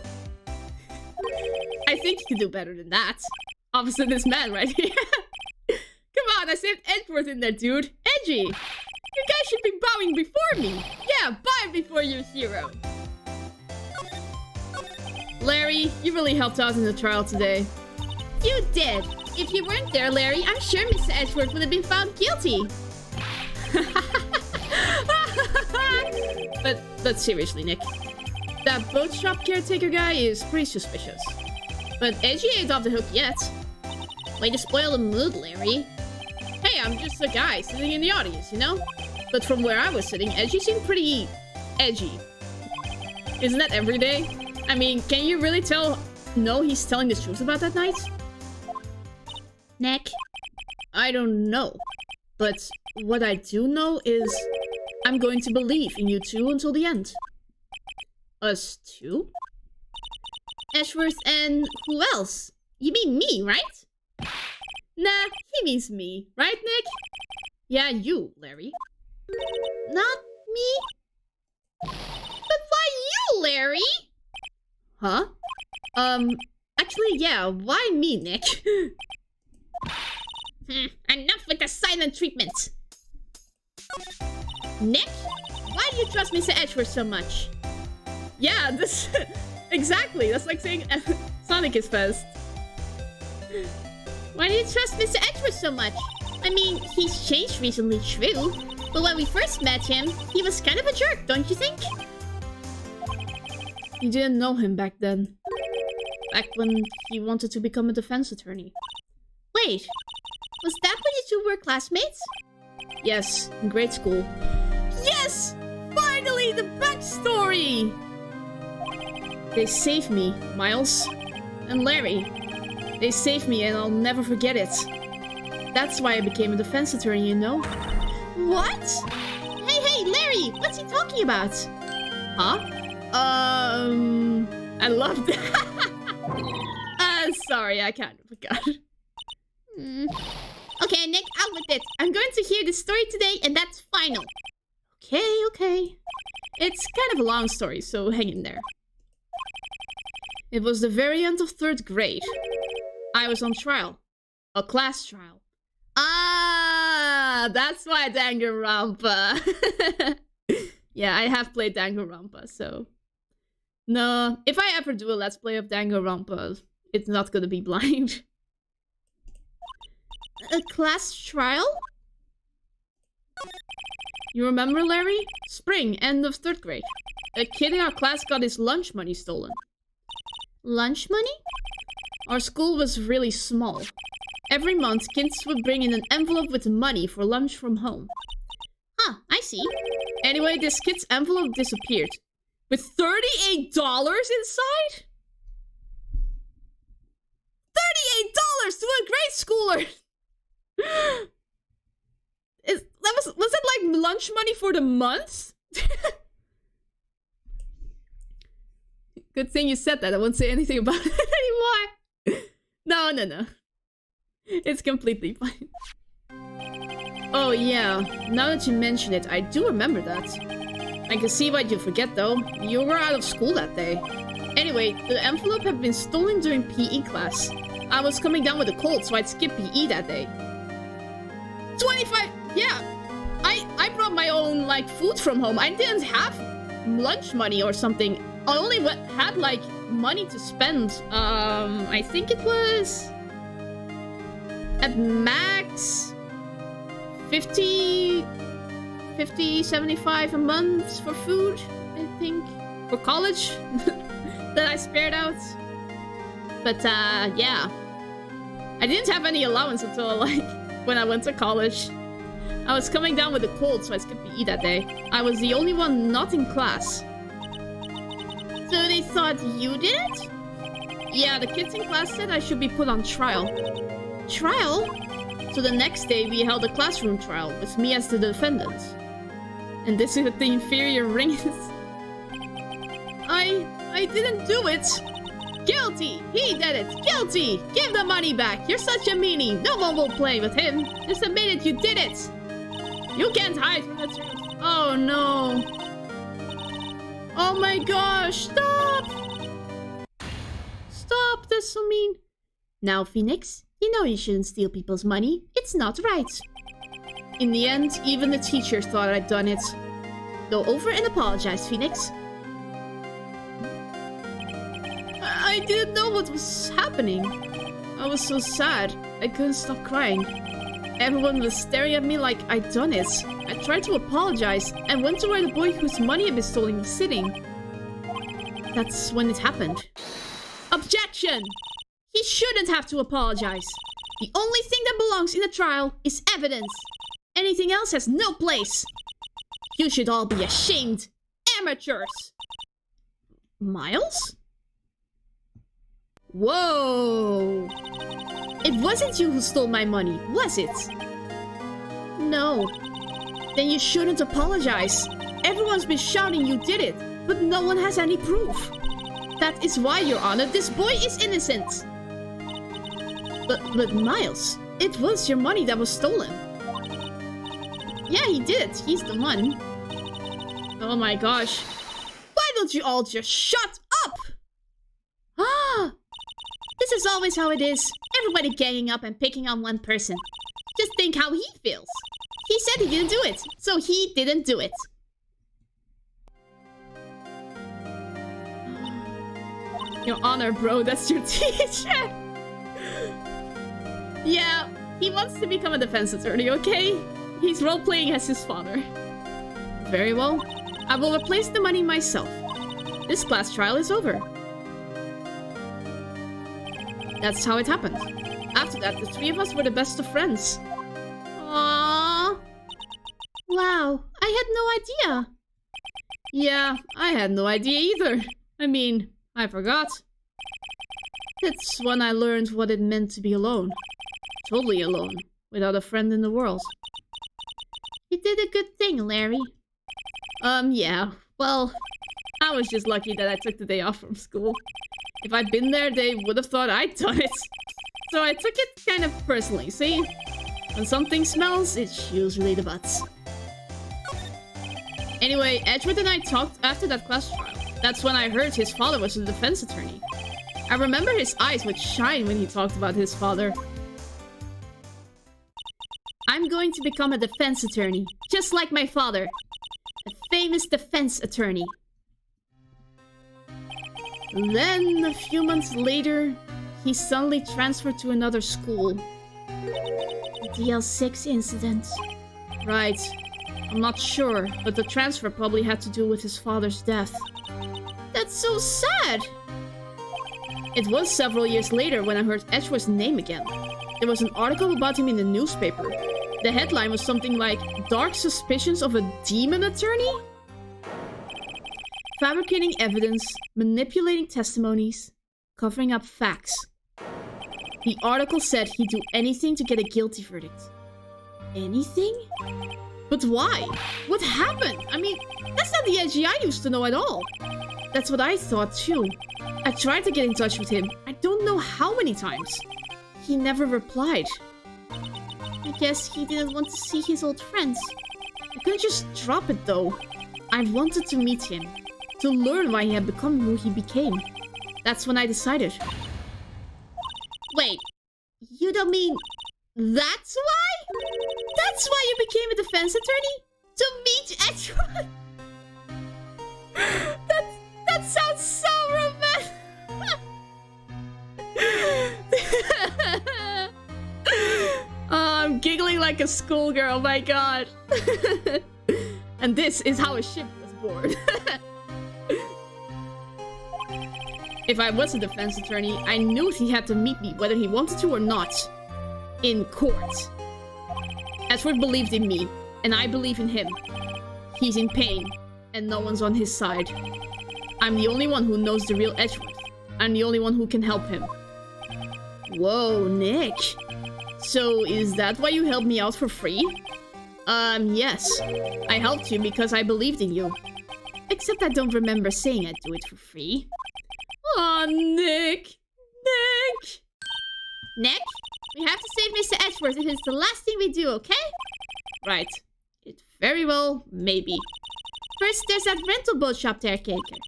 I think you can do better than that. Opposite this man right here. Come on, I saved Edgeworth in there, dude. Edgy! You guys should be bowing before me. Yeah, bow before your hero. Larry, you really helped out in the trial today. You did. If you weren't there, Larry, I'm sure Mr. Edgeworth would have been found guilty. But seriously, Nick. That boat shop caretaker guy is pretty suspicious. But Edgy ain't off the hook yet. Way to spoil the mood, Larry. Hey, I'm just a guy sitting in the audience, you know? But from where I was sitting, Edgy seemed pretty edgy. Isn't that every day? I mean, can you really know he's telling the truth about that night? Nick? I don't know. But what I do know is I'm going to believe in you two until the end. Us two? Edgeworth and who else? You mean me, right? Nah, he means me. Right, Nick? Yeah, you, Larry. Not me? But why you, Larry? Huh? Actually, yeah, why me, Nick? Enough with the silent treatment. Nick? Why do you trust Mr. Edgeworth so much? Yeah, this... exactly, that's like saying Sonic is first. Why do you trust Mr. Edgeworth so much? I mean, he's changed recently, true. But when we first met him, he was kind of a jerk, don't you think? You didn't know him back then. Back when he wanted to become a defense attorney. Wait, was that when you two were classmates? Yes, in grade school. Yes! Finally, the backstory! They saved me, Miles. And Larry. They saved me and I'll never forget it. That's why I became a defense attorney, you know? What? Hey, Larry, what's he talking about? Huh? I love that. Sorry, I kind of forgot. Okay, Nick, out with it. I'm going to hear the story today, and that's final. Okay. It's kind of a long story, so hang in there. It was the very end of 3rd grade. I was on trial. A class trial. Ah, that's why Danganronpa. Yeah, I have played Danganronpa, so... No, if I ever do a Let's Play of Danganronpa, it's not gonna be blind. A class trial? You remember, Larry? Spring, end of 3rd grade. A kid in our class got his lunch money stolen. Lunch money? Our school was really small. Every month, kids would bring in an envelope with money for lunch from home. Huh, I see. Anyway, this kid's envelope disappeared. With $38 inside? $38 to a grade schooler! Was it like lunch money for the month? Good thing you said that. I won't say anything about it anymore. No. It's completely fine. Oh yeah, now that you mention it, I do remember that. I can see why you forget though. You were out of school that day. Anyway, the envelope had been stolen during PE class. I was coming down with a cold, so I'd skip PE that day. 25... Yeah. I brought my own, like, food from home. I didn't have lunch money or something. I only had, like, money to spend. I think it was... At max... 50, 75 a month for food, I think. For college. That I spared out. But, yeah. I didn't have any allowance until, like, when I went to college. I was coming down with a cold, so I skipped PE that day. I was the only one not in class. So they thought you did it? Yeah, the kids in class said I should be put on trial. Trial? So the next day, we held a classroom trial, with me as the defendant. And this is what the inferior ring is. I didn't do it! Guilty! He did it! Guilty! Give the money back! You're such a meanie! No one will play with him! Just admit it, you did it! You can't hide from the truth! Oh no! Oh my gosh! Stop! Stop! That's so mean! Now, Phoenix, you know you shouldn't steal people's money. It's not right. In the end, even the teacher thought I'd done it. Go over and apologize, Phoenix. I didn't know what was happening. I was so sad. I couldn't stop crying. Everyone was staring at me like I'd done it. I tried to apologize and went to where the boy whose money had been stolen was sitting. That's when it happened. Objection! He shouldn't have to apologize. The only thing that belongs in a trial is evidence. Anything else has no place. You should all be ashamed. Amateurs. Miles? Whoa! It wasn't you who stole my money, was it? No. Then you shouldn't apologize. Everyone's been shouting you did it, but no one has any proof. That is why, Your Honor, this boy is innocent. But Miles, it was your money that was stolen. Yeah, he did it. He's the one. Oh my gosh. Why don't you all just shut up? Ah! This is always how it is. Everybody ganging up and picking on one person. Just think how he feels. He said he didn't do it, so he didn't do it. Your Honor, bro, that's your teacher. Yeah, he wants to become a defense attorney, okay? He's role-playing as his father. Very well. I will replace the money myself. This class trial is over. That's how it happened. After that, the three of us were the best of friends. Aww. Wow, I had no idea. Yeah, I had no idea either. I mean, I forgot. That's when I learned what it meant to be alone. Totally alone, without a friend in the world. You did a good thing, Larry. Yeah. Well, I was just lucky that I took the day off from school. If I'd been there, they would have thought I'd done it. So I took it kind of personally, see? When something smells, it's usually the butts. Anyway, Edgeworth and I talked after that class trial. That's when I heard his father was a defense attorney. I remember his eyes would shine when he talked about his father. I'm going to become a defense attorney, just like my father. A famous defense attorney. Then, a few months later, he suddenly transferred to another school. The DL6 incident. Right. I'm not sure, but the transfer probably had to do with his father's death. That's so sad! It was several years later when I heard Edgeworth's name again. There was an article about him in the newspaper. The headline was something like, "Dark Suspicions of a Demon Attorney?" Fabricating evidence, manipulating testimonies, covering up facts. The article said he'd do anything to get a guilty verdict. Anything? But why? What happened? I mean, that's not the Edgy I used to know at all. That's what I thought too. I tried to get in touch with him. I don't know how many times. He never replied. I guess he didn't want to see his old friends. I couldn't just drop it though. I wanted to meet him. To learn why he had become who he became. That's when I decided. Wait, you don't mean that's why? That's why you became a defense attorney? To meet Edgeworth? That sounds so romantic. Oh, I'm giggling like a schoolgirl, my god. And this is how a ship was born. If I was a defense attorney, I knew he had to meet me whether he wanted to or not. In court. Edgeworth believed in me, and I believe in him. He's in pain, and no one's on his side. I'm the only one who knows the real Edgeworth. I'm the only one who can help him. Whoa, Nick. So, is that why you helped me out for free? Yes. I helped you because I believed in you. Except I don't remember saying I'd do it for free. Aw, Nick. Nick. Nick? We have to save Mr. Edgeworth if it's the last thing we do, okay? Right. It very well may be. First, there's that rental boat shop caretaker.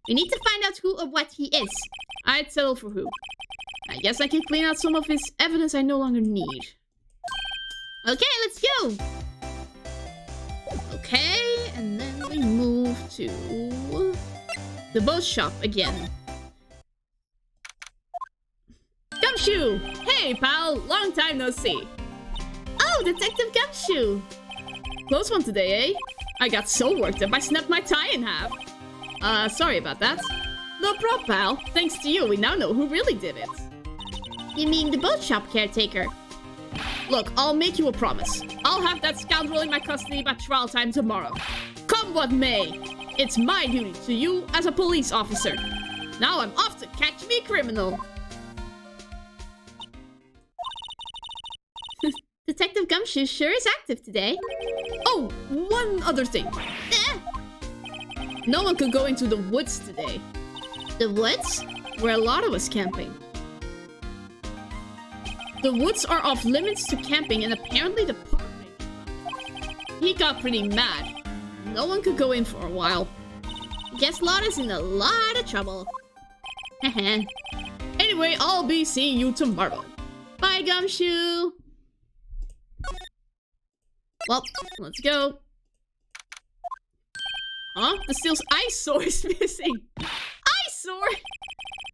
We need to find out who or what he is. I'd settle for who. I guess I can clean out some of his evidence I no longer need. Okay, let's go! Okay, and then we move to the boat shop again. Gumshoe! Hey, pal! Long time no see. Oh, Detective Gumshoe! Close one today, eh? I got so worked up I snapped my tie in half. Sorry about that. No prob, pal. Thanks to you, we now know who really did it. You mean the boat shop caretaker? Look, I'll make you a promise. I'll have that scoundrel in my custody by trial time tomorrow. Come what may. It's my duty to you as a police officer. Now I'm off to catch me a criminal. Detective Gumshoe sure is active today. Oh, one other thing. No one could go into the woods today. The woods? Where a lot of us camping. The woods are off limits to camping and apparently the park ranger. He got pretty mad. No one could go in for a while. Guess Lotta's in a lot of trouble. Anyway, I'll be seeing you tomorrow. Bye, Gumshoe. Well, let's go. Huh? The Steel's eyesore is missing. Eyesore?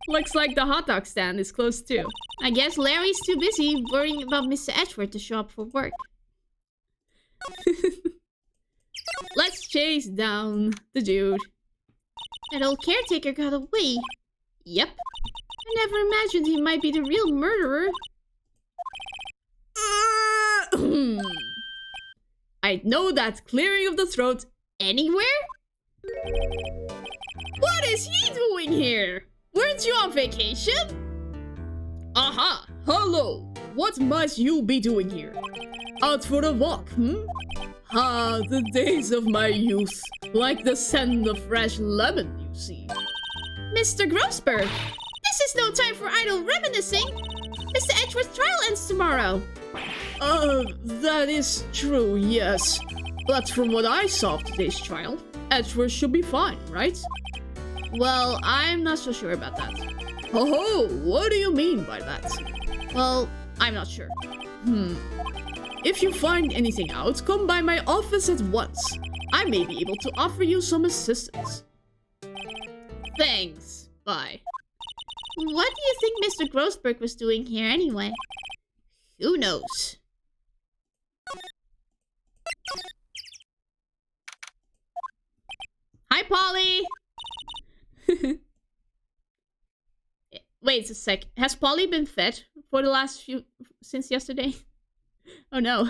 Looks like the hot dog stand is closed too. I guess Larry's too busy worrying about Mr. Edgeworth to show up for work. Let's chase down the dude. That old caretaker got away. Yep. I never imagined he might be the real murderer. I know that clearing of the throat anywhere? What is he doing here? Weren't you on vacation? Aha! Hello! What might you be doing here? Out for a walk, Ah, the days of my youth. Like the scent of fresh lemon, you see. Mr. Grossberg, this is no time for idle reminiscing. Mr. Edgeworth's trial ends tomorrow. That is true, yes. But from what I saw of today's trial, Edgeworth should be fine, right? Well, I'm not so sure about that. Oh, what do you mean by that? Well, I'm not sure. If you find anything out, come by my office at once. I may be able to offer you some assistance. Thanks. Bye. What do you think Mr. Grossberg was doing here anyway? Who knows? Hi, Polly! Wait a sec. Has Polly been fed for the last since yesterday? Oh no.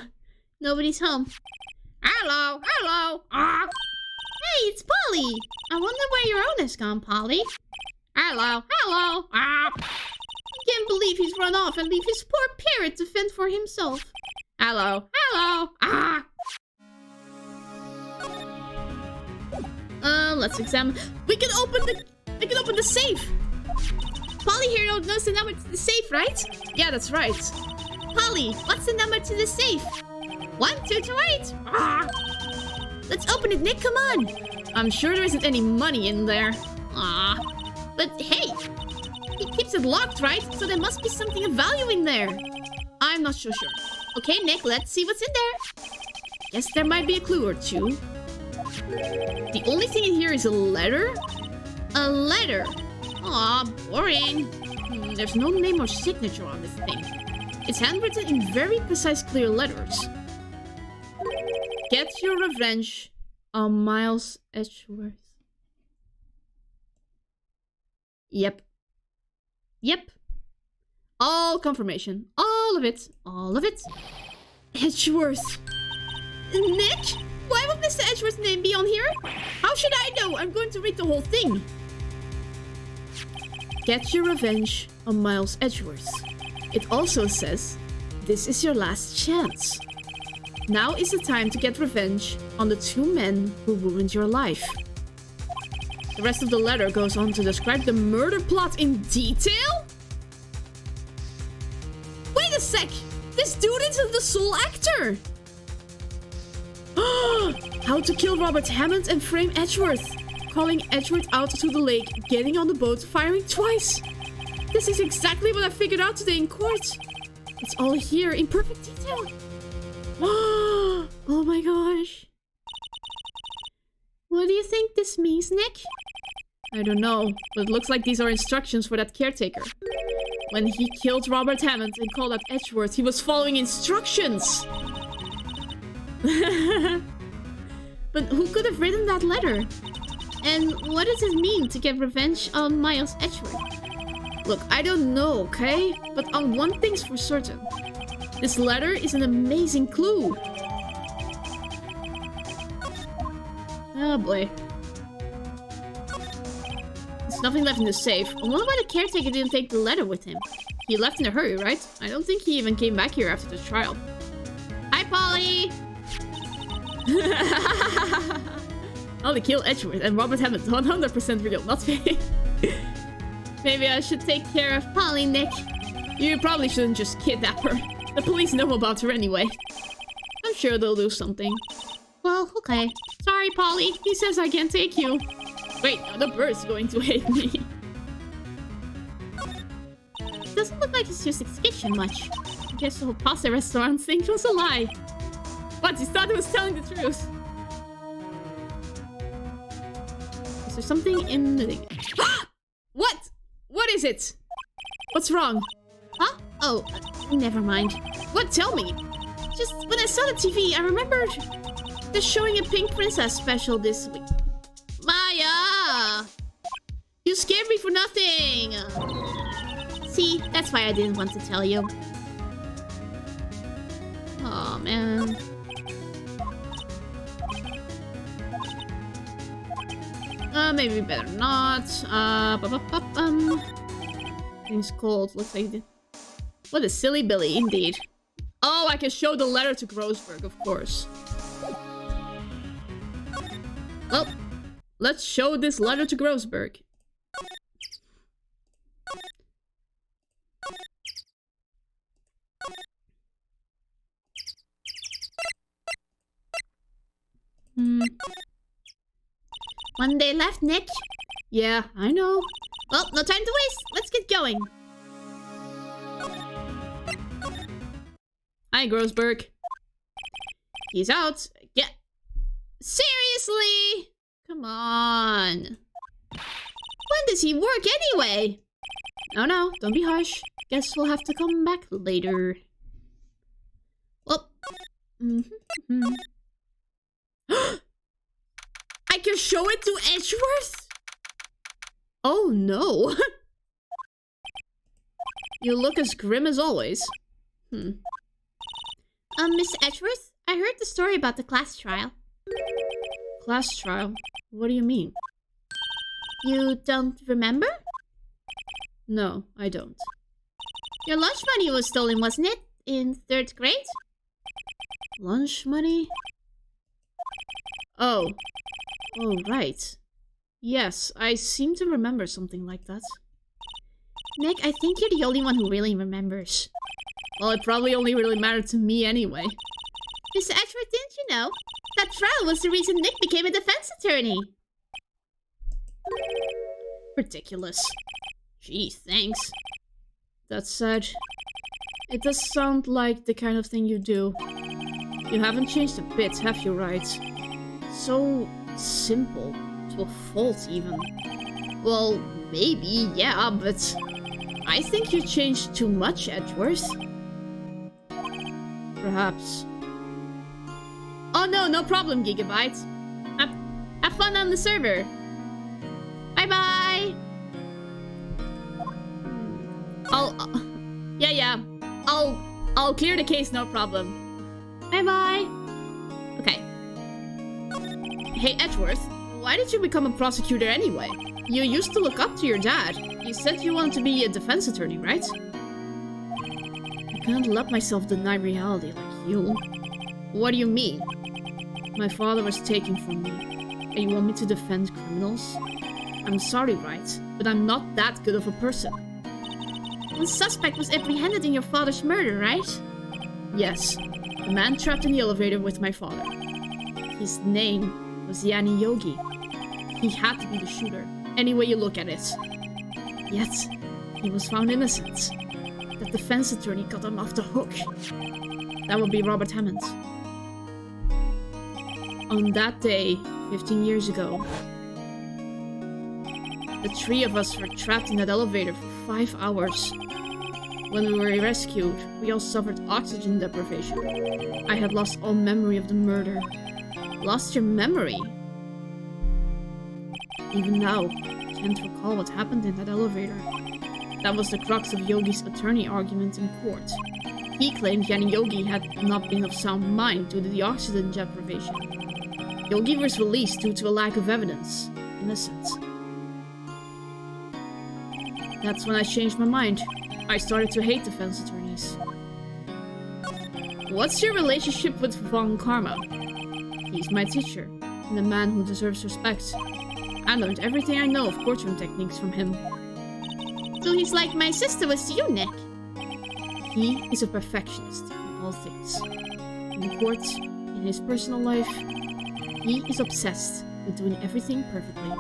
Nobody's home. Hello! Hello! Ah! Hey, it's Polly! I wonder where your owner's gone, Polly. Hello! Hello! Ah! I can't believe he's run off and leave his poor parrot to fend for himself. Hello! Hello! Ah! Let's examine. We can open the safe. Polly here knows the number to the safe, right? Yeah, that's right. Polly, what's the number to the safe? 1228. Ah! Let's open it, Nick. Come on. I'm sure there isn't any money in there. Ah, but hey, he keeps it locked, right? So there must be something of value in there. I'm not so sure. Okay, Nick, let's see what's in there. Guess there might be a clue or two. The only thing in here is a letter. A letter? Aw, boring. There's no name or signature on this thing. It's handwritten in very precise, clear letters. Get your revenge on Miles Edgeworth. Yep. All confirmation. All of it. Edgeworth. Nick? Why would Mr. Edgeworth's name be on here? How should I know? I'm going to read the whole thing. Get your revenge on Miles Edgeworth. It also says, this is your last chance. Now is the time to get revenge on the two men who ruined your life. The rest of the letter goes on to describe the murder plot in detail? Wait a sec! This dude isn't the sole actor! How to kill Robert Hammond and frame Edgeworth. Calling Edgeworth out to the lake, getting on the boat, firing twice. This is exactly what I figured out today in court. It's all here in perfect detail. Oh my gosh. What do you think this means, Nick? I don't know, but it looks like these are instructions for that caretaker. When he killed Robert Hammond and called out Edgeworth, he was following instructions. But who could have written that letter? And what does it mean to get revenge on Miles Edgeworth? Look, I don't know, okay? But on one thing's for certain. This letter is an amazing clue. Oh boy. There's nothing left in the safe. I wonder why the caretaker didn't take the letter with him. He left in a hurry, right? I don't think he even came back here after the trial. Hi, Polly! I'll kill Edgeworth and Robert Hammond. 100% real, not fake. Maybe I should take care of Polly, Nick. You probably shouldn't just kidnap her. The police know about her anyway. I'm sure they'll do something. Well, okay. Sorry, Polly. He says I can't take you. Wait, the bird's going to hate me. Doesn't look like he's used execution much. I guess the whole pasta restaurant thing was a lie. What? He thought he was telling the truth. Is there something in the thing? What? What is it? What's wrong? Huh? Oh, never mind. What? Tell me. Just when I saw the TV, I remembered they're showing a Pink Princess special this week. Maya! You scared me for nothing! See, that's why I didn't want to tell you. Oh man. Maybe better not. Things cold. Looks like it. What a silly Billy, indeed. Oh, I can show the letter to Grossberg, of course. Well, let's show this letter to Grossberg. One day left, Nick. Yeah, I know. Well, no time to waste. Let's get going. Hi, Grossberg. He's out. Yeah. Seriously? Come on. When does he work anyway? Oh no, don't be harsh. Guess we'll have to come back later. Well. I can show it to Edgeworth? Oh no. You look as grim as always. Miss Edgeworth, I heard the story about the class trial. Class trial? What do you mean? You don't remember? No, I don't. Your lunch money was stolen, wasn't it? In 3rd grade? Lunch money? Oh. Oh, right. Yes, I seem to remember something like that. Nick, I think you're the only one who really remembers. Well, it probably only really mattered to me anyway. Mr. Edgeworth, didn't you know? That trial was the reason Nick became a defense attorney. Ridiculous. Gee, thanks. That said, it does sound like the kind of thing you do. You haven't changed a bit, have you, right? So simple. To a fault, even. Well, maybe, yeah, but I think you changed too much, Edgeworth. Perhaps. Oh no, no problem, Gigabyte. Have fun on the server. Bye-bye. I'll clear the case, no problem. Bye-bye. Okay. Hey, Edgeworth. Why did you become a prosecutor anyway? You used to look up to your dad. You said you wanted to be a defense attorney, right? I can't let myself deny reality like you. What do you mean? My father was taken from me. And you want me to defend criminals? I'm sorry, right? But I'm not that good of a person. One suspect was apprehended in your father's murder, right? Yes. The man trapped in the elevator with my father. His name was Yanni Yogi. He had to be the shooter, any way you look at it. Yet, he was found innocent. The defense attorney got him off the hook. That would be Robert Hammond. On that day, 15 years ago, the 3 of us were trapped in that elevator for 5 hours. When we were rescued, we all suffered oxygen deprivation. I had lost all memory of the murder. Lost your memory? Even now, I can't recall what happened in that elevator. That was the crux of Yogi's attorney argument in court. He claimed Yanni Yogi had not been of sound mind due to the oxygen deprivation. Yogi was released due to a lack of evidence. Innocent. That's when I changed my mind. I started to hate defense attorneys. What's your relationship with Von Karma? He's my teacher, and a man who deserves respect. I learned everything I know of courtroom techniques from him. So he's like my sister was to you, Nick. He is a perfectionist in all things. In court, in his personal life, he is obsessed with doing everything perfectly.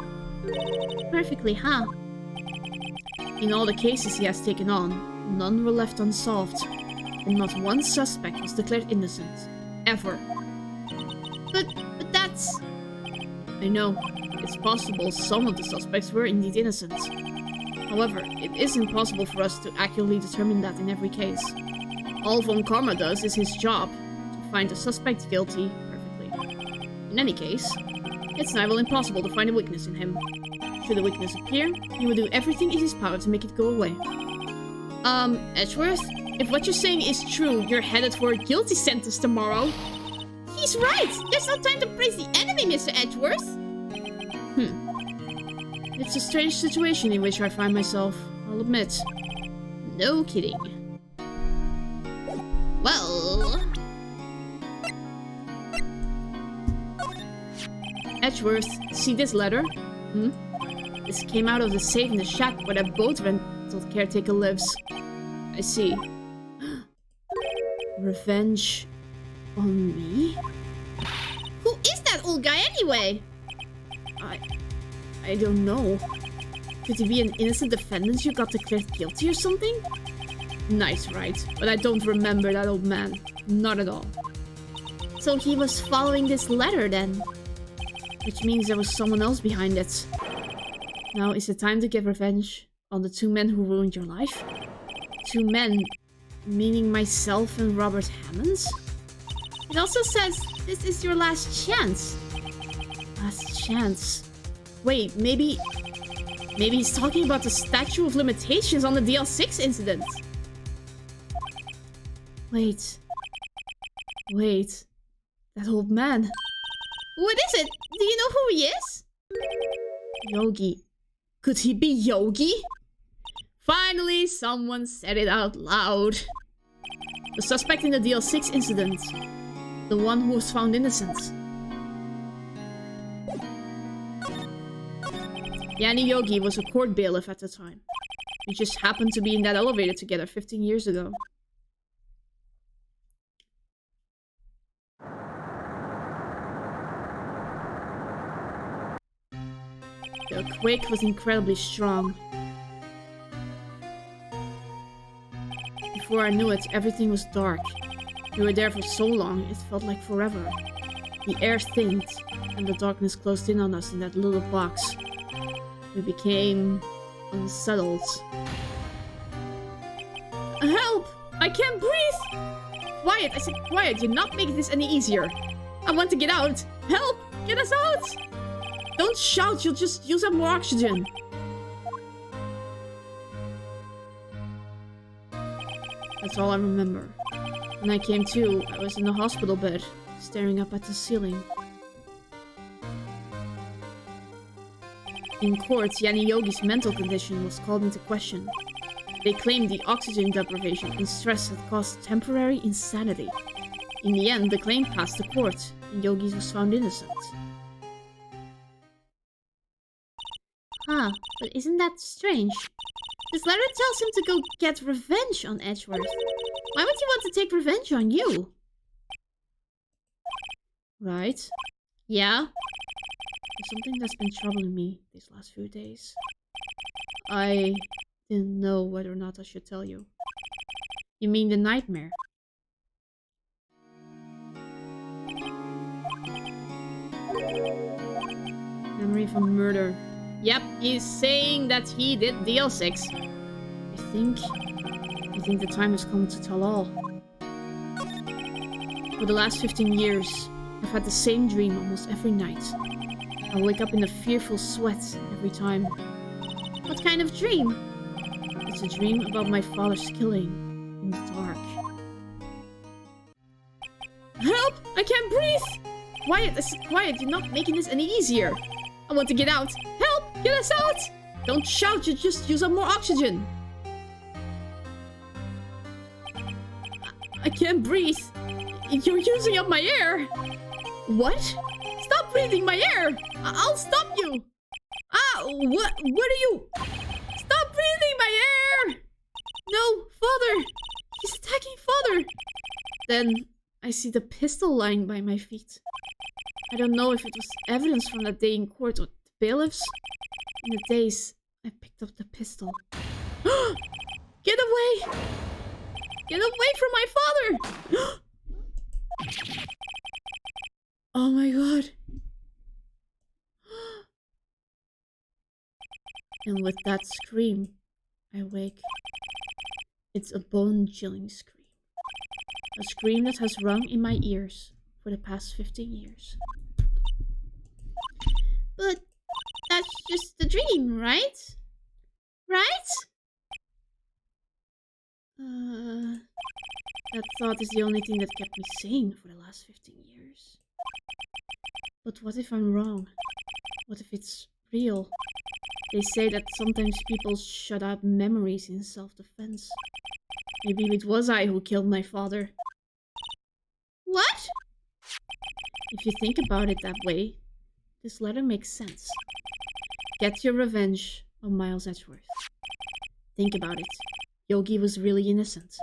Perfectly, huh? In all the cases he has taken on, none were left unsolved, and not one suspect was declared innocent. Ever. But that's... I know. It's possible some of the suspects were indeed innocent. However, it is impossible for us to accurately determine that in every case. All Von Karma does is his job, to find the suspect guilty perfectly. In any case, it's nearly impossible to find a weakness in him. Should the weakness appear, he will do everything in his power to make it go away. Edgeworth? If what you're saying is true, you're headed for a guilty sentence tomorrow. He's right! There's no time to praise the enemy, Mr. Edgeworth! It's a strange situation in which I find myself, I'll admit. No kidding. Well... Edgeworth, see this letter? This came out of the safe in the shack where that boat rental caretaker lives. I see. Revenge on me? Who is that old guy anyway? I don't know. Could he be an innocent defendant you got declared guilty or something? Nice, right? But I don't remember that old man. Not at all. So he was following this letter then? Which means there was someone else behind it. Now is it time to get revenge on the two men who ruined your life? Two men, meaning myself and Robert Hammonds? It also says this is your last chance. Last chance. Wait, maybe he's talking about the statute of limitations on the DL6 incident. Wait. That old man. What is it? Do you know who he is? Yogi. Could he be Yogi? Finally, someone said it out loud. The suspect in the DL6 incident. The one who was found innocent. Yanni Yogi was a court bailiff at the time. We just happened to be in that elevator together 15 years ago. The quake was incredibly strong. Before I knew it, everything was dark. We were there for so long, it felt like forever. The air thinned, and the darkness closed in on us in that little box. We became unsettled. Help! I can't breathe! Quiet! I said quiet! You're not making this any easier. I want to get out! Help! Get us out! Don't shout, you'll just use up more oxygen. That's all I remember. When I came to, I was in the hospital bed, staring up at the ceiling. In court, Yanni Yogi's mental condition was called into question. They claimed the oxygen deprivation and stress had caused temporary insanity. In the end, the claim passed the court, and Yogi was found innocent. But isn't that strange? This letter tells him to go get revenge on Edgeworth. Why would he want to take revenge on you? Right. Yeah? There's something that's been troubling me these last few days. I didn't know whether or not I should tell you. You mean the nightmare? Memory of a murder. Yep, he's saying that he did DL6. I think the time has come to tell all. For the last 15 years, I've had the same dream almost every night. I wake up in a fearful sweat every time. What kind of dream? It's a dream about my father's killing in the dark. Help! I can't breathe! Quiet, I said quiet, you're not making this any easier. I want to get out. Help! Get us out! Don't shout, you just use up more oxygen. I can't breathe. You're using up my air. What? Stop breathing my air! I'll stop you! Ah, what are you? Stop breathing my air! No, father! He's attacking father! Then I see the pistol lying by my feet. I don't know if it was evidence from that day in court or the bailiffs. In the days, I picked up the pistol. Get away! Get away from my father! Oh my god. And with that scream, I wake. It's a bone-chilling scream. A scream that has rung in my ears for the past 15 years. But that's just a dream, right? Right? That thought is the only thing that kept me sane for the last 15 years. But what if I'm wrong? What if it's real? They say that sometimes people shut out memories in self-defense. Maybe it was I who killed my father. What? If you think about it that way, this letter makes sense. Get your revenge on Miles Edgeworth. Think about it. Yogi was really innocent.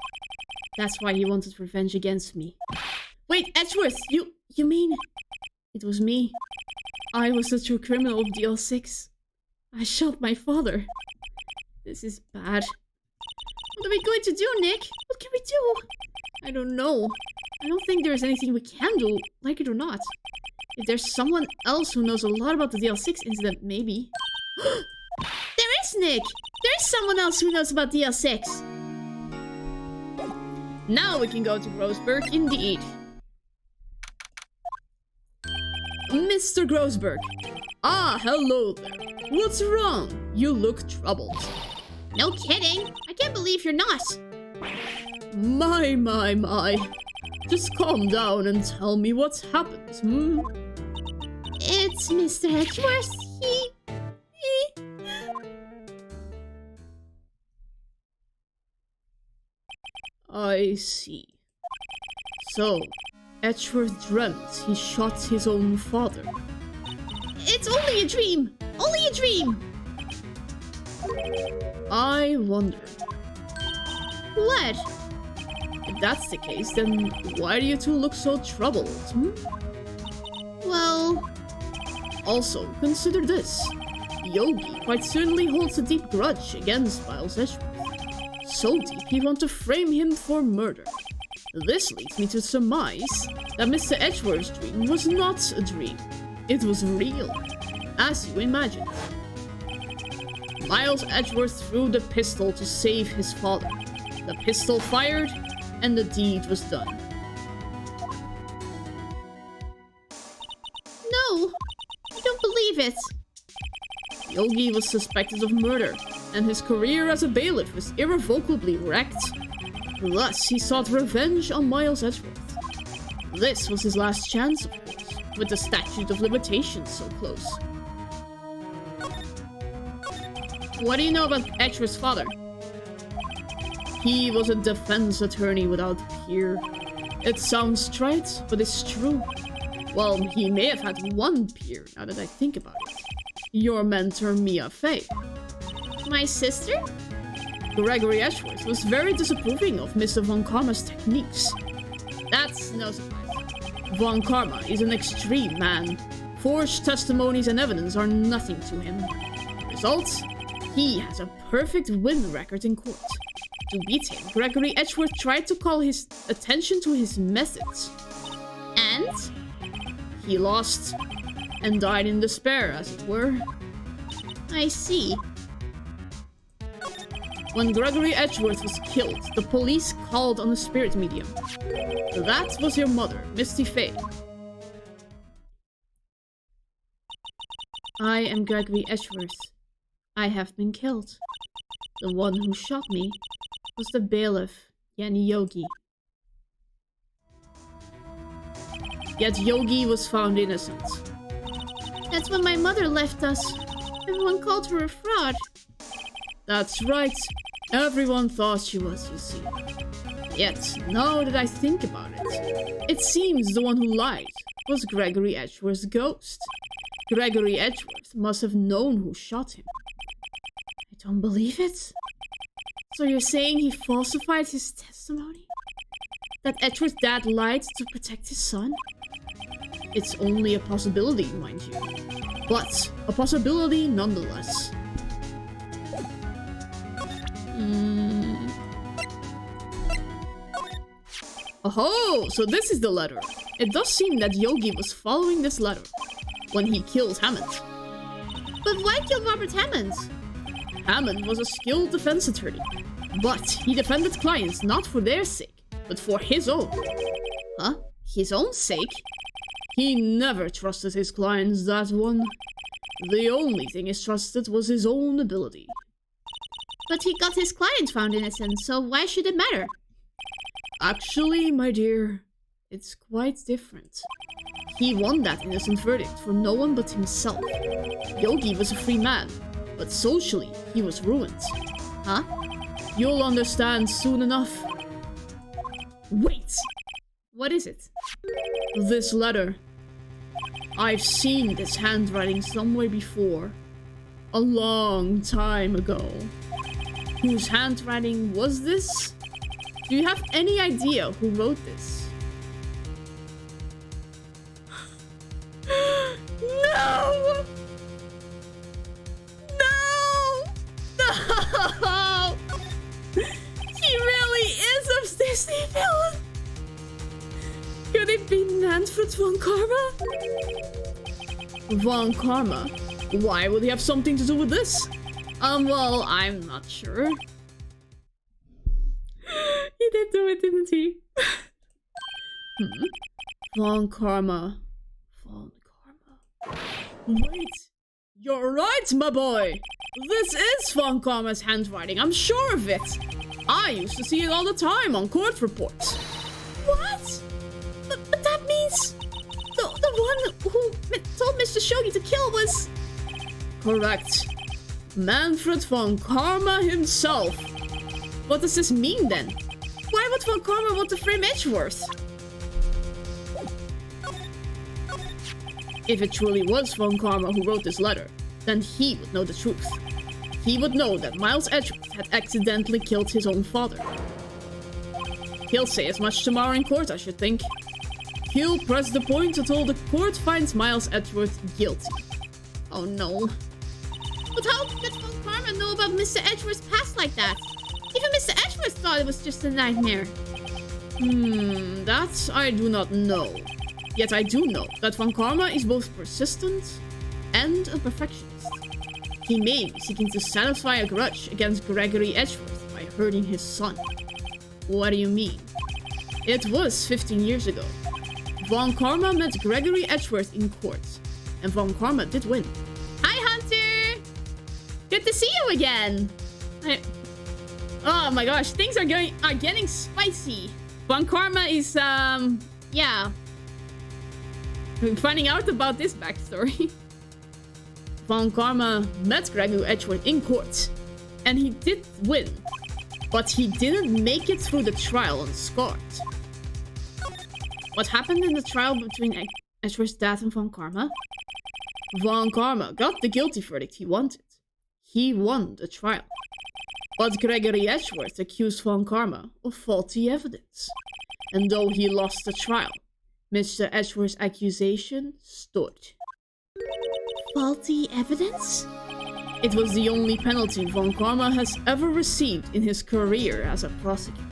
That's why he wanted revenge against me. Wait, Edgeworth, you mean... It was me. I was the true criminal of DL6. I shot my father. This is bad. What are we going to do, Nick? What can we do? I don't know. I don't think there's anything we can do, like it or not. If there's someone else who knows a lot about the DL6 incident, maybe. There is, Nick! There is someone else who knows about DL6! Now we can go to Grossberg, indeed. Mr. Grossberg. Ah, hello there. What's wrong? You look troubled. No kidding. I can't believe you're not. My. Just calm down and tell me what's happened, hmm? It's Mr. Edgeworth. He... I see. So, Edgeworth dreamt he shot his own father. It's only a dream! Only a dream! I wonder. What? If that's the case, then why do you two look so troubled, hmm? Well... Also, consider this. Yogi quite certainly holds a deep grudge against Miles Edgeworth. So deep he wants to frame him for murder. This leads me to surmise that Mr. Edgeworth's dream was not a dream. It was real, as you imagined. Miles Edgeworth threw the pistol to save his father. The pistol fired, and the deed was done. No, I don't believe it. Yogi was suspected of murder, and his career as a bailiff was irrevocably wrecked. Thus, he sought revenge on Miles Edgeworth. This was his last chance, of course, with the statute of limitations so close. What do you know about Edgeworth's father? He was a defense attorney without peer. It sounds trite, but it's true. Well, he may have had one peer, now that I think about it. Your mentor, Mia Fey. My sister? Gregory Edgeworth was very disapproving of Mr. Von Karma's techniques. That's no surprise. Von Karma is an extreme man. Forged testimonies and evidence are nothing to him. Results? He has a perfect win record in court. To beat him, Gregory Edgeworth tried to call his attention to his methods. And? He lost. And died in despair, as it were. I see. When Gregory Edgeworth was killed, the police called on a spirit medium. That was your mother, Misty Fey. I am Gregory Edgeworth. I have been killed. The one who shot me was the bailiff, Yani Yogi. Yet Yogi was found innocent. That's when my mother left us. Everyone called her a fraud. That's right. Everyone thought she was, you see. Yet, now that I think about it, it seems the one who lied was Gregory Edgeworth's ghost. Gregory Edgeworth must have known who shot him. I don't believe it. So you're saying he falsified his testimony? That Edgeworth's dad lied to protect his son? It's only a possibility, mind you. But a possibility nonetheless. Oh, so this is the letter. It does seem that Yogi was following this letter when he killed Hammond. But why kill Robert Hammond? Hammond was a skilled defense attorney, but he defended clients not for their sake, but for his own. Huh? His own sake? He never trusted his clients, that one. The only thing he trusted was his own ability. But he got his client found innocent, so why should it matter? Actually, my dear, it's quite different. He won that innocent verdict for no one but himself. Yogi was a free man, but socially, he was ruined. Huh? You'll understand soon enough. Wait! What is it? This letter. I've seen this handwriting somewhere before. A long time ago. Whose handwriting was this? Do you have any idea who wrote this? No! No! No! He really is a Disney villain! Could it be Manfred von Karma? Von Karma? Why would he have something to do with this? Well, I'm not sure. He did do it, didn't he? Von Karma. Von Karma. Wait! You're right, my boy! This is Von Karma's handwriting, I'm sure of it! I used to see it all the time on court reports. What? But that means... The one who told Mr. Shogi to kill was... Correct. Manfred von Karma himself. What does this mean then? Why would von Karma want to frame Edgeworth? If it truly was von Karma who wrote this letter, then he would know the truth. He would know that Miles Edgeworth had accidentally killed his own father. He'll say as much tomorrow in court, I should think. He'll press the point until the court finds Miles Edgeworth guilty. Oh no. But how did von Karma know about Mr. Edgeworth's past like that? Even Mr. Edgeworth thought it was just a nightmare. That I do not know. Yet I do know that von Karma is both persistent and a perfectionist. He may be seeking to satisfy a grudge against Gregory Edgeworth by hurting his son. What do you mean? It was 15 years ago. Von Karma met Gregory Edgeworth in court, and von Karma did win. Hi, Hunter! Good to see you again! Oh my gosh, things are getting spicy. Von Karma is, yeah. Finding out about this backstory. Von Karma met Gregory Edgeworth in court, and he did win. But he didn't make it through the trial unscarred. What happened in the trial between Edgeworth's dad and von Karma? Von Karma got the guilty verdict he wanted. He won the trial. But Gregory Edgeworth accused von Karma of faulty evidence. And though he lost the trial, Mr. Edgeworth's accusation stood. Faulty evidence? It was the only penalty von Karma has ever received in his career as a prosecutor.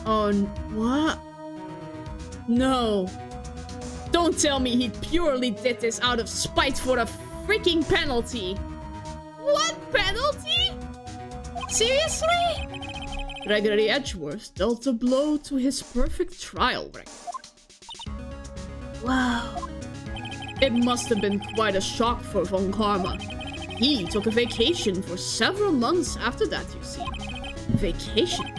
Oh, what? No. Don't tell me he purely did this out of spite for a freaking penalty. What penalty? Seriously? Gregory Edgeworth dealt a blow to his perfect trial record. Wow. It must have been quite a shock for von Karma. He took a vacation for several months after that, you see. Vacation?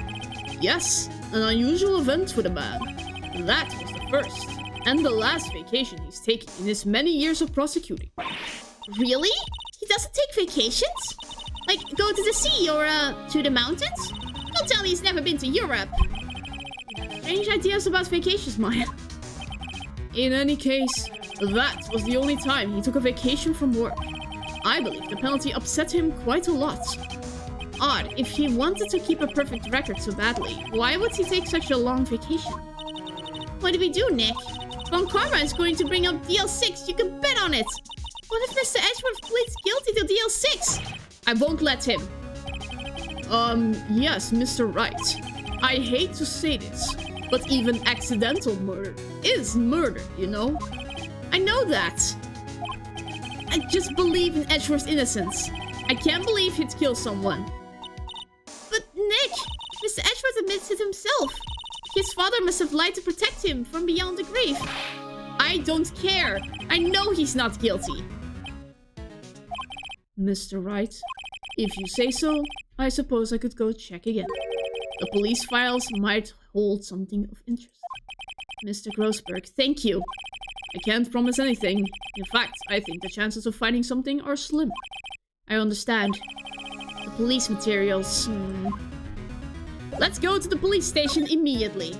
Yes, an unusual event for the man. That was the first and the last vacation he's taken in his many years of prosecuting. Really? He doesn't take vacations? Like, go to the sea or, to the mountains? Don't tell me he's never been to Europe. Strange ideas about vacations, Maya. In any case, that was the only time he took a vacation from work. I believe the penalty upset him quite a lot. Odd, if he wanted to keep a perfect record so badly, why would he take such a long vacation? What do we do, Nick? Von Karma is going to bring up DL6, you can bet on it! What if Mr. Edgeworth pleads guilty to DL6? I won't let him. Yes, Mr. Wright. I hate to say this, but even accidental murder is murder, you know? I know that. I just believe in Edgeworth's innocence. I can't believe he'd kill someone. But Nick, Mr. Edgeworth admits it himself. His father must have lied to protect him from beyond the grave. I don't care. I know he's not guilty. Mr. Wright, if you say so, I suppose I could go check again. The police files might hold something of interest. Mr. Grossberg, thank you. I can't promise anything. In fact, I think the chances of finding something are slim. I understand. The police materials. Let's go to the police station immediately.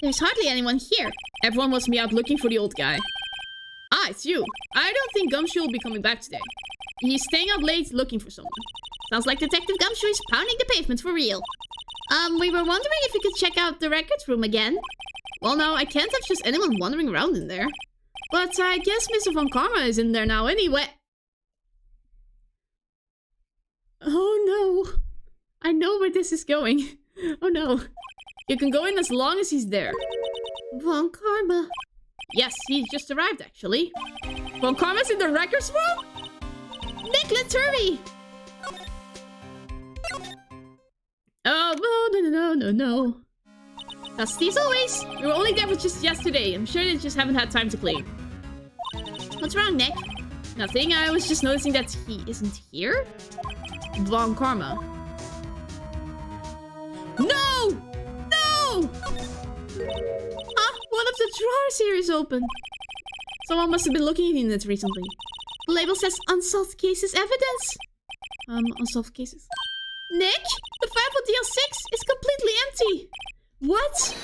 There's hardly anyone here. Everyone wants me out looking for the old guy. Ah, it's you. I don't think Gumshoe will be coming back today. He's staying out late looking for someone. Sounds like Detective Gumshoe is pounding the pavement for real. We were wondering if we could check out the records room again. Well, no, I can't have just anyone wandering around in there. But I guess Mr. Von Karma is in there now anyway. Oh no. I know where this is going. Oh no. You can go in as long as he's there. Von Karma. Yes, he just arrived actually. Von Karma's in the records room? Nick, let's hurry! Oh, no. Dusty as always. You were only there for just yesterday. I'm sure they just haven't had time to clean. What's wrong, Nick? Nothing. I was just noticing that he isn't here. Von Karma. No! No! One of the drawers here is open. Someone must have been looking in it recently. The label says unsolved cases evidence. Unsolved cases. Nick, the file for DL6 is completely empty. What?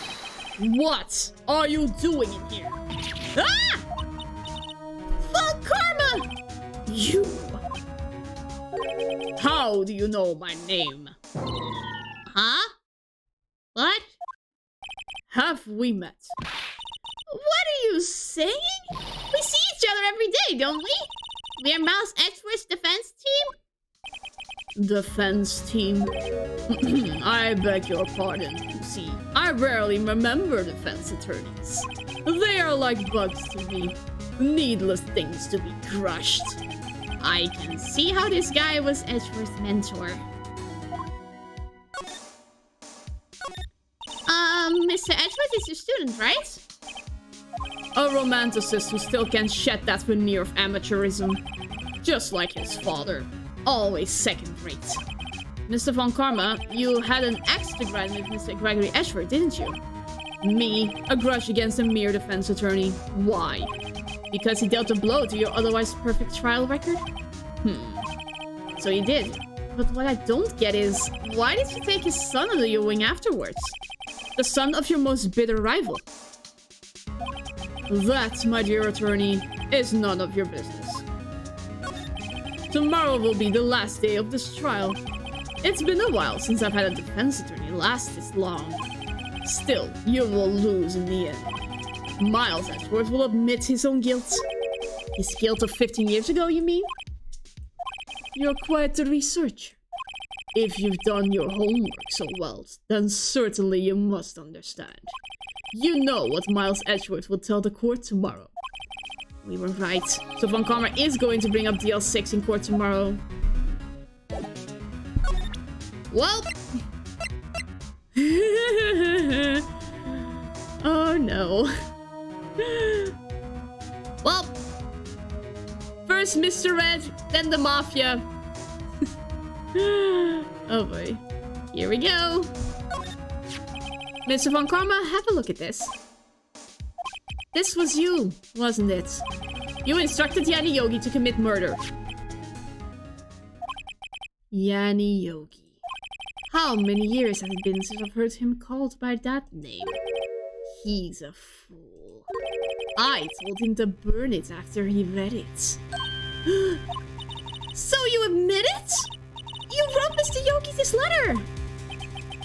What are you doing in here? Ah! Von Karma! You! How do you know my name? Huh? What? Have we met? What are you saying? We see each other every day, don't we? We are Miles Edgeworth's defense team? Defense team? I beg your pardon. You see, I rarely remember defense attorneys. They are like bugs to me. Needless things to be crushed. I can see how this guy was Edgeworth's mentor. Mr. Edgeworth is your student, right? A romanticist who still can't shed that veneer of amateurism. Just like his father. Always second rate. Mr. Von Karma, you had an axe to grind with Mr. Gregory Edgeworth, didn't you? Me? A grudge against a mere defense attorney. Why? Because he dealt a blow to your otherwise perfect trial record? So you did. But what I don't get is, why did you take his son under your wing afterwards? The son of your most bitter rival. That, my dear attorney, is none of your business. Tomorrow will be the last day of this trial. It's been a while since I've had a defense attorney last this long. Still, you will lose in the end. Miles Edgeworth will admit his own guilt. His guilt of 15 years ago, you mean? You're quite the researcher. If you've done your homework so well, then certainly you must understand. You know what Miles Edgeworth will tell the court tomorrow. We were right. So Von Karma is going to bring up DL6 in court tomorrow. Well. Oh no. Well. First Mr. Red, then the Mafia. Oh boy. Here we go. Mr. Von Karma, have a look at this. This was you, wasn't it? You instructed Yanni Yogi to commit murder. Yanni Yogi. How many years have it been since I've heard him called by that name? He's a fool. I told him to burn it after he read it. So you admit it? You wrote Mr. Yogi this letter!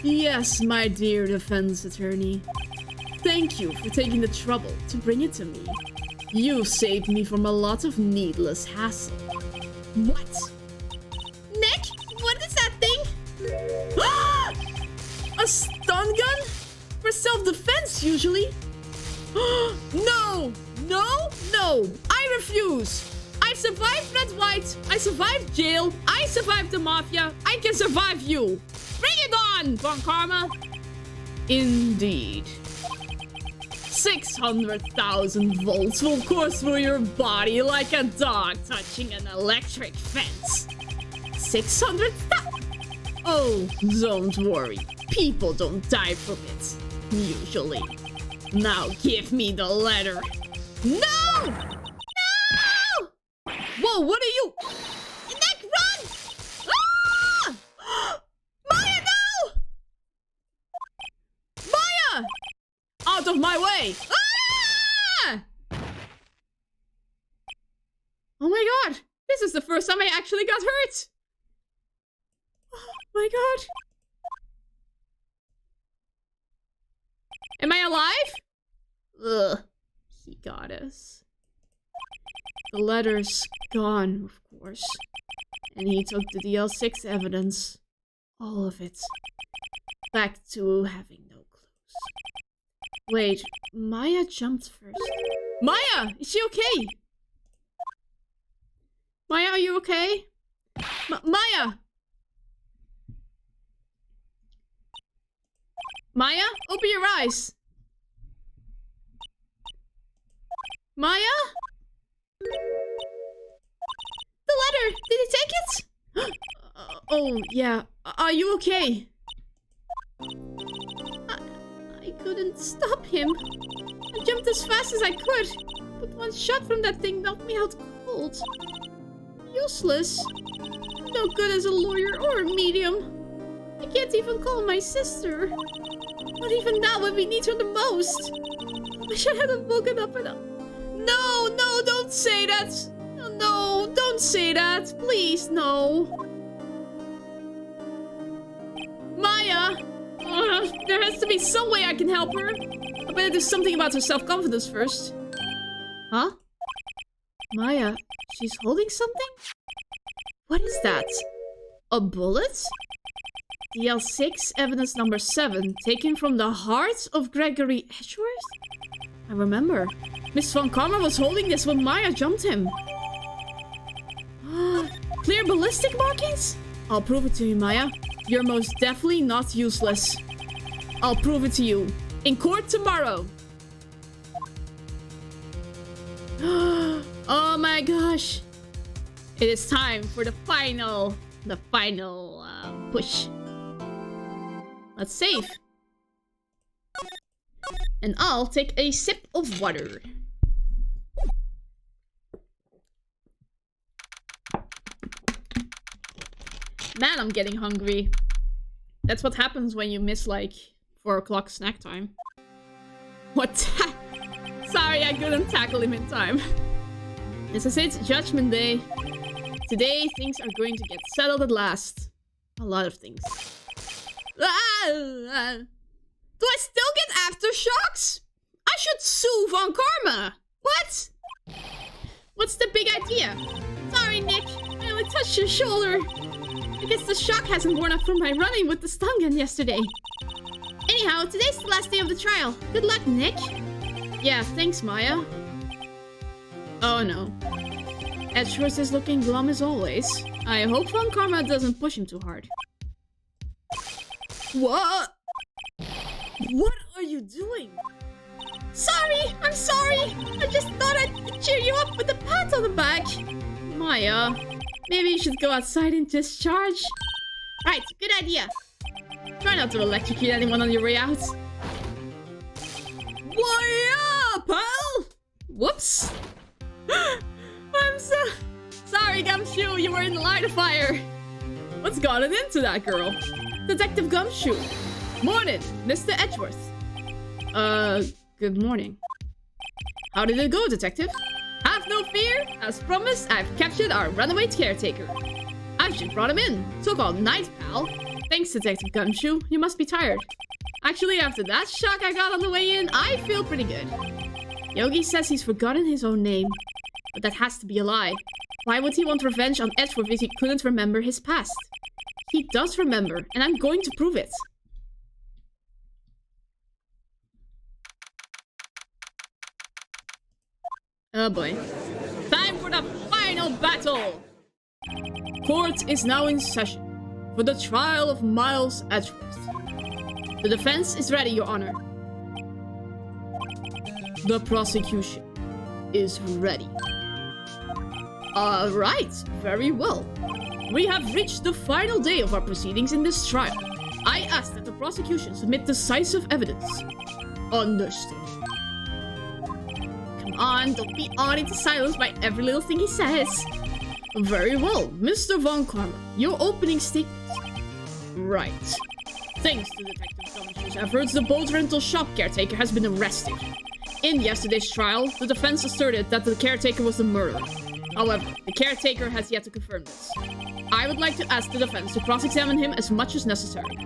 Yes, my dear defense attorney. Thank you for taking the trouble to bring it to me. You saved me from a lot of needless hassle. What? Nick, what is that thing? A stun gun? For self-defense, usually. No! No! No! I refuse! I survived Red White. I survived jail. I survived the mafia. I can survive you. Bring it on, Von Karma. Indeed. 600,000 volts will course through your body like a dog touching an electric fence. 600,000. Oh, don't worry. People don't die from it. Usually. Now give me the letter. No! No! Whoa, what are you? Nick, run! Ah! Maya, no! Maya! Out of my way! Ah! Oh my god! This is the first time I actually got hurt! Oh my god! Am I alive? Ugh. He got us. The letter's gone, of course. And he took the DL6 evidence. All of it. Back to having no clues. Wait, Maya jumped first. Maya! Is she okay? Maya, are you okay? Maya! Maya, open your eyes. Maya? The letter! Did he take it? Oh, yeah. Are you okay? I couldn't stop him. I jumped as fast as I could. But one shot from that thing knocked me out cold. Useless. No good as a lawyer or a medium. I can't even call my sister. Not even now when we need her the most. I should have woken up and... No, no, don't say that. No, don't say that. Please, no. Maya. There has to be some way I can help her. I better do something about her self-confidence first. Huh? Maya, she's holding something? What is that? A bullet? DL6 evidence number 7, taken from the heart of Gregory Edgeworth? I remember. Miss Von Karma was holding this when Maya jumped him. Clear ballistic markings? I'll prove it to you, Maya. You're most definitely not useless. I'll prove it to you. In court tomorrow. Oh my gosh. It is time for the final push. Let's save. And I'll take a sip of water. Man, I'm getting hungry. That's what happens when you miss like 4 o'clock snack time. What? Sorry, I couldn't tackle him in time. This is it, Judgment Day. Today, things are going to get settled at last. A lot of things. Do I still get aftershocks? I should sue Von Karma. What? What's the big idea? Sorry, Nick. I only touched your shoulder. I guess the shock hasn't worn off from my running with the stun gun yesterday. Anyhow, today's the last day of the trial. Good luck, Nick. Yeah, thanks, Maya. Oh no. Edgeworth is looking glum as always. I hope Von Karma doesn't push him too hard. What? What are you doing? Sorry! I'm sorry! I just thought I'd cheer you up with a pat on the back. Maya, maybe you should go outside and discharge. Right, good idea. Try not to electrocute anyone on your way out. Why, pal? Whoops. I'm so... Sorry, Gumshoe, you were in the line of fire. What's gotten into that girl? Detective Gumshoe. Morning, Mr. Edgeworth. Good morning. How did it go, Detective? Have no fear. As promised, I've captured our runaway caretaker. I've just brought him in. So-called night pal. Thanks, Detective Gumshoe. You must be tired. Actually, after that shock I got on the way in, I feel pretty good. Yogi says he's forgotten his own name. But that has to be a lie. Why would he want revenge on Edgeworth if he couldn't remember his past? He does remember, and I'm going to prove it. Oh boy. Time for the final final battle! Court is now in session for the trial of Miles Edgeworth. The defense is ready, Your Honor. The prosecution is ready. Alright, very well. We have reached the final day of our proceedings in this trial. I ask that the prosecution submit decisive evidence. Understood. Come on, don't be awed into silence by every little thing he says. Very well, Mr. Von Karma, your opening statement. Right. Thanks to Detective Gumshoe's efforts, the boat rental shop caretaker has been arrested. In yesterday's trial, the defense asserted that the caretaker was the murderer. However, the caretaker has yet to confirm this. I would like to ask the defense to cross-examine him as much as necessary.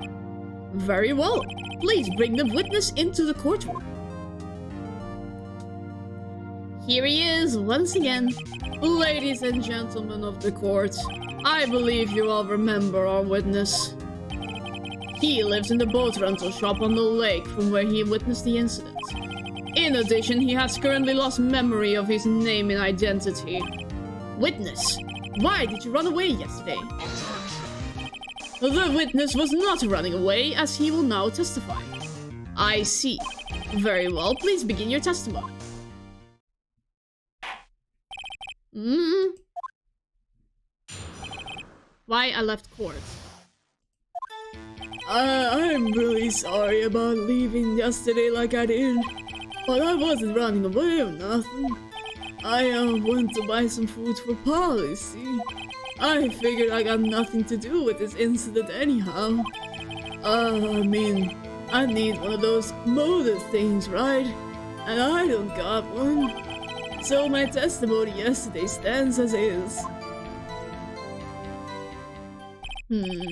Very well. Please bring the witness into the courtroom. Here he is, once again. Ladies and gentlemen of the court, I believe you all remember our witness. He lives in the boat rental shop on the lake from where he witnessed the incident. In addition, he has currently lost memory of his name and identity. Witness, why did you run away yesterday? The witness was not running away, as he will now testify. I see. Very well, please begin your testimony. Why I left court? I'm really sorry about leaving yesterday like I did. But I wasn't running away or nothing. I went to buy some food for Polly, see? I figured I got nothing to do with this incident anyhow. I mean, I need one of those motive things, right? And I don't got one. So my testimony yesterday stands as is.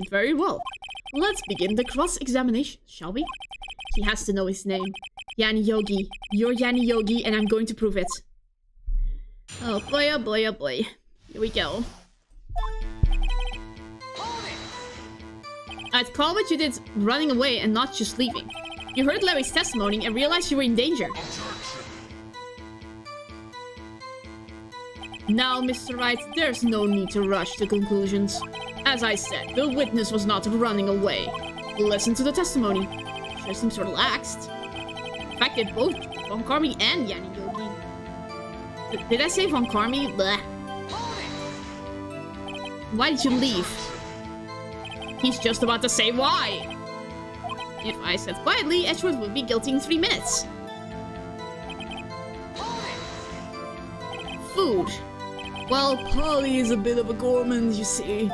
Very well. Let's begin the cross-examination, shall we? He has to know his name. Yanni Yogi. You're Yanni Yogi, and I'm going to prove it. Oh boy, oh boy, oh boy. Here we go. I'd call what you did running away and not just leaving. You heard Larry's testimony and realized you were in danger. Now, Mr. Wright, there's no need to rush to conclusions. As I said, the witness was not running away. Listen to the testimony. Sure seems relaxed. In fact, they both, Von Karmi and Yanni Yogi. Did I say Von Karmi? Bleh. Why did you leave? He's just about to say why. If I said quietly, Edgeworth would be guilty in 3 minutes. Food. Well, Polly is a bit of a gourmand, you see.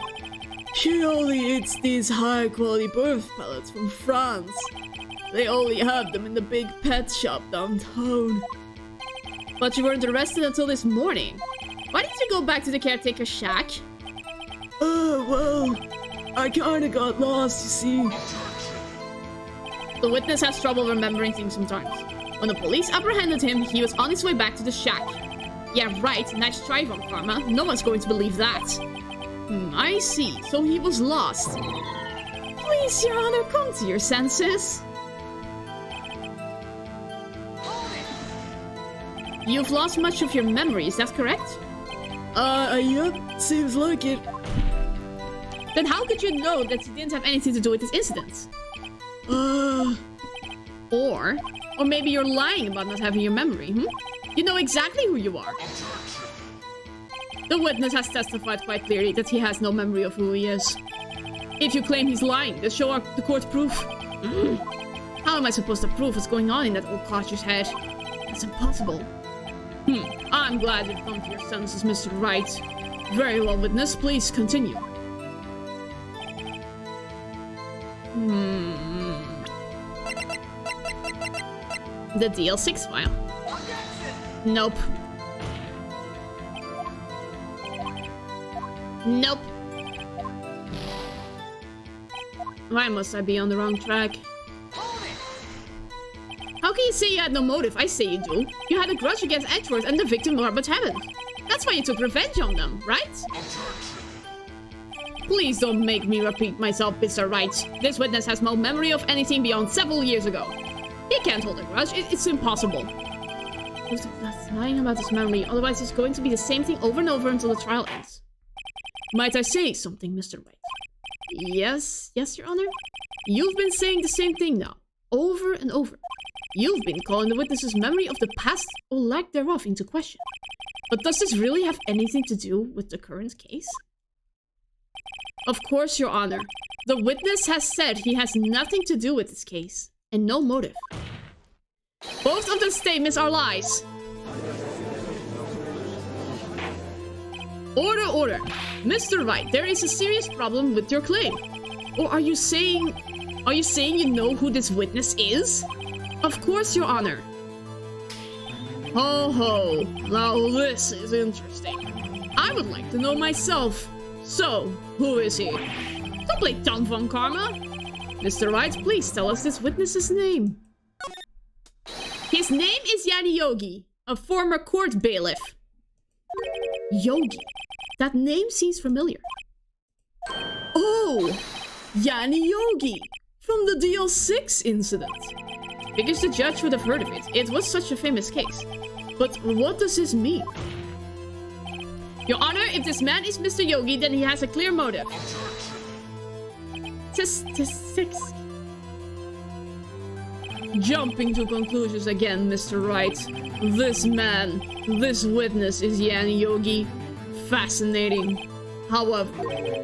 She only eats these high-quality birth pellets from France. They only have them in the big pet shop downtown. But you weren't arrested until this morning. Why didn't you go back to the caretaker's shack? Well, I kinda got lost, you see. The witness has trouble remembering things sometimes. When the police apprehended him, he was on his way back to the shack. Yeah, right, nice try, Von Karma. No one's going to believe that. I see. So he was lost. Please, Your Honor, come to your senses. You've lost much of your memory, is that correct? Yep, seems like it. Then how could you know that you didn't have anything to do with this incident? Or maybe you're lying about not having your memory, You know exactly who you are. The witness has testified quite clearly that he has no memory of who he is. If you claim he's lying, then show the court proof. How am I supposed to prove what's going on in that old codger's head? It's impossible. I'm glad you've come to your senses, Mr. Wright. Very well, witness. Please continue. The DL6 file. Nope. Nope. Why must I be on the wrong track? How can you say you had no motive? I say you do. You had a grudge against Edgeworth and the victim Norbert haven't. That's why you took revenge on them, right? Please don't make me repeat myself, Mr. Wright. This witness has no memory of anything beyond several years ago. He can't hold a grudge. It's impossible. prove that that's lying about his memory. Otherwise, it's going to be the same thing over and over until the trial ends. Might I say something, Mr. Wright? Yes, Your Honor? You've been saying the same thing now, over and over. You've been calling the witness's memory of the past or lack thereof into question. But does this really have anything to do with the current case? Of course, Your Honor. The witness has said he has nothing to do with this case, and no motive. Both of the statements are lies. Order, order. Mr. Wright, there is a serious problem with your claim. Or are you saying you know who this witness is? Of course, Your Honor. Ho ho, now this is interesting. I would like to know myself. So, who is he? Don't play dumb, Von Karma. Mr. Wright, please tell us this witness's name. His name is Yanni Yogi, a former court bailiff. Yogi. That name seems familiar. Oh, Yanni Yogi, from the DL6 incident. Figures the judge would have heard of it. It was such a famous case. But what does this mean? Your Honor, if this man is Mr. Yogi, then he has a clear motive. Six. Jumping to conclusions again, Mr. Wright. This witness is Yanni Yogi. Fascinating. However,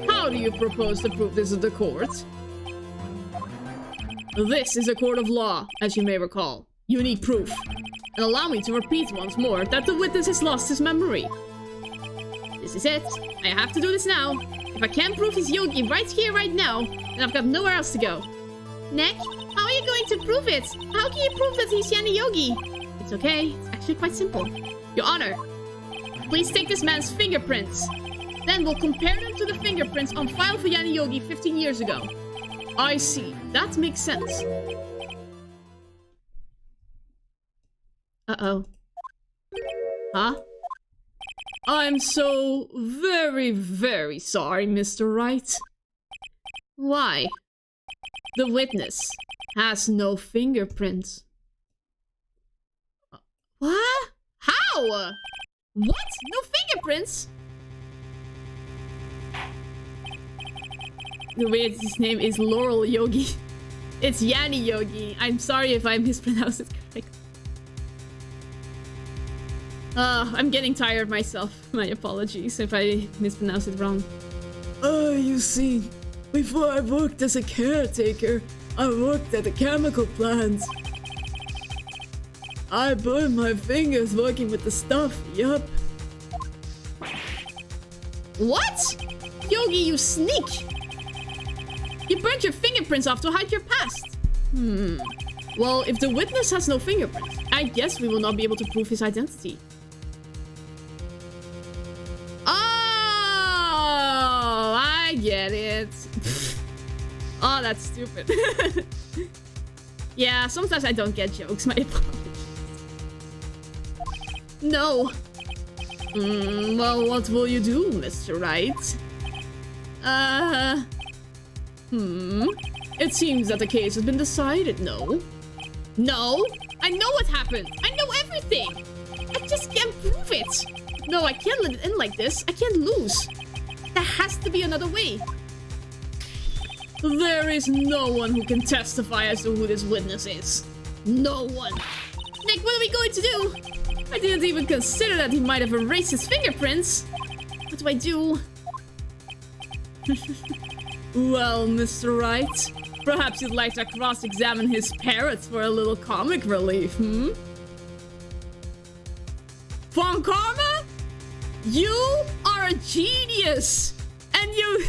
how do you propose to prove this at the court? This is a court of law, as you may recall. You need proof. And allow me to repeat once more that the witness has lost his memory. This is it. I have to do this now. If I can't prove he's Yogi right here, right now, then I've got nowhere else to go. Nick, how are you going to prove it? How can you prove that he's Yanni Yogi? It's okay. It's actually quite simple. Your Honor, please take this man's fingerprints. Then we'll compare them to the fingerprints on file for Yanni Yogi 15 years ago. I see. That makes sense. Uh-oh. Huh? I'm so very, very sorry, Mr. Wright. Why? The witness has no fingerprints. What? How? What? No fingerprints? The way his name is Laurel Yogi. It's Yanni Yogi. I'm sorry if I mispronounced it correctly. I'm getting tired myself. My apologies if I mispronounced it wrong. You see, before I worked as a caretaker, I worked at a chemical plant. I burned my fingers working with the stuff, yup. What? Yogi, you sneak! You burned your fingerprints off to hide your past. Well, if the witness has no fingerprints, I guess we will not be able to prove his identity. Oh, I get it. Oh, that's stupid. Yeah, sometimes I don't get jokes. My apologies. No. Well, what will you do, Mr. Wright? It seems that the case has been decided, no? No? I know what happened. I know everything. I just can't prove it. No, I can't let it end like this. I can't lose. There has to be another way. There is no one who can testify as to who this witness is. No one. Nick, what are we going to do? I didn't even consider that he might have erased his fingerprints. What do I do? Well, Mr. Wright, perhaps you'd like to cross-examine his parrots for a little comic relief, Von Karma? You are a genius! And you...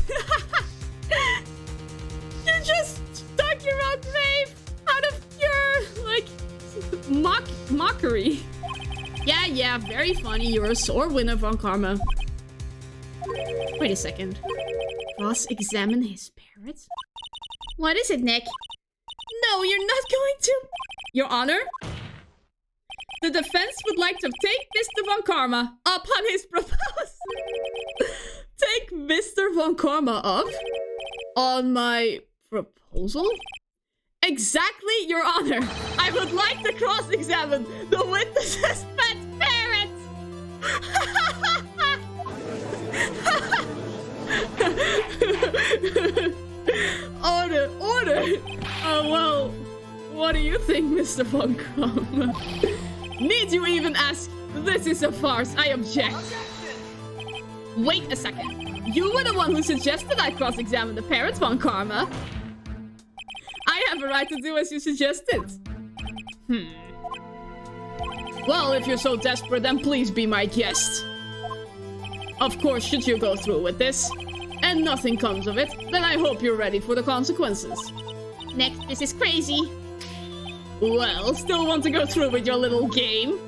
you just stuck your own grave out of pure, like, mockery. Yeah, very funny. You're a sore winner, Von Karma. Wait a second. Cross-examine his parrots? What is it, Nick? No, you're not going to... Your Honor? The defense would like to take Mr. Von Karma up on his proposal. Take Mr. Von Karma up on my proposal? Exactly, Your Honor. I would like to cross-examine the witness's pet parrot. Order, order. Oh, well, what do you think, Mr. Von Karma? Need you even ask? This is a farce. I object. Wait a second. You were the one who suggested I cross-examine the parrot, Von Karma. I have a right to do as you suggested. Well, if you're so desperate, then please be my guest. Of course, should you go through with this, and nothing comes of it, then I hope you're ready for the consequences. Nick, this is crazy. Well, still want to go through with your little game?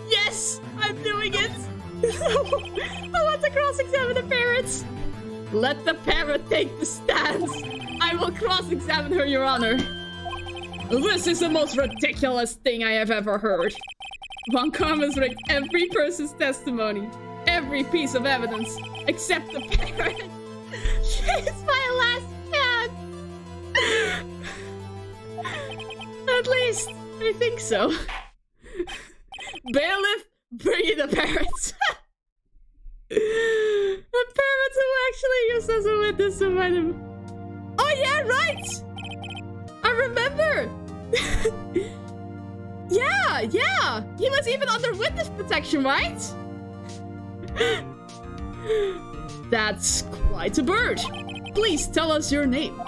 Yes, I'm doing it. I want to cross-examine the parrots. Let the parrot take the stance. I will cross-examine her, Your Honor. This is the most ridiculous thing I have ever heard. Von Karma's rigged every person's testimony, every piece of evidence, except the parrot. It's my last chance. At least, I think so. Bailiff, bring in the parrots. A parrot who actually used as a witness to find him. Oh yeah, right! I remember! Yeah! He was even under witness protection, right? That's quite a bird. Please tell us your name.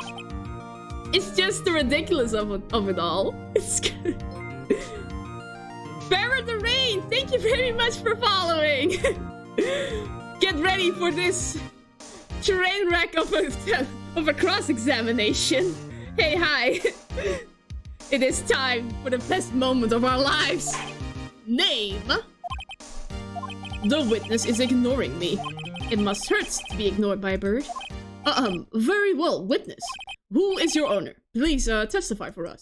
It's just the ridiculous of it all. It's good. Parrot the Rain, thank you very much for following. Get ready for this train wreck of a cross-examination. Hey, hi. It is time for the best moment of our lives. Name. The witness is ignoring me. It must hurt to be ignored by a bird. Very well, witness. Who is your owner? Please, testify for us.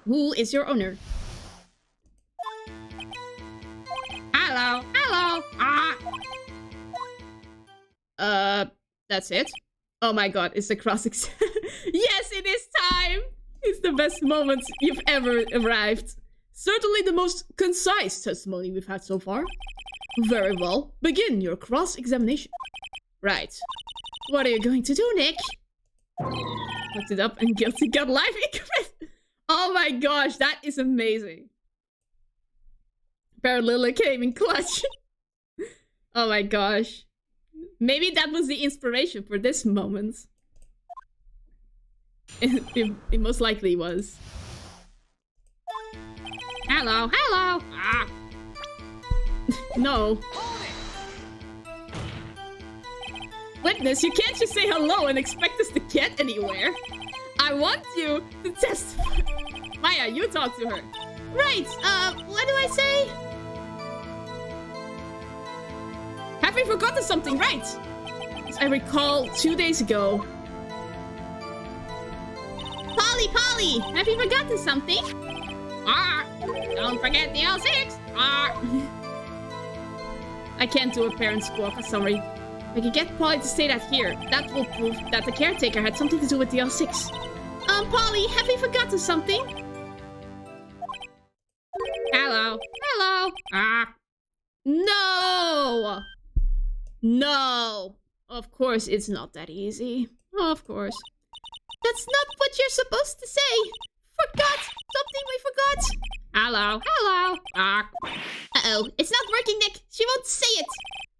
Who is your owner? Hello. That's it? Oh my god, it's a cross-exam. Yes, it is time! It's the best moment you've ever arrived. Certainly the most concise testimony we've had so far. Very well. Begin your cross-examination. Right. What are you going to do, Nick? Looked it up and guilty got life increment. Oh my gosh, that is amazing. Paralilla came in clutch. Oh my gosh. Maybe that was the inspiration for this moment. It most likely was. Hello. No. Witness, you can't just say hello and expect us to get anywhere. I want you to testify. Maya, you talk to her. Right, what do I say? Have we forgotten something, right? As I recall, 2 days ago. Polly, have you forgotten something? Don't forget the L6. I can't do a parent squawk, I'm sorry. I can get Polly to say that here. That will prove that the caretaker had something to do with the L6. Polly, have we forgotten something? Hello. No! No! Of course it's not that easy. Of course. That's not what you're supposed to say. Forgot! Something we forgot! Hello. Uh-oh, it's not working, Nick! She won't say it!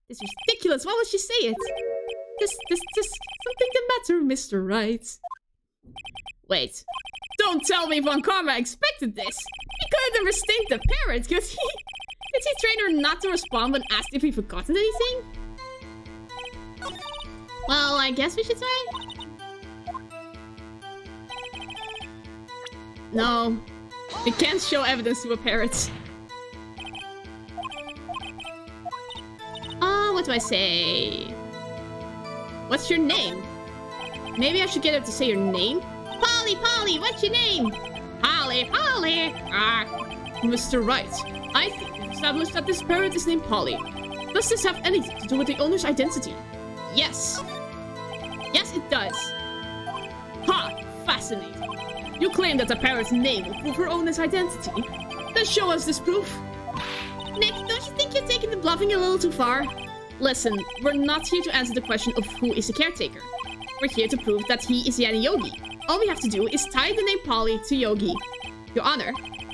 This is ridiculous. Why would she say it? This something the matter, Mr. Wright. Wait. Don't tell me Von Karma expected this. He couldn't have restrained the parrot, could he? Did he train her not to respond when asked if he forgotten anything? Well, I guess we should try. No. We can't show evidence to a parrot. What do I say? What's your name? Maybe I should get her to say your name? Polly, what's your name? Polly. Mr. Wright, I think we've established that this parrot is named Polly. Does this have anything to do with the owner's identity? Yes. Yes, it does. Ha! Fascinating. You claim that the parrot's name will prove her owner's identity. Then show us this proof. Nick, don't you think you're taking the bluffing a little too far? Listen, we're not here to answer the question of who is the caretaker. We're here to prove that he is Yani Yogi. All we have to do is tie the name Polly to Yogi. Your Honor,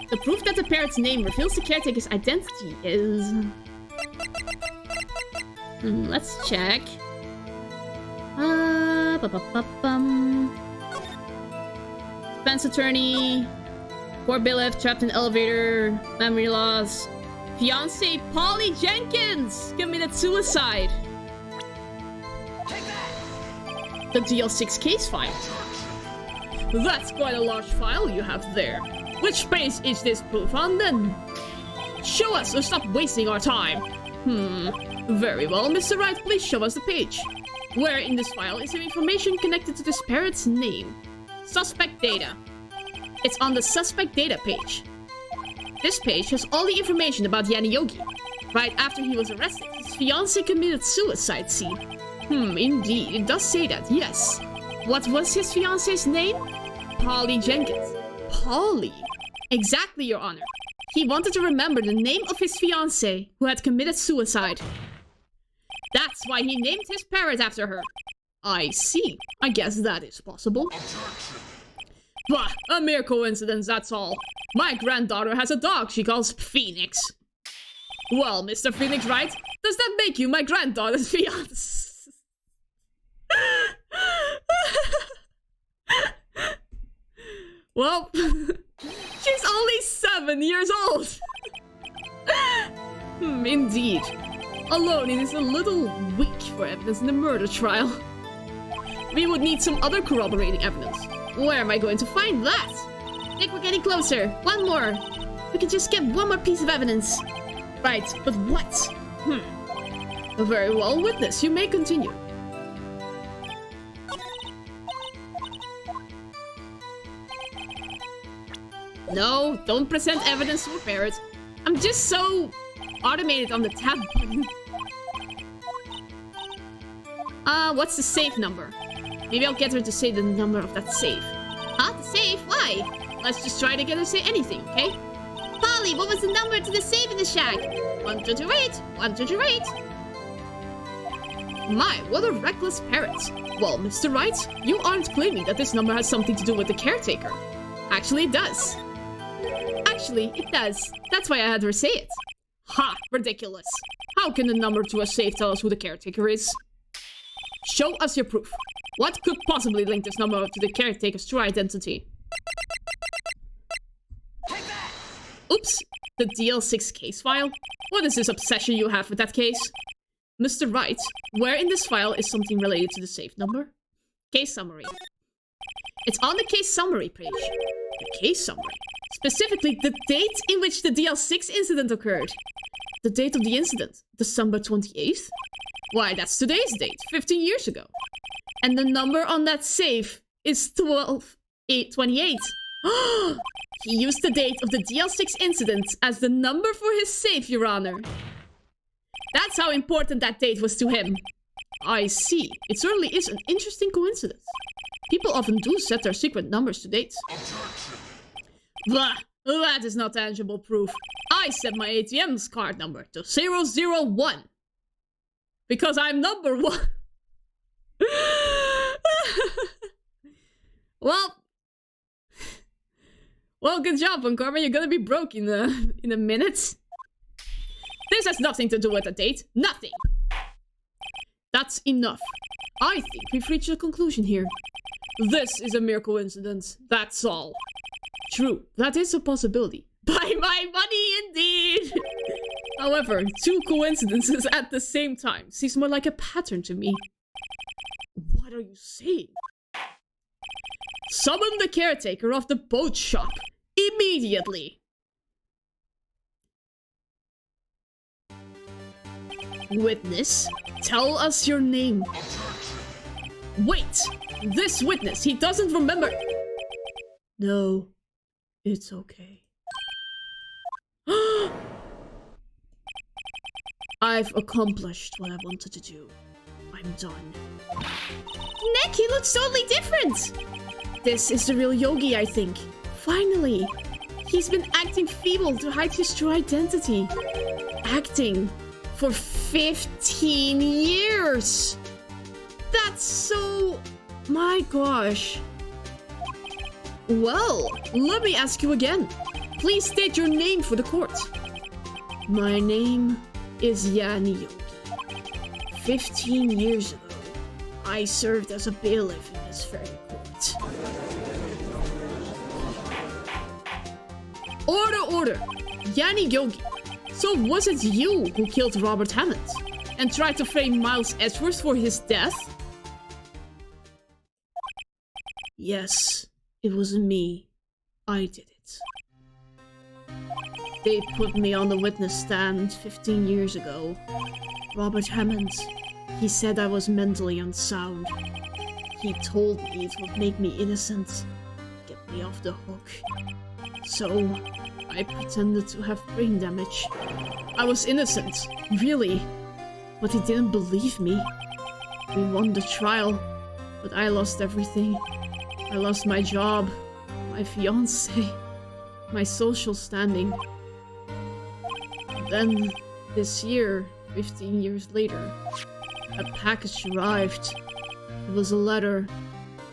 the proof that the parrot's name reveals the caretaker's identity is... let's check. Defense attorney, poor bailiff trapped in elevator, memory loss. Fiancé Polly Jenkins committed suicide. The DL6 case file. That's quite a large file you have there. Which page is this proof on then? Show us or stop wasting our time. Very well, Mr. Wright, please show us the page. Where in this file is there information connected to this parrot's name? Suspect data. It's on the suspect data page. This page has all the information about Yani Yogi. Right after he was arrested, his fiancée committed suicide, see? Indeed, it does say that, yes. What was his fiancée's name? Polly Jenkins. Polly? Exactly, Your Honor. He wanted to remember the name of his fiancée, who had committed suicide. That's why he named his parrot after her. I see. I guess that is possible. Bah, a mere coincidence, that's all. My granddaughter has a dog she calls Phoenix. Well, Mr. Phoenix Wright, does that make you my granddaughter's fiancé? Well, she's only 7 years old. Indeed. Alone, it is a little weak for evidence in the murder trial. We would need some other corroborating evidence. Where am I going to find that? Nick, we're getting closer. One more. We can just get one more piece of evidence. Right, but what? Very well, witness, you may continue. No, don't present evidence to a parrot. I'm just so automated on the tab button. What's the safe number? Maybe I'll get her to say the number of that safe. Huh? The safe? Why? Let's just try to get her to say anything, okay? Polly, what was the number to the safe in the shack? 1228. 1228. My, what a reckless parrot. Well, Mr. Wright, you aren't claiming that this number has something to do with the caretaker. Actually, it does. Actually, it does. That's why I had her say it. Ha! Ridiculous. How can the number to a safe tell us who the caretaker is? Show us your proof. What could possibly link this number to the caretaker's true identity? Oops! The DL6 case file? What is this obsession you have with that case? Mr. Wright, where in this file is something related to the safe number? Case summary. It's on the case summary page. The case summary. Specifically, the date in which the DL6 incident occurred. The date of the incident, December 28th? Why, that's today's date, 15 years ago. And the number on that safe is 12828. He used the date of the DL6 incident as the number for his safe, Your Honor. That's how important that date was to him. I see. It certainly is an interesting coincidence. People often do set their secret numbers to dates. Blah, that is not tangible proof. I set my ATM's card number to 001. Because I'm number 1. Well, good job, Uncover. You're gonna be broke in a minute. This has nothing to do with the date. Nothing. That's enough. I think we've reached a conclusion here. This is a mere coincidence. That's all. True, that is a possibility. By my money, indeed! However, 2 coincidences at the same time seems more like a pattern to me. What are you saying? Summon the caretaker of the boat shop. Immediately! Witness, tell us your name. Wait! This witness, he doesn't remember... No, it's okay. I've accomplished what I wanted to do. I'm done. Nick, he looks totally different! This is the real Yogi, I think. Finally! He's been acting feeble to hide his true identity. Acting for 15 years! That's so... my gosh. Well, let me ask you again. Please state your name for the court. My name is Yani Yogi. 15 years ago, I served as a bailiff in this very court. Order! Yani Yogi. So was it you who killed Robert Hammond and tried to frame Miles Edgeworth for his death? Yes, it was me. I did it. They put me on the witness stand 15 years ago. Robert Hammond, he said I was mentally unsound. He told me it would make me innocent, get me off the hook. So, I pretended to have brain damage. I was innocent, really. But he didn't believe me. We won the trial, but I lost everything. I lost my job, my fiancé, my social standing. Then, this year, 15 years later, a package arrived. It was a letter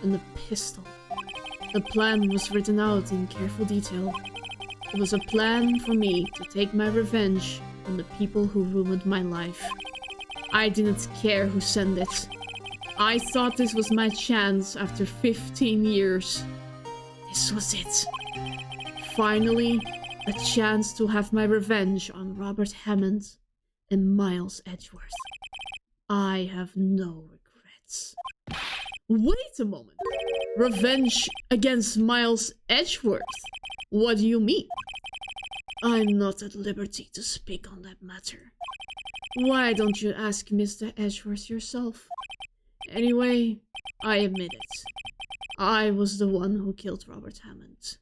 and a pistol. The plan was written out in careful detail. It was a plan for me to take my revenge on the people who ruined my life. I didn't care who sent it. I thought this was my chance after 15 years. This was it. Finally, a chance to have my revenge on Robert Hammond and Miles Edgeworth. I have no regrets. Wait a moment. Revenge against Miles Edgeworth? What do you mean? I'm not at liberty to speak on that matter. Why don't you ask Mr. Edgeworth yourself? Anyway, I admit it. I was the one who killed Robert Hammond.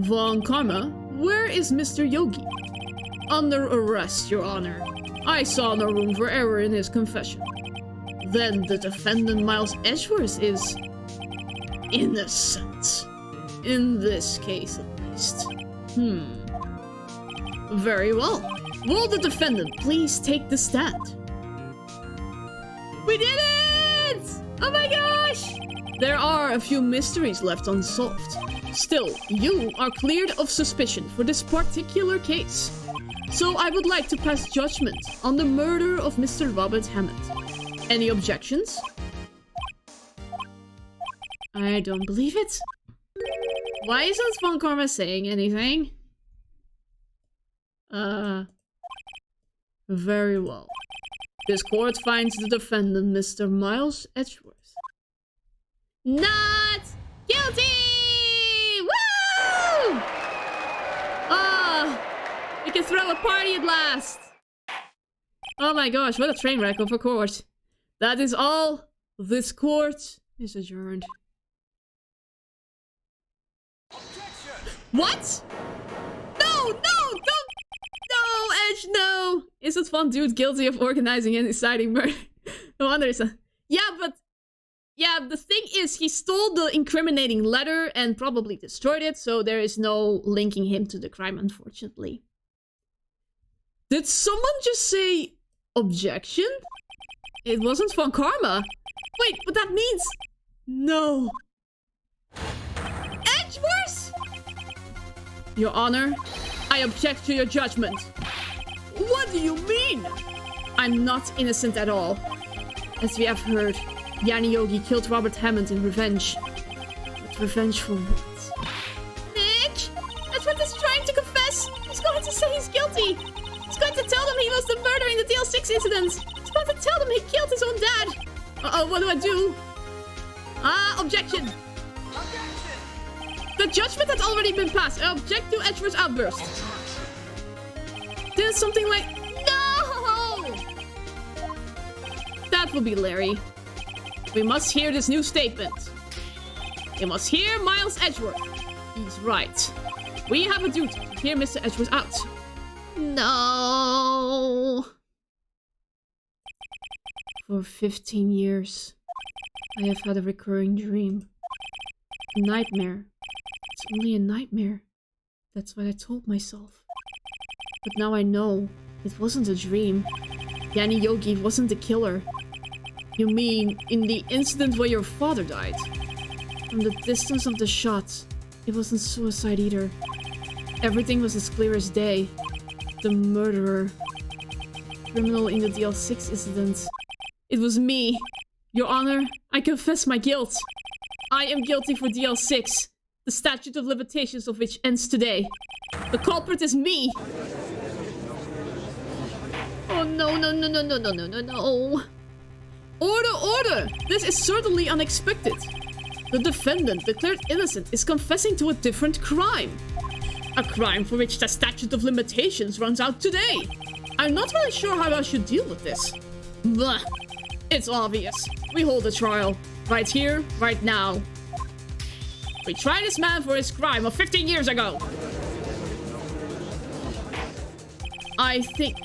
Von Karma, where is Mr. Yogi? Under arrest, Your Honor. I saw no room for error in his confession. Then the defendant Miles Edgeworth is... innocent. In this case, at least. Very well. Will the defendant please take the stand? We did it! Oh my gosh! There are a few mysteries left unsolved. Still, you are cleared of suspicion for this particular case. So I would like to pass judgment on the murder of Mr. Robert Hammond. Any objections? I don't believe it. Why isn't Von Karma saying anything? Very well. This court finds the defendant, Mr. Miles Edgeworth, not guilty! Woo! We can throw a party at last! Oh my gosh, what a train wreck of a court. That is all. This court is adjourned. What? No, don't! No, Edge, no! Isn't Von Dude guilty of organizing and inciting murder? No wonder it's a... Yeah, the thing is, he stole the incriminating letter and probably destroyed it, so there is no linking him to the crime, unfortunately. Did someone just say... objection? It wasn't Von Karma. Wait, but that means... no. Edgeworth! Your Honor, I object to your judgment. What do you mean? I'm not innocent at all. As we have heard, Yani Yogi killed Robert Hammond in revenge. But revenge for what? Nick! Edgeworth is trying to confess! He's going to say he's guilty! He's going to tell them he was the murderer in the DL6 incident! He's going to tell them he killed his own dad! Uh-oh, what do I do? Objection! The judgment had already been passed. I object to Edgeworth's outburst. Did something like... no! That would be Larry. We must hear this new statement. We must hear Miles Edgeworth. He's right. We have a duty to hear Mr. Edgeworth out. No. For 15 years, I have had a recurring dream. A nightmare. It's only a nightmare. That's what I told myself. But now I know. It wasn't a dream. Yanni Yogi wasn't the killer. You mean, in the incident where your father died? From the distance of the shot, it wasn't suicide either. Everything was as clear as day. The murderer. Criminal in the DL6 incident. It was me. Your Honor, I confess my guilt. I am guilty for DL6. The statute of limitations of which ends today. The culprit is me! Oh no, no, no, no, no, no, no, no, no. Order, order! This is certainly unexpected. The defendant, declared innocent, is confessing to a different crime. A crime for which the statute of limitations runs out today. I'm not really sure how I should deal with this. Blah. It's obvious. We hold a trial. Right here, right now. We try this man for his crime of 15 years ago. I think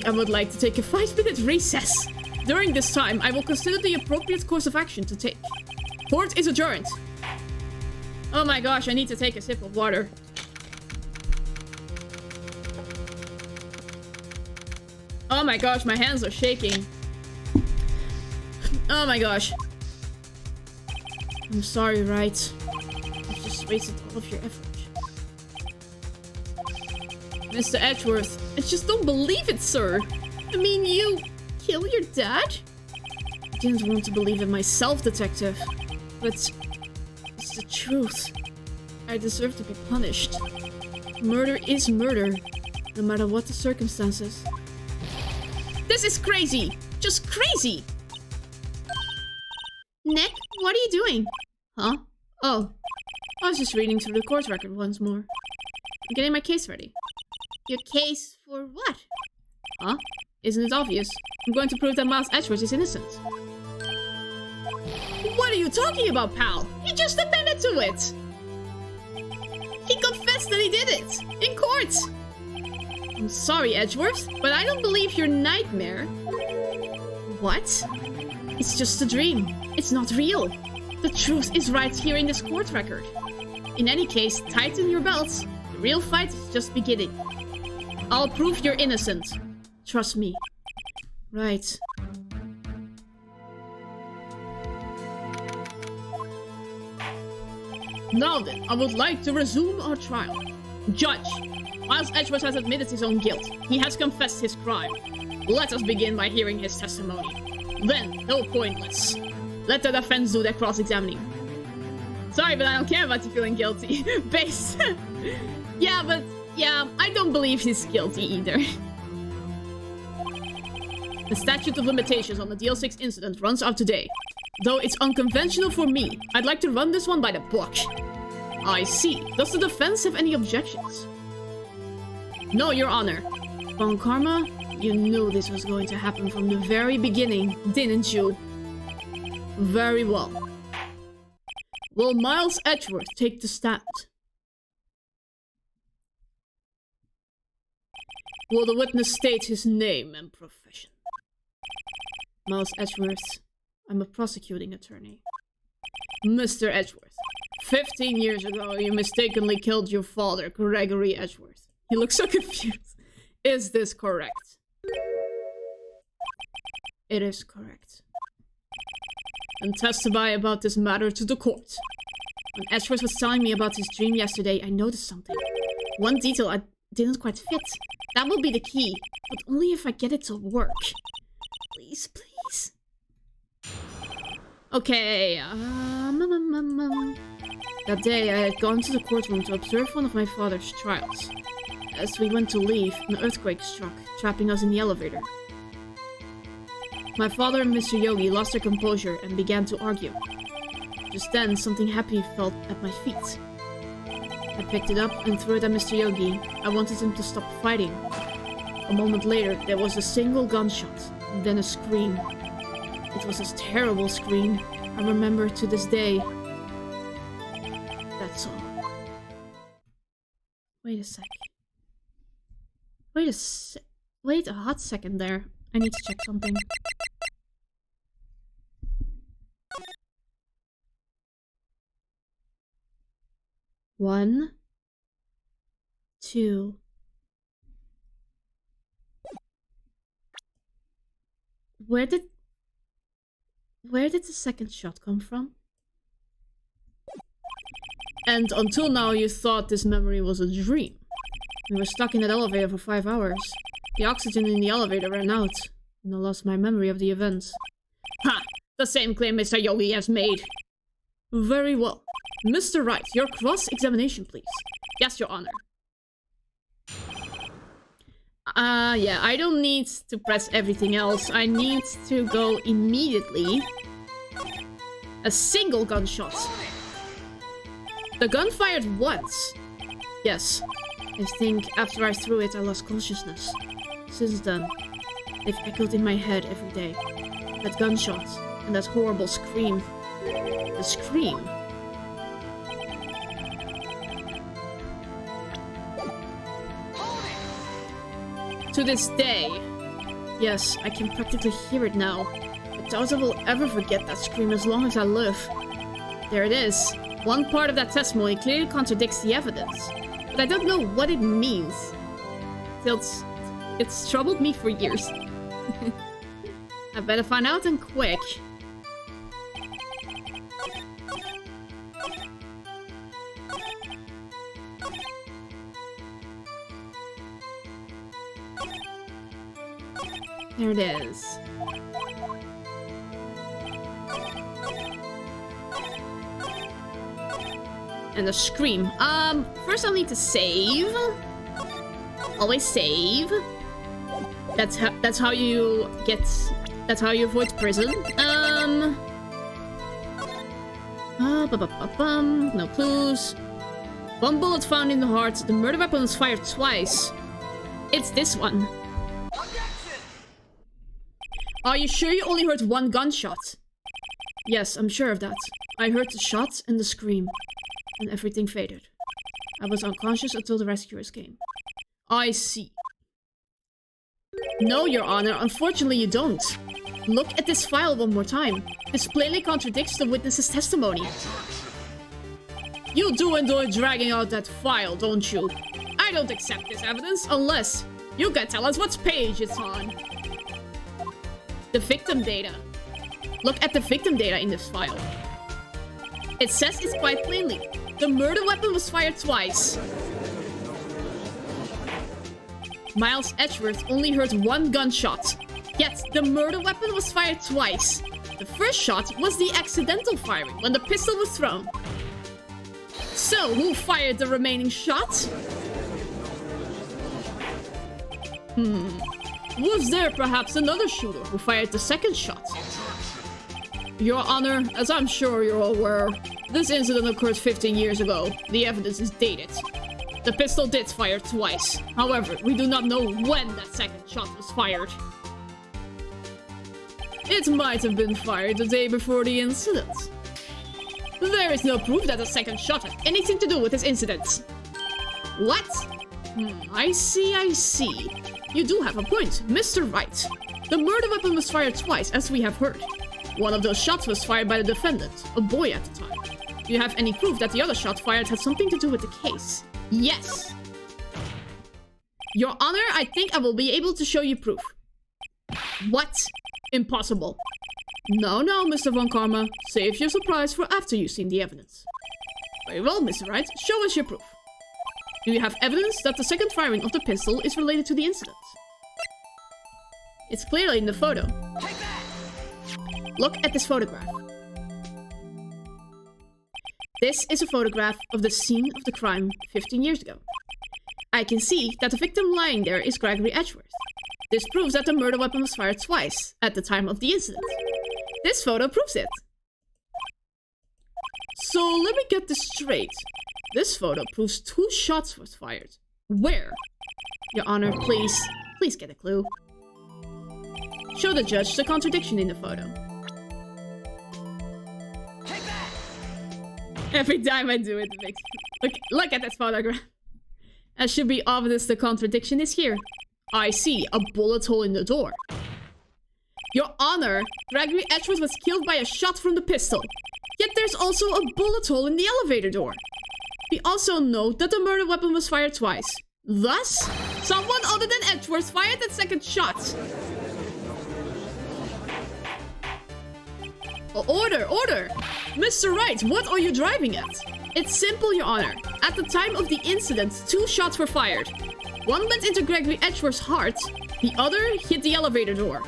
I would like to take a 5-minute recess. During this time, I will consider the appropriate course of action to take. Court is adjourned. Oh my gosh, I need to take a sip of water. Oh my gosh, my hands are shaking. Oh my gosh. I'm sorry, right? I just wasted all of your effort. Mr. Edgeworth, I just don't believe it, sir. I mean, you killed your dad? I didn't want to believe it myself, detective. But it's the truth. I deserve to be punished. Murder is murder, no matter what the circumstances. This is crazy! Just crazy! Nick, what are you doing? Huh? Oh. I was just reading through the court record once more. I'm getting my case ready. Your case for what? Huh? Isn't it obvious? I'm going to prove that Miles Edgeworth is innocent. What are you talking about, pal? He just admitted to it! He confessed that he did it! In court! I'm sorry, Edgeworth, but I don't believe your nightmare. What? It's just a dream. It's not real. The truth is right here in this court record. In any case, tighten your belts. The real fight is just beginning. I'll prove you're innocent. Trust me. Right. Now then, I would like to resume our trial. Judge, Miles Edgeworth has admitted his own guilt. He has confessed his crime. Let us begin by hearing his testimony. Then, no pointless. Let the defense do their cross-examining. Sorry, but I don't care about you feeling guilty. Base. Yeah, I don't believe he's guilty either. The statute of limitations on the DL6 incident runs out today. Though it's unconventional for me, I'd like to run this one by the book. I see. Does the defense have any objections? No, Your Honor. Von Karma, you knew this was going to happen from the very beginning, didn't you? Very well. Will Miles Edgeworth take the stand? Will the witness state his name and profession? Miles Edgeworth, I'm a prosecuting attorney. Mr. Edgeworth, 15 years ago you mistakenly killed your father, Gregory Edgeworth. He looks so confused. Is this correct? It is correct. And testify about this matter to the court. When Edgeworth was telling me about his dream yesterday, I noticed something. One detail I didn't quite fit. That will be the key, but only if I get it to work. Please, please. Okay, That day, I had gone to the courtroom to observe one of my father's trials. As we went to leave, an earthquake struck, trapping us in the elevator. My father and Mr. Yogi lost their composure and began to argue. Just then, something heavy fell at my feet. I picked it up and threw it at Mr. Yogi. I wanted him to stop fighting. A moment later, there was a single gunshot, and then a scream. It was a terrible scream. I remember to this day. That's all. Wait a sec. Wait a hot second there. I need to check something. 1, 2. Where did the second shot come from? And until now you thought this memory was a dream. We were stuck in that elevator for 5 hours. The oxygen in the elevator ran out, and I lost my memory of the events. Ha! The same claim Mr. Yogi has made. Very well. Mr. Wright, your cross-examination, please. Yes, Your Honor. Yeah, I don't need to press everything else. I need to go immediately. A single gunshot. The gun fired once. Yes. I think after I threw it, I lost consciousness. Since then, they've echoed in my head every day. That gunshot and that horrible scream. The scream. To this day. Yes, I can practically hear it now. I doubt I will ever forget that scream as long as I live. There it is. One part of that testimony clearly contradicts the evidence. But I don't know what it means. It's troubled me for years. I better find out and quick. There it is. And the scream. First I'll need to save. Always save. That's how you avoid prison. No clues. One bullet found in the heart. The murder weapon was fired twice. It's this one. Are you sure you only heard one gunshot? Yes, I'm sure of that. I heard the shot and the scream. And everything faded. I was unconscious until the rescuers came. I see. No, Your Honor, unfortunately you don't. Look at this file one more time. This plainly contradicts the witness's testimony. You do enjoy dragging out that file, don't you? I don't accept this evidence unless you can tell us what page it's on. The victim data. Look at the victim data in this file. It says it quite plainly. The murder weapon was fired twice. Miles Edgeworth only heard one gunshot. Yet, the murder weapon was fired twice. The first shot was the accidental firing when the pistol was thrown. So, who fired the remaining shot? Was there perhaps another shooter who fired the second shot? Your Honor, as I'm sure you're aware, this incident occurred 15 years ago. The evidence is dated. The pistol did fire twice. However, we do not know when that second shot was fired. It might have been fired the day before the incident. There is no proof that the second shot had anything to do with this incident. What? I see. You do have a point, Mr. Wright. The murder weapon was fired twice, as we have heard. One of those shots was fired by the defendant, a boy at the time. Do you have any proof that the other shot fired had something to do with the case? Yes. Your Honor, I think I will be able to show you proof. What? Impossible. No, Mr. Von Karma. Save your surprise for after you've seen the evidence. Very well, Mr. Wright. Show us your proof. Do you have evidence that the second firing of the pistol is related to the incident? It's clearly in the photo. Look at this photograph. This is a photograph of the scene of the crime 15 years ago. I can see that the victim lying there is Gregory Edgeworth. This proves that the murder weapon was fired twice at the time of the incident. This photo proves it. So let me get this straight. This photo proves 2 shots was fired. Where? Your Honor, please get a clue. Show the judge the contradiction in the photo. Every time I do it makes... Look at this photograph. As should be obvious, the contradiction is here. I see a bullet hole in the door. Your Honor, Gregory Edgeworth was killed by a shot from the pistol. Yet there's also a bullet hole in the elevator door. We also note that the murder weapon was fired twice. Thus, someone other than Edgeworth fired that second shot. Order! Mr. Wright, what are you driving at? It's simple, Your Honor. At the time of the incident, 2 shots were fired. One went into Gregory Edgeworth's heart, the other hit the elevator door.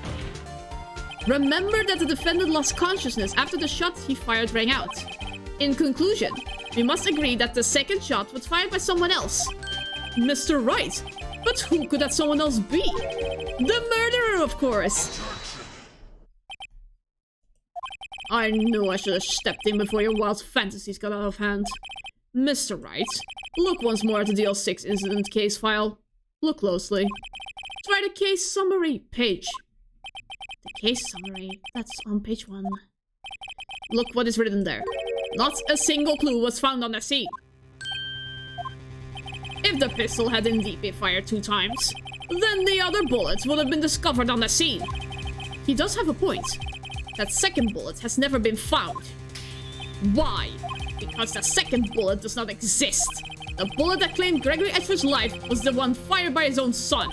Remember that the defendant lost consciousness after the shot he fired rang out. In conclusion, we must agree that the second shot was fired by someone else. Mr. Wright, but who could that someone else be? The murderer, of course! I knew I should have stepped in before your wild fantasies got out of hand. Mr. Wright, look once more at the DL6 incident case file. Look closely. Try the case summary page. The case summary, that's on page 1. Look what is written there. Not a single clue was found on the scene. If the pistol had indeed been fired 2 times, then the other bullets would have been discovered on the scene. He does have a point. That second bullet has never been found. Why? Because the second bullet does not exist. The bullet that claimed Gregory Edgeworth's life was the one fired by his own son.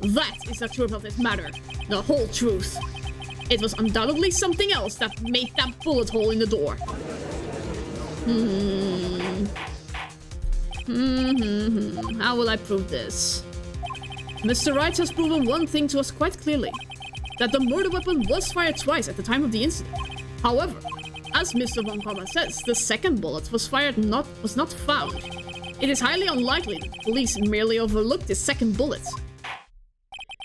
That is the truth of this matter. The whole truth. It was undoubtedly something else that made that bullet hole in the door. How will I prove this? Mr. Wright has proven one thing to us quite clearly. That the murder weapon was fired twice at the time of the incident. However, as Mr. Von Karma says, the second bullet was not found. It is highly unlikely that the police merely overlooked the second bullet.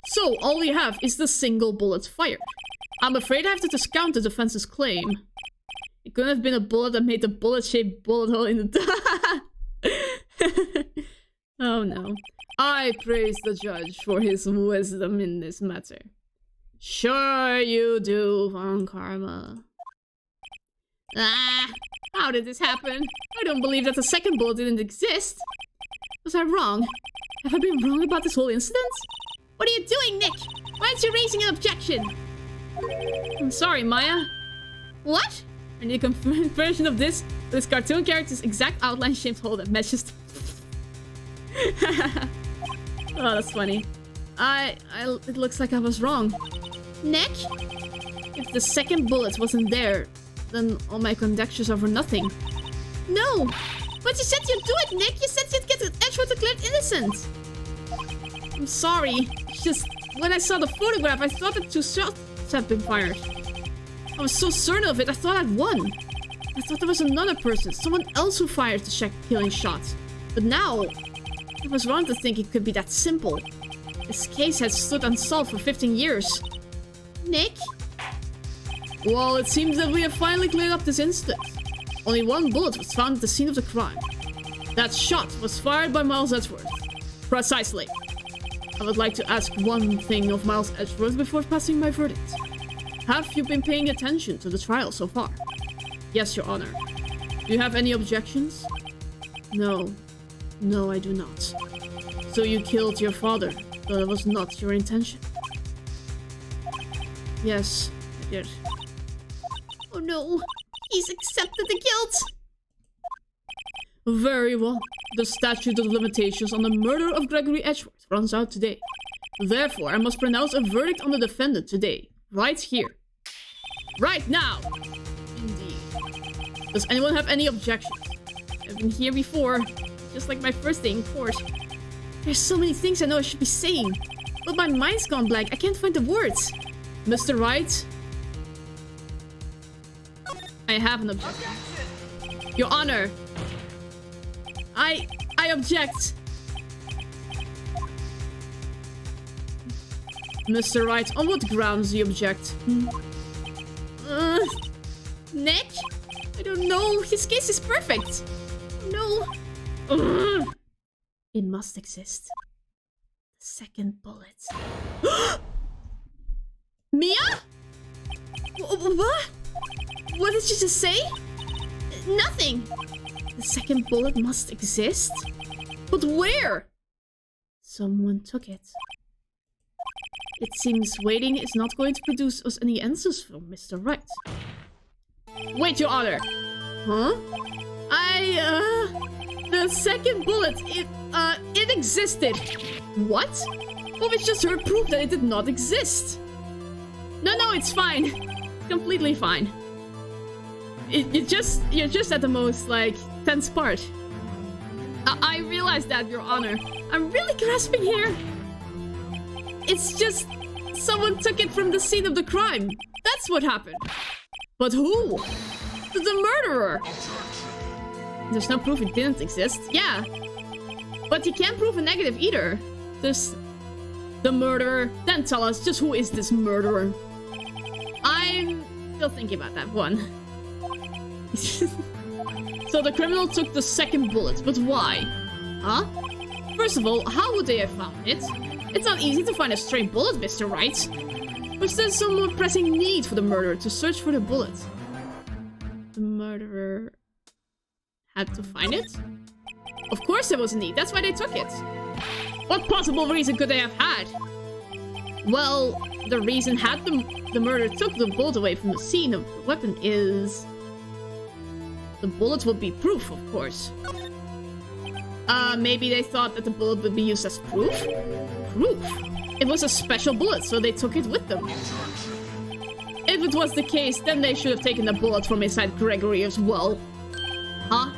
So, all we have is the single bullet fired. I'm afraid I have to discount the defense's claim. It couldn't have been a bullet that made the bullet-shaped bullet hole in the... Oh no. I praise the judge for his wisdom in this matter. Sure you do, Von Karma. How did this happen? I don't believe that the second bullet didn't exist. Was I wrong? Have I been wrong about this whole incident? What are you doing, Nick? Why aren't you raising an objection? I'm sorry, Maya. What? I need a confirmed version of this cartoon character's exact outline-shaped hole that matches. Oh, that's funny. It looks like I was wrong. Nick? If the second bullet wasn't there, then all my conjectures are for nothing. No! But you said you'd do it, Nick! You said you'd get Edgeworth declared innocent! I'm sorry. It's just, when I saw the photograph, I thought that 2 shots had been fired. I was so certain of it, I thought I'd won. I thought there was another person, someone else who fired the killing shot. But now, I was wrong to think it could be that simple. This case has stood unsolved for 15 years. Nick? Well, it seems that we have finally cleared up this incident. Only 1 bullet was found at the scene of the crime. That shot was fired by Miles Edgeworth. Precisely. I would like to ask one thing of Miles Edgeworth before passing my verdict. Have you been paying attention to the trial so far? Yes, Your Honor. Do you have any objections? No. No, I do not. So you killed your father, though that was not your intention? Yes, I did. Oh no, he's accepted the guilt! Very well. The statute of limitations on the murder of Gregory Edgeworth runs out today. Therefore, I must pronounce a verdict on the defendant today. Right here. Right now! Indeed. Does anyone have any objections? I've been here before, just like my first day in court. There's so many things I know I should be saying, but my mind's gone blank. I can't find the words. Mr. Wright? I have an objection. Your Honor! I object! Mr. Wright, on what grounds do you object? Nick? I don't know. His case is perfect. No. It must exist. The second bullet. Mia? What? What did you just say? Nothing. The second bullet must exist? But where? Someone took it. It seems waiting is not going to produce us any answers from Mr. Wright. Wait, Your Honor! Huh? The second bullet, it existed. What? Well, we just heard proof that it did not exist. No, it's fine. Completely fine. You're just at the most, like, tense part. I realize that, Your Honor. I'm really grasping here. It's just someone took it from the scene of the crime. That's what happened. But who? The murderer. There's no proof it didn't exist. Yeah. But you can't prove a negative either. There's the murderer. Then tell us, just who is this murderer? I'm still thinking about that one. So the criminal took the second bullet, but why? Huh? First of all, how would they have found it? It's not easy to find a stray bullet, Mr. Wright. Was there some more pressing need for the murderer to search for the bullet? The murderer had to find it? Of course there was a need, that's why they took it. What possible reason could they have had? Well, the reason the murderer took the bullet away from the scene of the weapon is... the bullet would be proof, of course. Maybe they thought that the bullet would be used as proof? Proof? It was a special bullet, so they took it with them. If it was the case, then they should have taken the bullet from inside Gregory as well. Huh?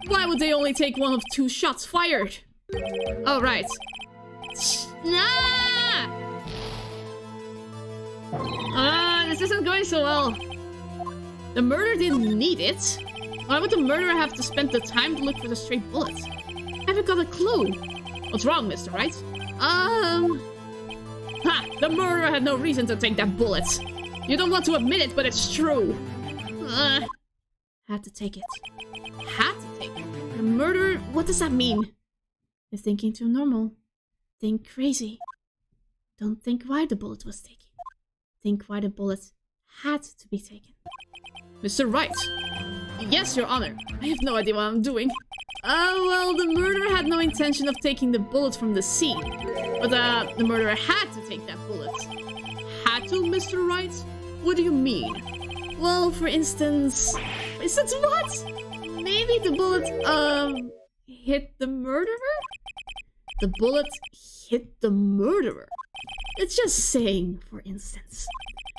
Why would they only take one of 2 shots fired? Oh, right. This isn't going so well. The murderer didn't need it. Why would the murderer have to spend the time to look for the stray bullet? I haven't got a clue. What's wrong, Mr. Wright? Ha! The murderer had no reason to take that bullet. You don't want to admit it, but it's true. Had to take it. Had to take it. The murderer... What does that mean? You're thinking too normal. Think crazy. Don't think why the bullet was taken. Think why the bullet had to be taken. Mr. Wright. Yes, Your Honor. I have no idea what I'm doing. Well, the murderer had no intention of taking the bullet from the scene. But, the murderer had to take that bullet. Had to, Mr. Wright? What do you mean? Well, for instance... Is that what? Maybe the bullet, hit the murderer? The bullet hit the murderer. It's just saying, for instance.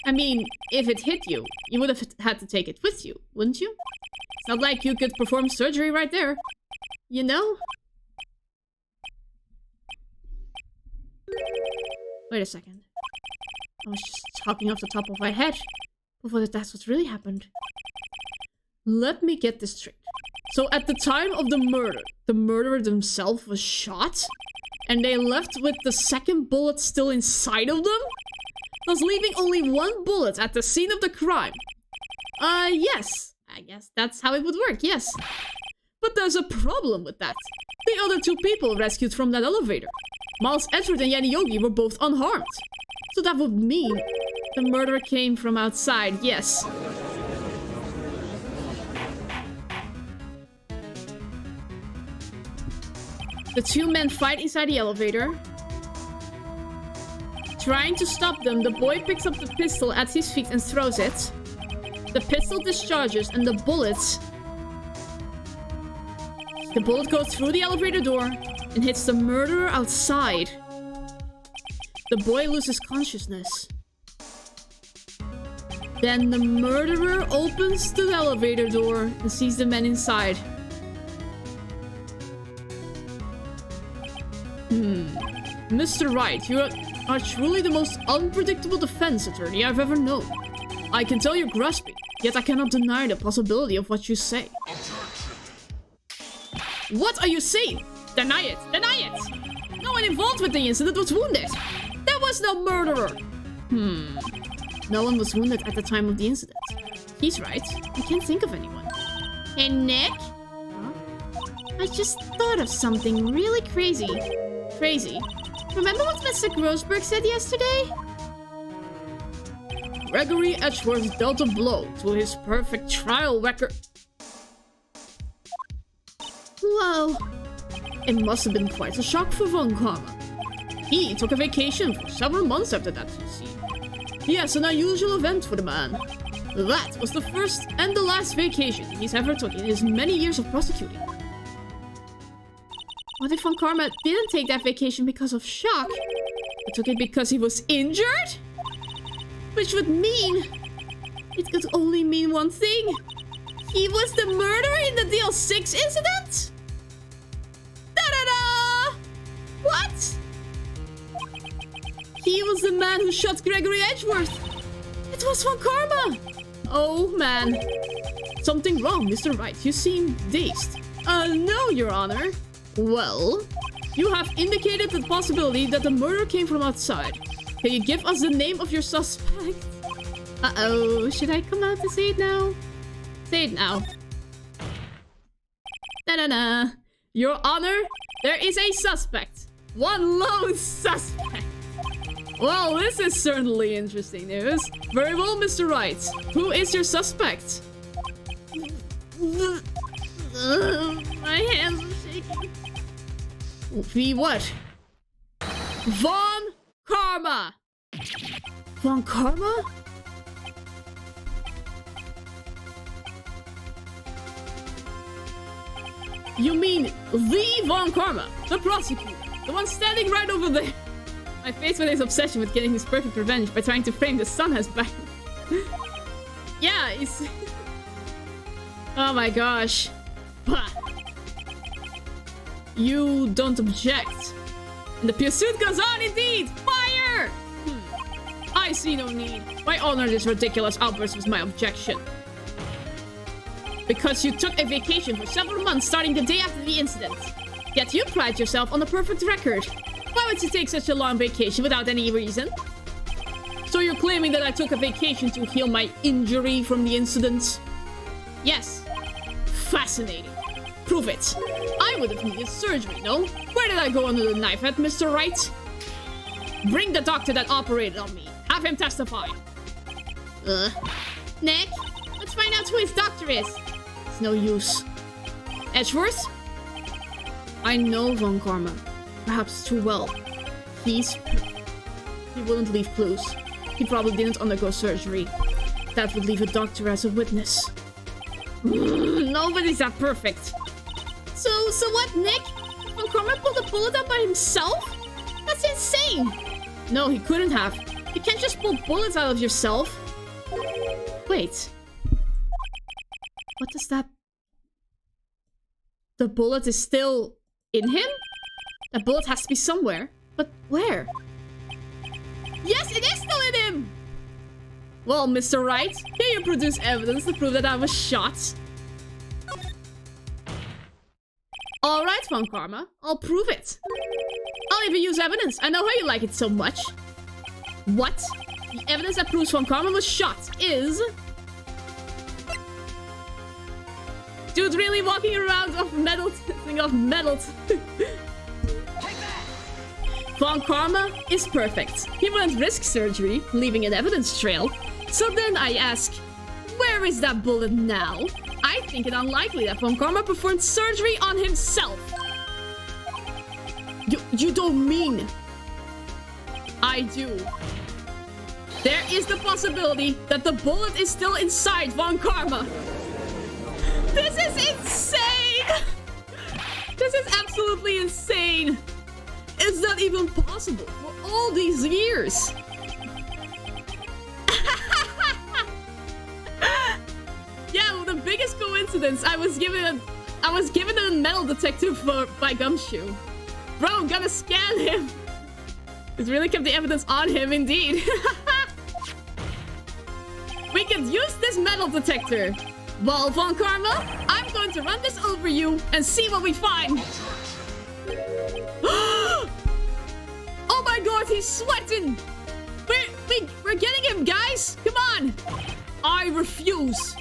I mean, if it hit you, you would have had to take it with you, wouldn't you? It's not like you could perform surgery right there. You know? Wait a second. I was just talking off the top of my head. Before that's what really happened. Let me get this straight. So at the time of the murderer themselves was shot? And they left with the second bullet still inside of them? Thus leaving only 1 bullet at the scene of the crime. Yes. I guess that's how it would work, yes. But there's a problem with that. The other 2 people rescued from that elevator. Miles Edward and Yanni Yogi were both unharmed. So that would mean the murderer came from outside, yes. The 2 men fight inside the elevator. Trying to stop them, the boy picks up the pistol at his feet and throws it. The pistol discharges and the bullet goes through the elevator door and hits the murderer outside. The boy loses consciousness. Then the murderer opens the elevator door and sees the men inside. Mr. Wright, you are truly the most unpredictable defense attorney I've ever known. I can tell you're grasping, yet I cannot deny the possibility of what you say. What are you saying? Deny it! Deny it! No one involved with the incident was wounded. There was no murderer. No one was wounded at the time of the incident. He's right. I can't think of anyone. Hey, Nick? Huh? I just thought of something really crazy. Crazy. Remember what Mr. Grossberg said yesterday? Gregory Edgeworth dealt a blow to his perfect trial record. Whoa. It must have been quite a shock for Von Karma. He took a vacation for several months after that, you see. Yes, an unusual event for the man. That was the first and the last vacation he's ever took in his many years of prosecuting. if Von Karma didn't take that vacation because of shock, he took it because he was injured? Which would mean... It could only mean one thing. He was the murderer in the DL6 incident? Da-da-da! What? He was the man who shot Gregory Edgeworth. It was Von Karma. Oh, man. Something wrong, Mr. Wright. You seem dazed. No, Your Honor. Well, you have indicated the possibility that the murder came from outside. Can you give us the name of your suspect? Uh-oh. Should I come out to say it now? Say it now. Da-da-da. Your Honor, there is a suspect. One lone suspect. Well, this is certainly interesting news. Very well, Mr. Wright. Who is your suspect? My hands are shaking. V what? Von Karma. Von Karma? You mean the Von Karma, the prosecutor, the one standing right over there. My face with his obsession with getting his perfect revenge by trying to frame the son has back. Yeah, he's... Oh my gosh. Bah. You don't object. And the pursuit goes on indeed! Fire! I see no need. Why honor this ridiculous outburst was my objection. Because you took a vacation for several months starting the day after the incident. Yet you pride yourself on a perfect record. Why would you take such a long vacation without any reason? So you're claiming that I took a vacation to heal my injury from the incident? Yes. Fascinating. Prove it. I would have needed surgery, no? Where did I go under the knife at, Mr. Wright? Bring the doctor that operated on me. Have him testify. Nick, let's find out who his doctor is. It's no use. Edgeworth? I know Von Karma. Perhaps too well. He wouldn't leave clues. He probably didn't undergo surgery. That would leave a doctor as a witness. Nobody's that perfect. So what, Nick? Von Karma pulled a bullet out by himself? That's insane! No, he couldn't have. You can't just pull bullets out of yourself. Wait. What does that... The bullet is still in him? That bullet has to be somewhere. But where? Yes, it is still in him! Well, Mr. Wright, can you produce evidence to prove that I was shot? Alright, Von Karma. I'll prove it. I'll even use evidence. I know how you like it so much. What? The evidence that proves Von Karma was shot is... Dude really walking around off metal... Von Karma is perfect. He wouldn't risk surgery, leaving an evidence trail. So then I ask, where is that bullet now? I think it unlikely that Von Karma performed surgery on himself. You don't mean... I do. There is the possibility that the bullet is still inside Von Karma. This is insane! This is absolutely insane! Is that even possible for all these years? Yeah, well, the biggest coincidence, I was given a metal detector by Gumshoe. Bro, I'm gonna scan him. It's really kept the evidence on him, indeed. We could use this metal detector. Well, Von Karma, I'm going to run this over you and see what we find. Oh my god, he's sweating! We're getting him, guys! Come on! I refuse.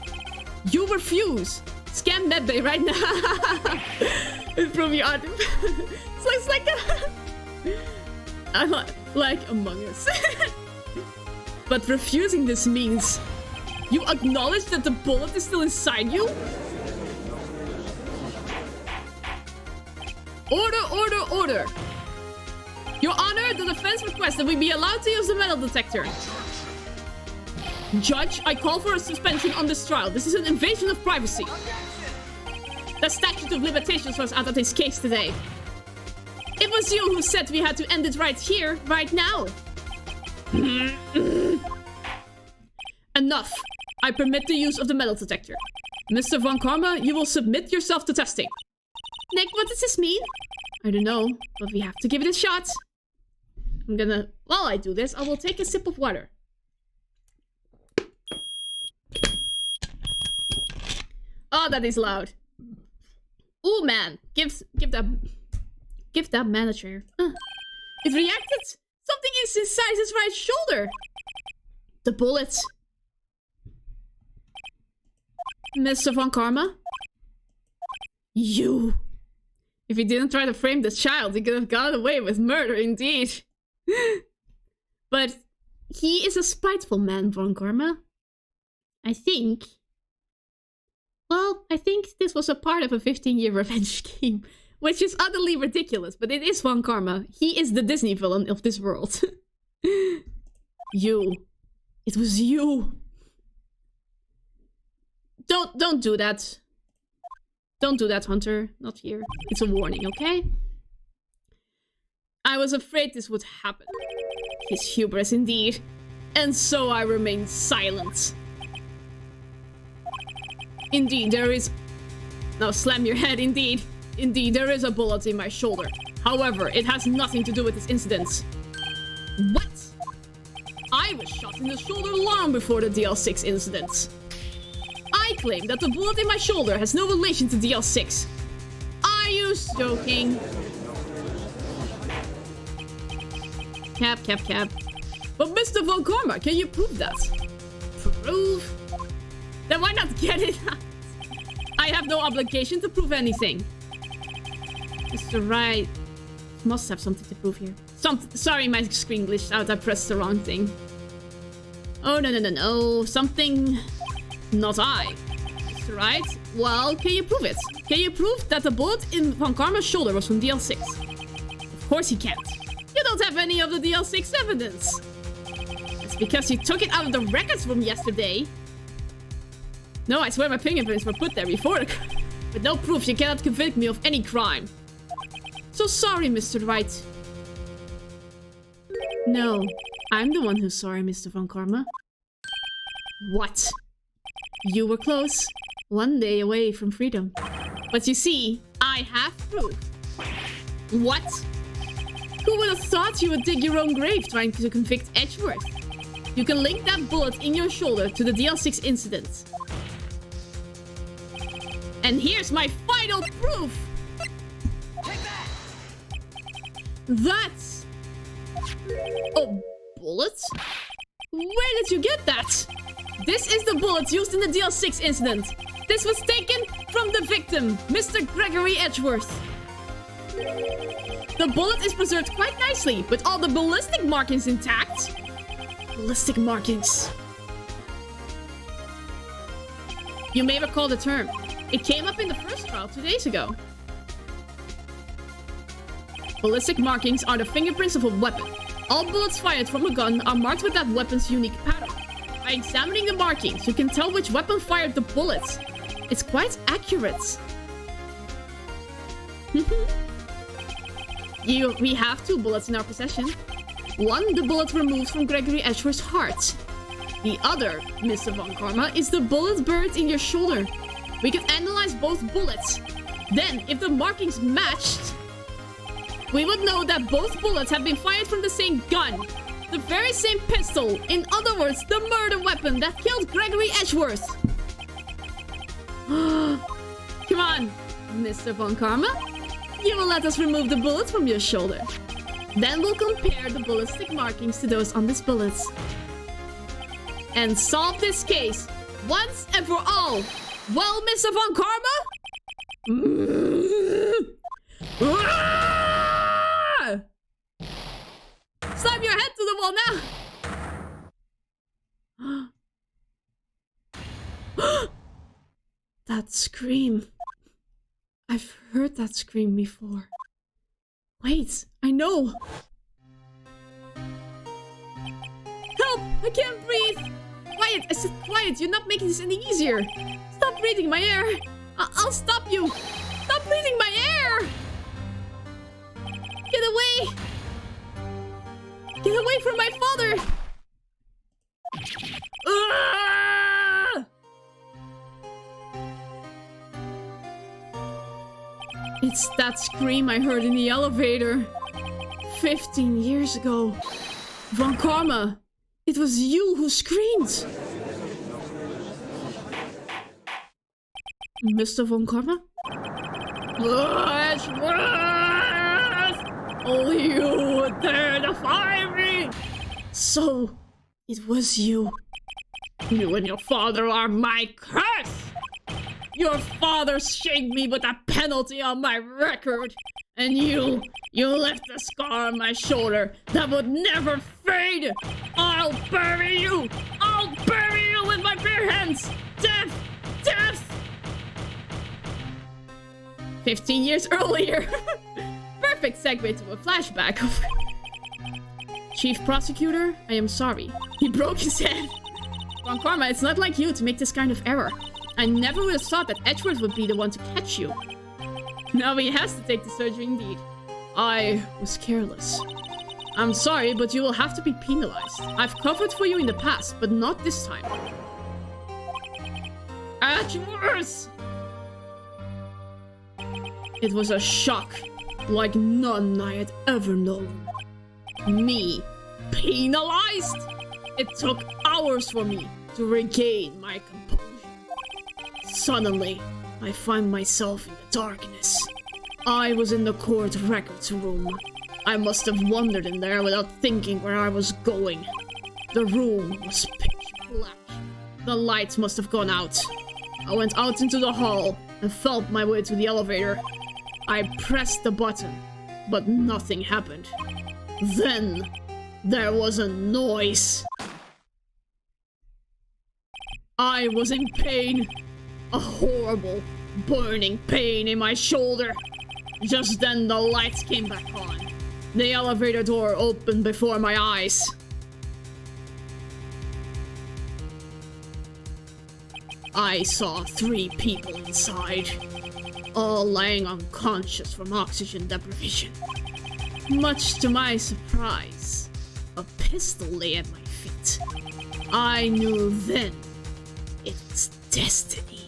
You refuse. Scan medbay right now. Improve your art. It's like a... like Among Us. But refusing this means... You acknowledge that the bullet is still inside you? Order, order, order. Your Honor, the defense requests that we be allowed to use the metal detector. Judge, I call for a suspension on this trial. This is an invasion of privacy. The statute of limitations was out of this case today. It was you who said we had to end it right here, right now. Enough. I permit the use of the metal detector. Mr. Von Karma, you will submit yourself to testing. Nick, what does this mean? I don't know, but we have to give it a shot. While I do this, I will take a sip of water. Oh, that is loud. Ooh, man. Give that man a chair. It reacted. Something is inside his right shoulder. The bullet. Mr. Von Karma? You. If he didn't try to frame the child, he could have gotten away with murder, indeed. But he is a spiteful man, Von Karma. I think this was a part of a 15-year revenge scheme, which is utterly ridiculous, but it is Von Karma. He is the Disney villain of this world. You. It was you. Don't do that. Don't do that, Hunter. Not here. It's a warning, okay? I was afraid this would happen. His hubris indeed. And so I remained silent. Indeed, there is... Now slam your head, indeed. Indeed, there is a bullet in my shoulder. However, it has nothing to do with this incident. What? I was shot in the shoulder long before the DL6 incident. I claim that the bullet in my shoulder has no relation to DL6. Are you joking? Cap. But Mr. Von Karma, can you prove that? Prove? Then why not get it out? I have no obligation to prove anything. Mr. Wright must have something to prove here. Sorry, my screen glitched out. I pressed the wrong thing. Oh, no. Something... Not I. Mr. Wright? Well, can you prove it? Can you prove that the bullet in Von Karma's shoulder was from DL6? Of course he can't. You don't have any of the DL6 evidence. It's because you took it out of the records from yesterday. No, I swear my fingerprints were put there before the crime. With no proof, you cannot convict me of any crime. So sorry, Mr. Wright. No, I'm the one who's sorry, Mr. Von Karma. What? You were close. One day away from freedom. But you see, I have proof. What? Who would have thought you would dig your own grave trying to convict Edgeworth? You can link that bullet in your shoulder to the DL6 incident. And here's my final proof! That's... a bullet? Where did you get that? This is the bullet used in the DL6 incident. This was taken from the victim, Mr. Gregory Edgeworth. The bullet is preserved quite nicely, with all the ballistic markings intact. Ballistic markings. You may recall the term. It came up in the first trial 2 days ago. Ballistic markings are the fingerprints of a weapon. All bullets fired from a gun are marked with that weapon's unique pattern. By examining the markings, you can tell which weapon fired the bullets. It's quite accurate. We have 2 bullets in our possession. One, the bullet removed from Gregory Edgeworth's heart. The other, Mr. Von Karma, is the bullet buried in your shoulder. We can analyze both bullets. Then, if the markings matched, we would know that both bullets have been fired from the same gun. The very same pistol. In other words, the murder weapon that killed Gregory Edgeworth. Come on, Mr. Von Karma. You will let us remove the bullets from your shoulder. Then we'll compare the ballistic markings to those on these bullets. And solve this case once and for all. Well, Mr. Von Karma? Slam your head to the wall now! That scream. I've heard that scream before. Wait, I know! Help! I can't breathe! Quiet! I said quiet! You're not making this any easier! Stop breathing my air! I'll stop you! Stop breathing my air! Get away from my father! Ah! It's that scream I heard in the elevator. 15 years ago. Von Karma, it was you who screamed. Mr. Von Karma? Only you would dare defy me! So, it was you. You and your father are my curse! Your father shamed me with a penalty on my record. And you left a scar on my shoulder that would never fade! I'll bury you! I'll bury you with my bare hands! Death! Death! 15 years earlier! Perfect segue to a flashback. Chief Prosecutor, I am sorry. He broke his head. Von Karma, it's not like you to make this kind of error. I never would have thought that Edgeworth would be the one to catch you. Now he has to take the surgery indeed. I was careless. I'm sorry, but you will have to be penalized. I've covered for you in the past, but not this time. Edgeworth! It was a shock, like none I had ever known. Me, penalized? It took hours for me to regain my composure. Suddenly, I find myself in the darkness. I was in the court records room. I must have wandered in there without thinking where I was going. The room was pitch black. The lights must have gone out. I went out into the hall and felt my way to the elevator. I pressed the button, but nothing happened. Then, there was a noise. I was in pain. A horrible, burning pain in my shoulder. Just then the lights came back on. The elevator door opened before my eyes. I saw 3 people inside, all lying unconscious from oxygen deprivation. Much to my surprise, a pistol lay at my feet. I knew then it was destiny.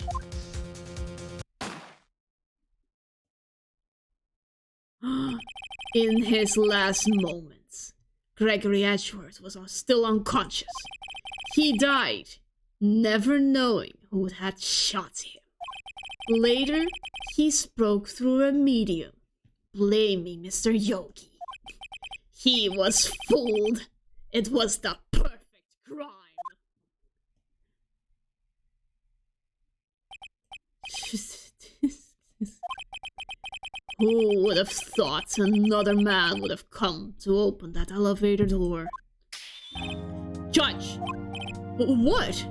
In his last moments, Gregory Edgeworth was still unconscious. He died, never knowing who had shot him. Later, he spoke through a medium, blaming Mr. Yogi. He was fooled. It was the perfect crime. Who would have thought another man would have come to open that elevator door? Judge! What?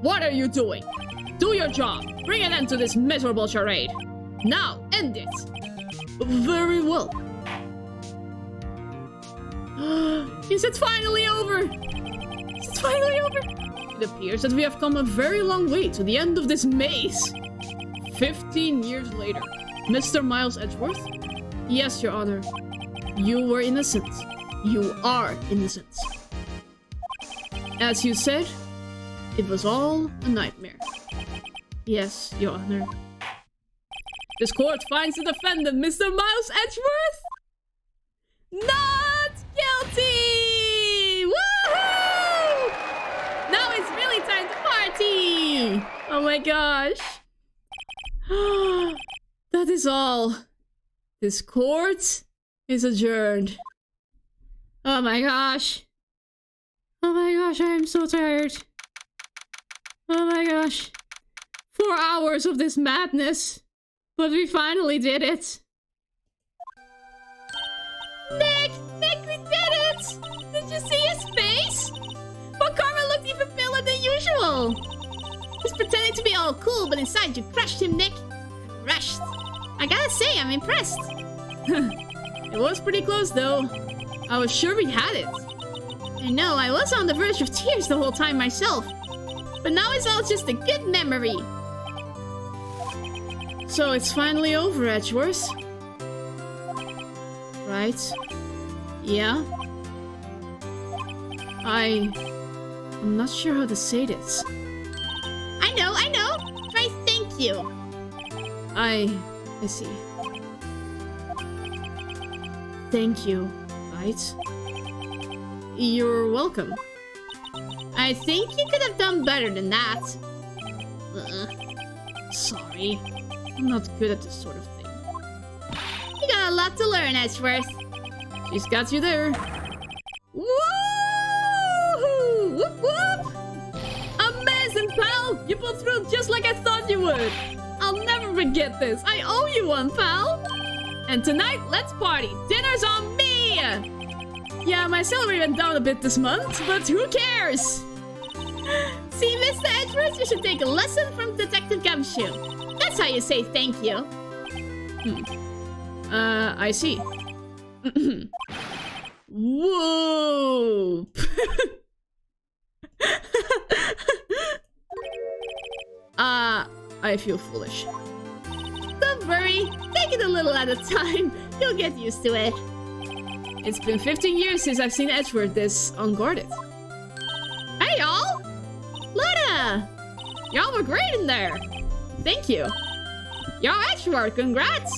What are you doing? Do your job! Bring an end to this miserable charade! Now, end it! Very well. Is it finally over? Is it finally over? It appears that we have come a very long way to the end of this maze. 15 years later. Mr. Miles Edgeworth? Yes, Your Honor. You were innocent. You are innocent. As you said, it was all a nightmare. Yes, Your Honor. This court finds the defendant, Mr. Miles Edgeworth, not guilty! Woohoo! Now it's really time to party! Oh my gosh. That is all. This court is adjourned. Oh my gosh. Oh my gosh, I am so tired. Oh my gosh. 4 hours of this madness. But we finally did it. Nick, we did it! Did you see his face? Well, Karma looked even paler than usual. He's pretending to be all cool, but inside you crushed him, Nick. Crushed. I gotta say, I'm impressed. It was pretty close, though. I was sure we had it. I know, I was on the verge of tears the whole time myself. But now it's all just a good memory. So it's finally over, Edgeworth. Right? Yeah? I'm not sure how to say this. I know! Try thank you! I see. Thank you, right? You're welcome. I think you could have done better than that. Sorry. I'm not good at this sort of thing. You got a lot to learn, Edgeworth. She's got you there. Woohoo! Whoop whoop! Amazing, pal! You pulled through just like I thought you would. I'll never forget this. I owe you one, pal. And tonight, let's party. Dinner's on me! Yeah, my salary went down a bit this month, but who cares? See, Mr. Edgeworth, you should take a lesson from Detective Gumshoe. That's how you say thank you. I see. Whoa! I feel foolish. Don't worry, take it a little at a time. You'll get used to it. It's been 15 years since I've seen Edgeworth this unguarded. Hey, y'all! Luna! Y'all were great in there. Thank you. Y'all Edgeworth, congrats!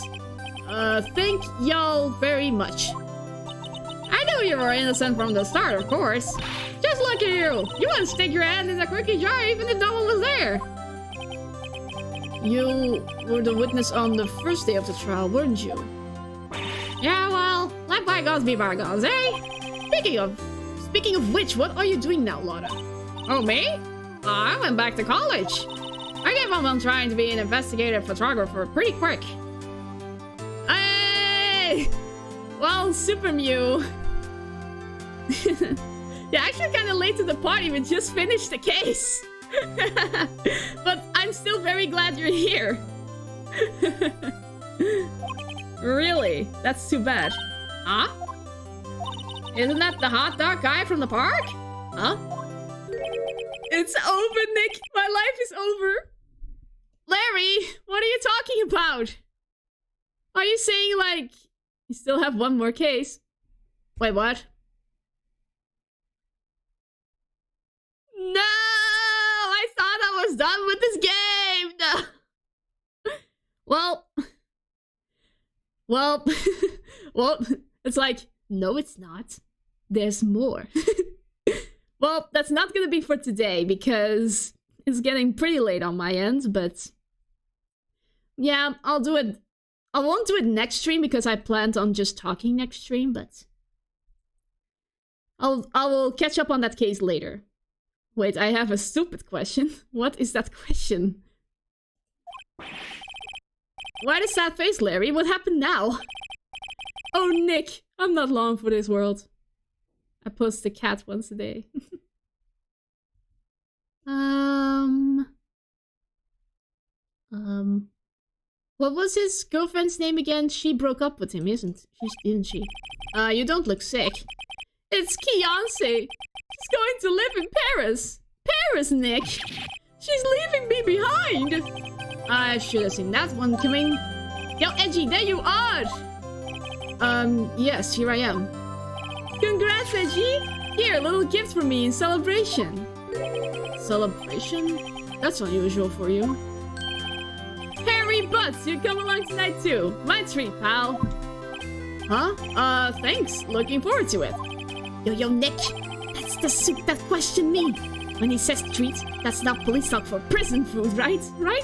Thank y'all very much. I knew you were innocent from the start, of course. Just look at you! You wouldn't stick your hand in the cookie jar even if no one was there. You were the witness on the first day of the trial, weren't you? Yeah, well, let bygones be bygones, eh? Speaking of which, what are you doing now, Lotta? Oh, me? I went back to college. I gave up on trying to be an investigative photographer pretty quick. Hey! Well, Super Mew. You're actually kind of late to the party. We just finished the case. But I'm still very glad you're here. Really? That's too bad. Huh? Isn't that the hot dog guy from the park? Huh? It's over, Nick. My life is over. Larry, what are you talking about? Are you saying, like, you still have one more case? Wait, what? No! I thought I was done with this game! No. Well, it's like, no, it's not. There's more. Well, that's not gonna be for today because it's getting pretty late on my end, but yeah, I'll do it. I won't do it next stream because I planned on just talking next stream, but I will catch up on that case later. Wait, I have a stupid question. What is that question? Why the sad face, Larry? What happened now? Oh, Nick, I'm not long for this world. I post the cat once a day. What was his girlfriend's name again? She broke up with him, didn't she? You don't look sick. It's Kianse. She's going to live in Paris. Paris, Nick. She's leaving me behind. I should have seen that one coming. Yo, Edgy, there you are. Yes, here I am. Congrats, Edgy. Here, a little gift for me in celebration. Celebration? That's unusual for you. Harry Butts, you come along tonight too. My treat, pal. Huh? Thanks. Looking forward to it. Yo, Nick. That's the suit that questioned me. When he says treat, that's not police talk for prison food, right? Right?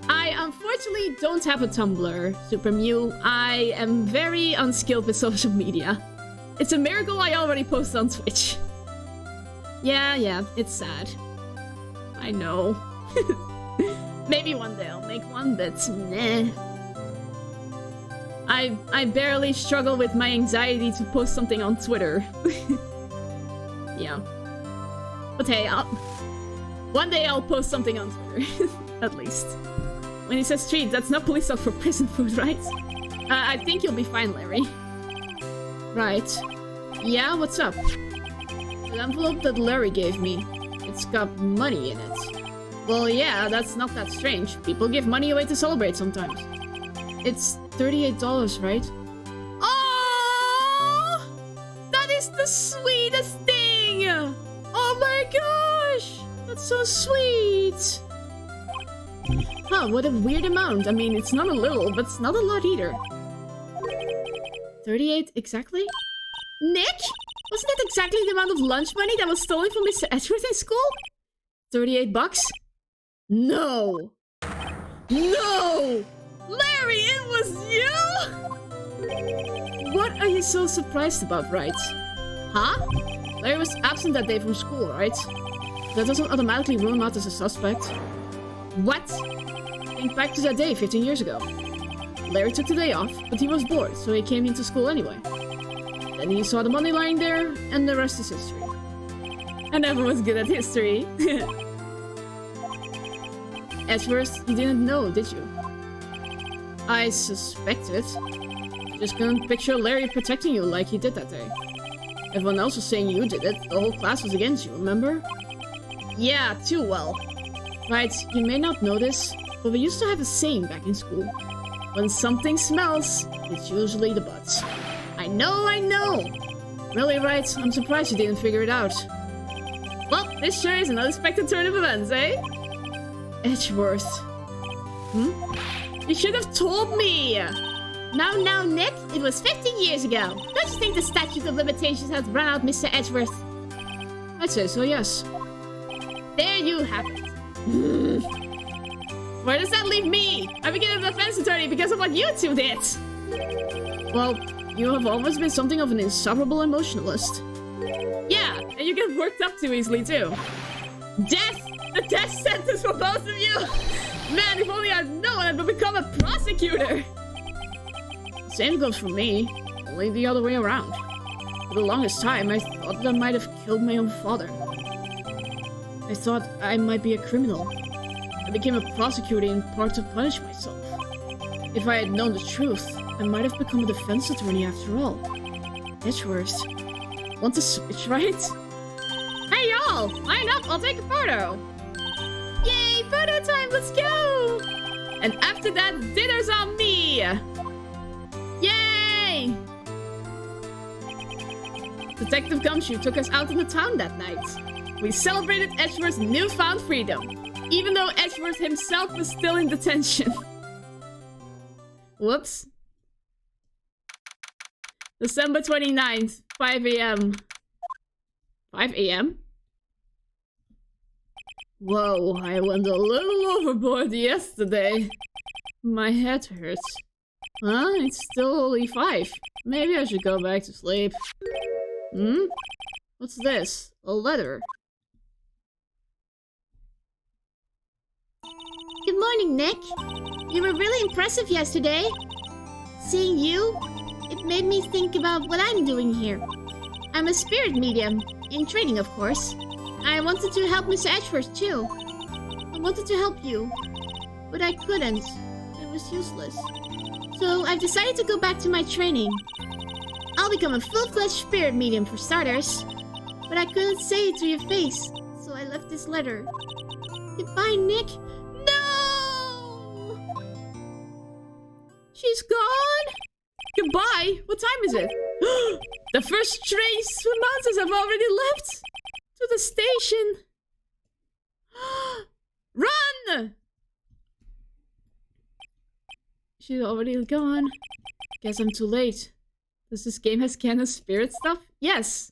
I unfortunately don't have a Tumblr, Super Mew. I am very unskilled with social media. It's a miracle I already post on Twitch. Yeah, it's sad. I know. Maybe one day I'll make one, but nah. I barely struggle with my anxiety to post something on Twitter. Yeah. But hey, one day I'll post something on Twitter. At least. When he says treat, that's not police talk for prison food, right? I think you'll be fine, Larry. Right. Yeah, what's up? The envelope that Larry gave me. It's got money in it. Well, yeah, that's not that strange. People give money away to celebrate sometimes. It's $38, right? Oh! That is is the sweetest thing! Oh my gosh! That's so sweet! Huh, what a weird amount. I mean, it's not a little, but it's not a lot either. 38 exactly? Nick? Wasn't that exactly the amount of lunch money that was stolen from Mr. Edgeworth in school? 38 bucks? No! No! Larry, it was you?! What are you so surprised about, right? Huh? Larry was absent that day from school, right? That doesn't automatically rule him out as a suspect. What? Think back to that day 15 years ago. Larry took the day off, but he was bored, so he came into school anyway. Then he saw the money lying there, and the rest is history. And everyone's good at history. Edgeworth, you didn't know, did you? I suspected. You just couldn't picture Larry protecting you like he did that day. Everyone else was saying you did it. The whole class was against you, remember? Yeah, too well. Right, you may not know this, but we used to have a saying back in school. When something smells, it's usually the butts. I know, I know! Really, right? I'm surprised you didn't figure it out. Well, this sure is an unexpected turn of events, eh? Edgeworth. You should have told me! No, Nick. It was 15 years ago. Don't you think the statute of limitations has run out, Mr. Edgeworth? I'd say so, yes. There you have it. Where does that leave me? I became a defense attorney because of what you two did! Well, you have always been something of an insufferable emotionalist. Yeah, and you get worked up too easily, too. Death! The death sentence for both of you! Man, if only I'd known I would become a prosecutor! Same goes for me, only the other way around. For the longest time, I thought that I might have killed my own father. I thought I might be a criminal. I became a prosecutor in part to punish myself. If I had known the truth, I might have become a defense attorney after all. Edgeworth. Want to switch, right? Hey y'all! Line up, I'll take a photo! Yay, photo time, let's go! And after that, dinner's on me! Yay! Detective Gumshoe took us out in the town that night. We celebrated Edgeworth's newfound freedom, even though Edgeworth himself was still in detention. Whoops. December 29th, 5 AM. 5 AM? Whoa, I went a little overboard yesterday. My head hurts. Huh? It's still only 5. Maybe I should go back to sleep. What's this? A letter. Good morning, Nick. You were really impressive yesterday. Seeing you, it made me think about what I'm doing here. I'm a spirit medium, in training of course. I wanted to help Mr. Edgeworth too. I wanted to help you, but I couldn't. It was useless. So I've decided to go back to my training. I'll become a full-fledged spirit medium for starters. But I couldn't say it to your face, so I left this letter. Goodbye, Nick. No! She's gone? Goodbye? What time is it? The first train mountains have already left! To the station! Run! She's already gone. Guess I'm too late. Does this game has canon spirit stuff? Yes!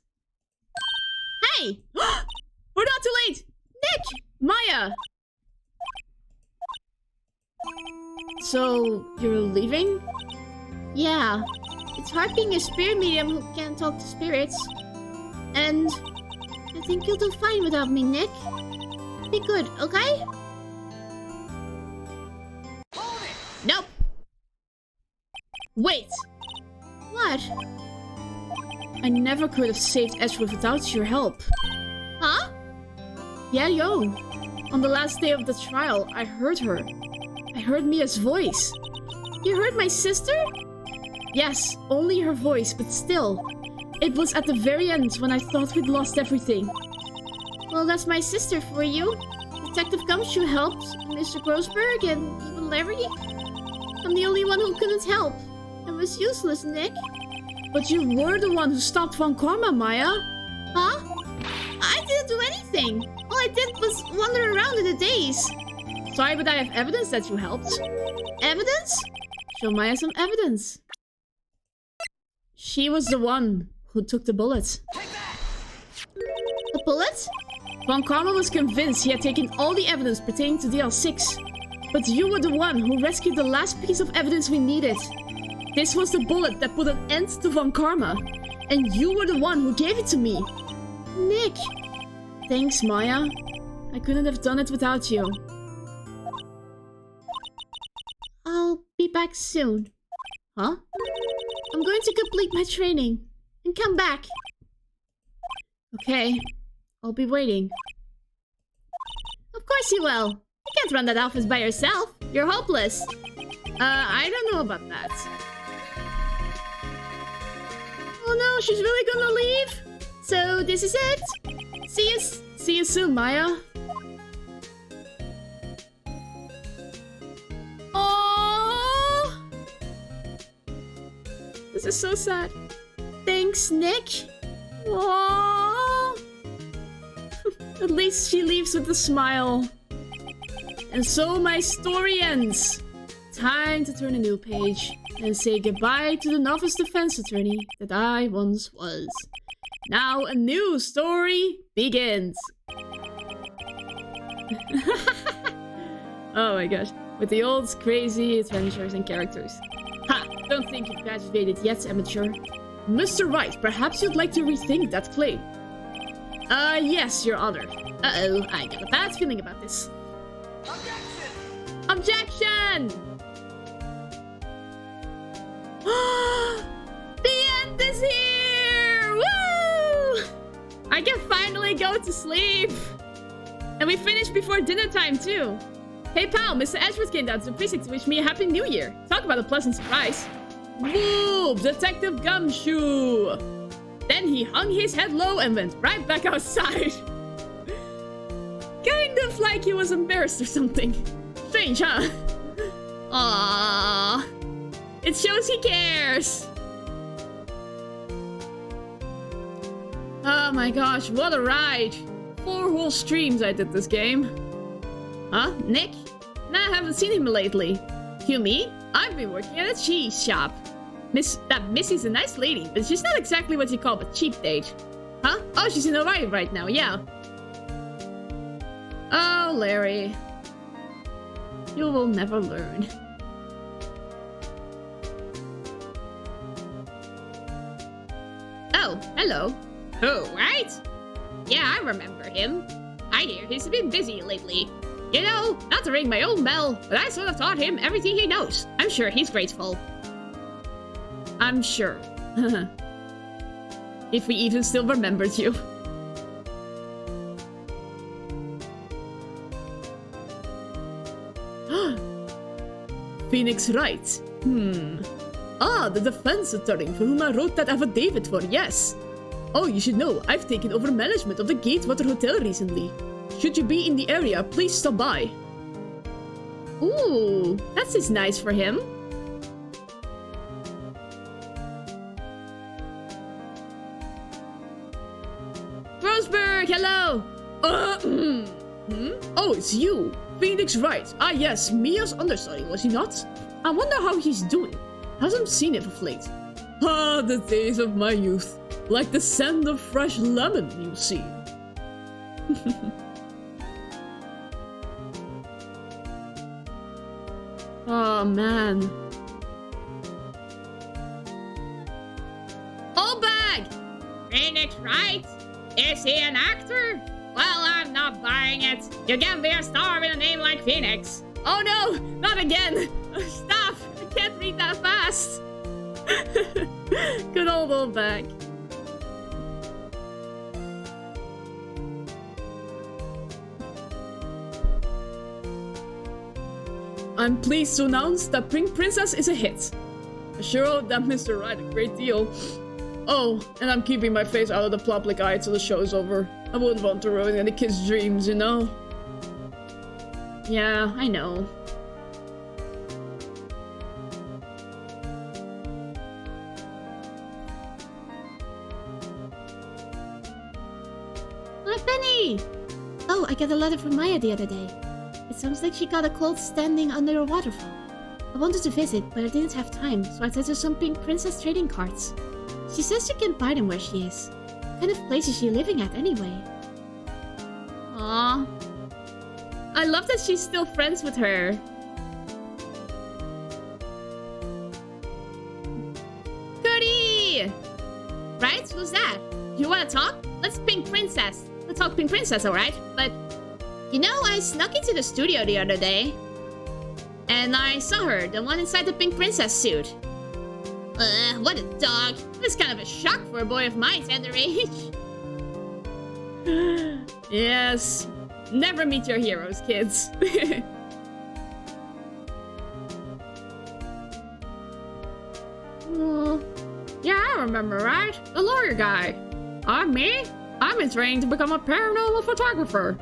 Hey! We're not too late! Nick! Maya! So, you're leaving? Yeah. It's hard being a spirit medium who can't talk to spirits. And I think you'll do fine without me, Nick. Be good, okay? Nope! Wait! What? I never could have saved Edgeworth without your help. Huh? Yeah, yo. On the last day of the trial, I heard her. I heard Mia's voice. You heard my sister? Yes, only her voice, but still. It was at the very end when I thought we'd lost everything. Well, that's my sister for you. Detective Gumshoe helped, Mr. Grossberg, and even Larry. I'm the only one who couldn't help. It was useless, Nick. But you were the one who stopped Von Karma, Maya. Huh? I didn't do anything. All I did was wander around in the daze. Sorry, but I have evidence that you helped. Evidence? Show Maya some evidence. She was the one who took the bullet. The bullet? Von Karma was convinced he had taken all the evidence pertaining to DL6. But you were the one who rescued the last piece of evidence we needed. This was the bullet that put an end to Von Karma. And you were the one who gave it to me. Nick. Thanks, Maya. I couldn't have done it without you. I'll be back soon. Huh? I'm going to complete my training and come back. Okay. I'll be waiting. Of course you will. You can't run that office by yourself. You're hopeless. I don't know about that. Oh no, she's really gonna leave? So this is it. See you soon, Maya. Oh, this is so sad. Thanks, Nick. Oh. At least she leaves with a smile. And so my story ends. Time to turn a new page and say goodbye to the novice defense attorney that I once was. Now a new story begins. Oh my gosh. With the old crazy adventures and characters. Ha! Don't think you've graduated yet, amateur. Mr. Wright, perhaps you'd like to rethink that claim. Yes, Your Honor. Uh-oh, I got a bad feeling about this. Objection! The end is here! Woo! I can finally go to sleep! And we finished before dinner time, too. Hey, pal, Mr. Edgeworth came down to the precinct to wish me a Happy New Year. Talk about a pleasant surprise. Whoop! Detective Gumshoe! Then he hung his head low and went right back outside. Kind of like he was embarrassed or something. Strange, huh? Aww. It shows he cares. Oh my gosh, what a ride. 4 whole streams I did this game. Huh? Nick? Nah, I haven't seen him lately. You me? I've been working at a cheese shop. That Missy's a nice lady, but she's not exactly what you call a cheap date. Huh? Oh, she's in Hawaii right now, yeah. Oh, Larry. You will never learn. Oh, hello. Who, right? Yeah, I remember him. I hear he's been busy lately. You know, not to ring my own bell, but I sort of taught him everything he knows. I'm sure he's grateful. I'm sure. If we even still remembered you. Phoenix Wright. Ah, the defense attorney for whom I wrote that affidavit for, yes. Oh, you should know, I've taken over management of the Gatewater Hotel recently. Should you be in the area, please stop by. Ooh, that is nice for him. Roseburg, hello! Oh, it's you! Phoenix Wright. Ah yes, Mia's understudy, was he not? I wonder how he's doing. Hasn't seen him of late. Ah, the days of my youth. Like the scent of fresh lemon, you see. Oh, man. Old bag! Phoenix Wright? Is he an actor? Well, I'm not buying it. You can't be a star with a name like Phoenix. Oh no, not again. Stop, I can't read that fast. Good old bag. I'm pleased to announce that Pink Princess is a hit. I sure owe that Mr. Wright a great deal. Oh, and I'm keeping my face out of the public eye till the show's over. I wouldn't want to ruin any kids' dreams, you know? Yeah, I know. Hi, Penny! Oh, I got a letter from Maya the other day. It sounds like she got a cold standing under a waterfall. I wanted to visit, but I didn't have time, so I sent her some pink princess trading cards. She says she can buy them where she is. What kind of place is she living at anyway? Aww. I love that she's still friends with her. Goody! Right? Who's that? You wanna talk? Let's Pink Princess. Let's talk Pink Princess, alright? But, you know, I snuck into the studio the other day. And I saw her, the one inside the Pink Princess suit. What a dog. It was kind of a shock for a boy of my tender age. Yes. Never meet your heroes, kids. Yeah, I remember, right? The lawyer guy. Me? I'm in training to become a paranormal photographer.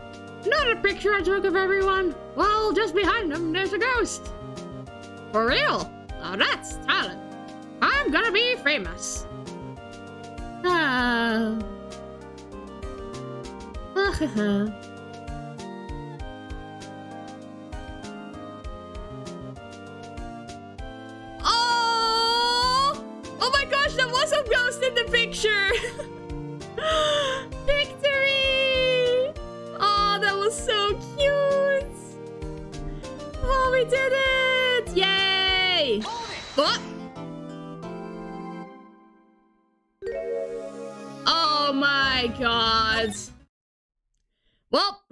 Not a picture I took of everyone. Well, just behind them, there's a ghost. For real? Now that's talent. I'm gonna be famous. Oh my gosh, there was a ghost in the picture! Victory! Oh, that was so cute! Oh, we did it! Yay! What? Oh my god. Well...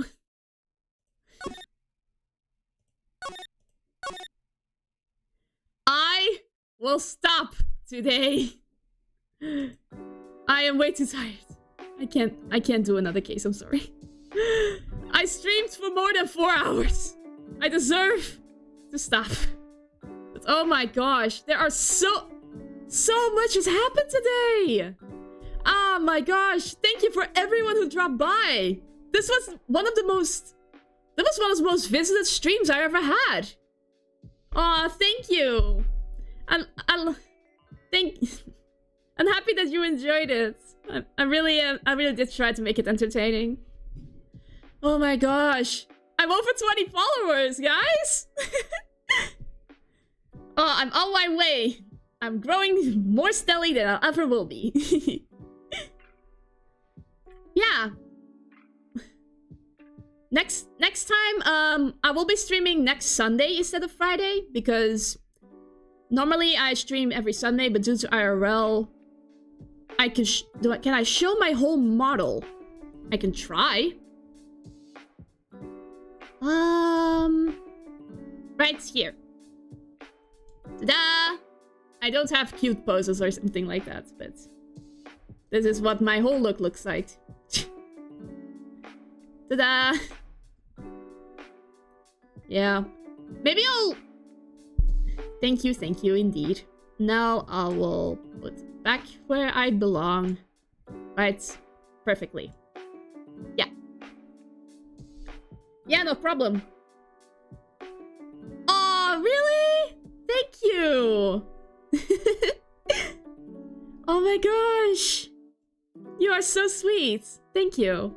I will stop today. I am way too tired. I can't do another case, I'm sorry. I streamed for more than 4 hours. I deserve to stop. But oh my gosh, there are so much has happened today. Oh my gosh, thank you for everyone who dropped by. This was one of the most visited streams I ever had. Aw, thank you. I'm happy that you enjoyed it. I really did try to make it entertaining. Oh my gosh. I'm over 20 followers, guys! Oh, I'm on my way. I'm growing more steadily than I ever will be. Yeah. Next time, I will be streaming next Sunday instead of Friday, because normally I stream every Sunday, but due to IRL, can I show my whole model? I can try. Right here. Ta-da! I don't have cute poses or something like that, but this is what my whole look looks like. Ta-da! Yeah. Maybe I'll... Thank you indeed. Now I will put it back where I belong. Right. Perfectly. Yeah. Yeah, no problem. Oh, really? Thank you! Oh my gosh! You are so sweet. Thank you.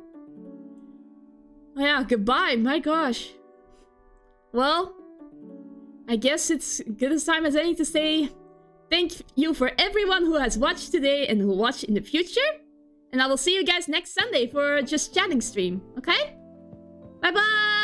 Oh yeah, goodbye. My gosh. Well, I guess it's good as time as any to say thank you for everyone who has watched today and who will watch in the future. And I will see you guys next Sunday for Just Chatting stream, okay? Bye-bye!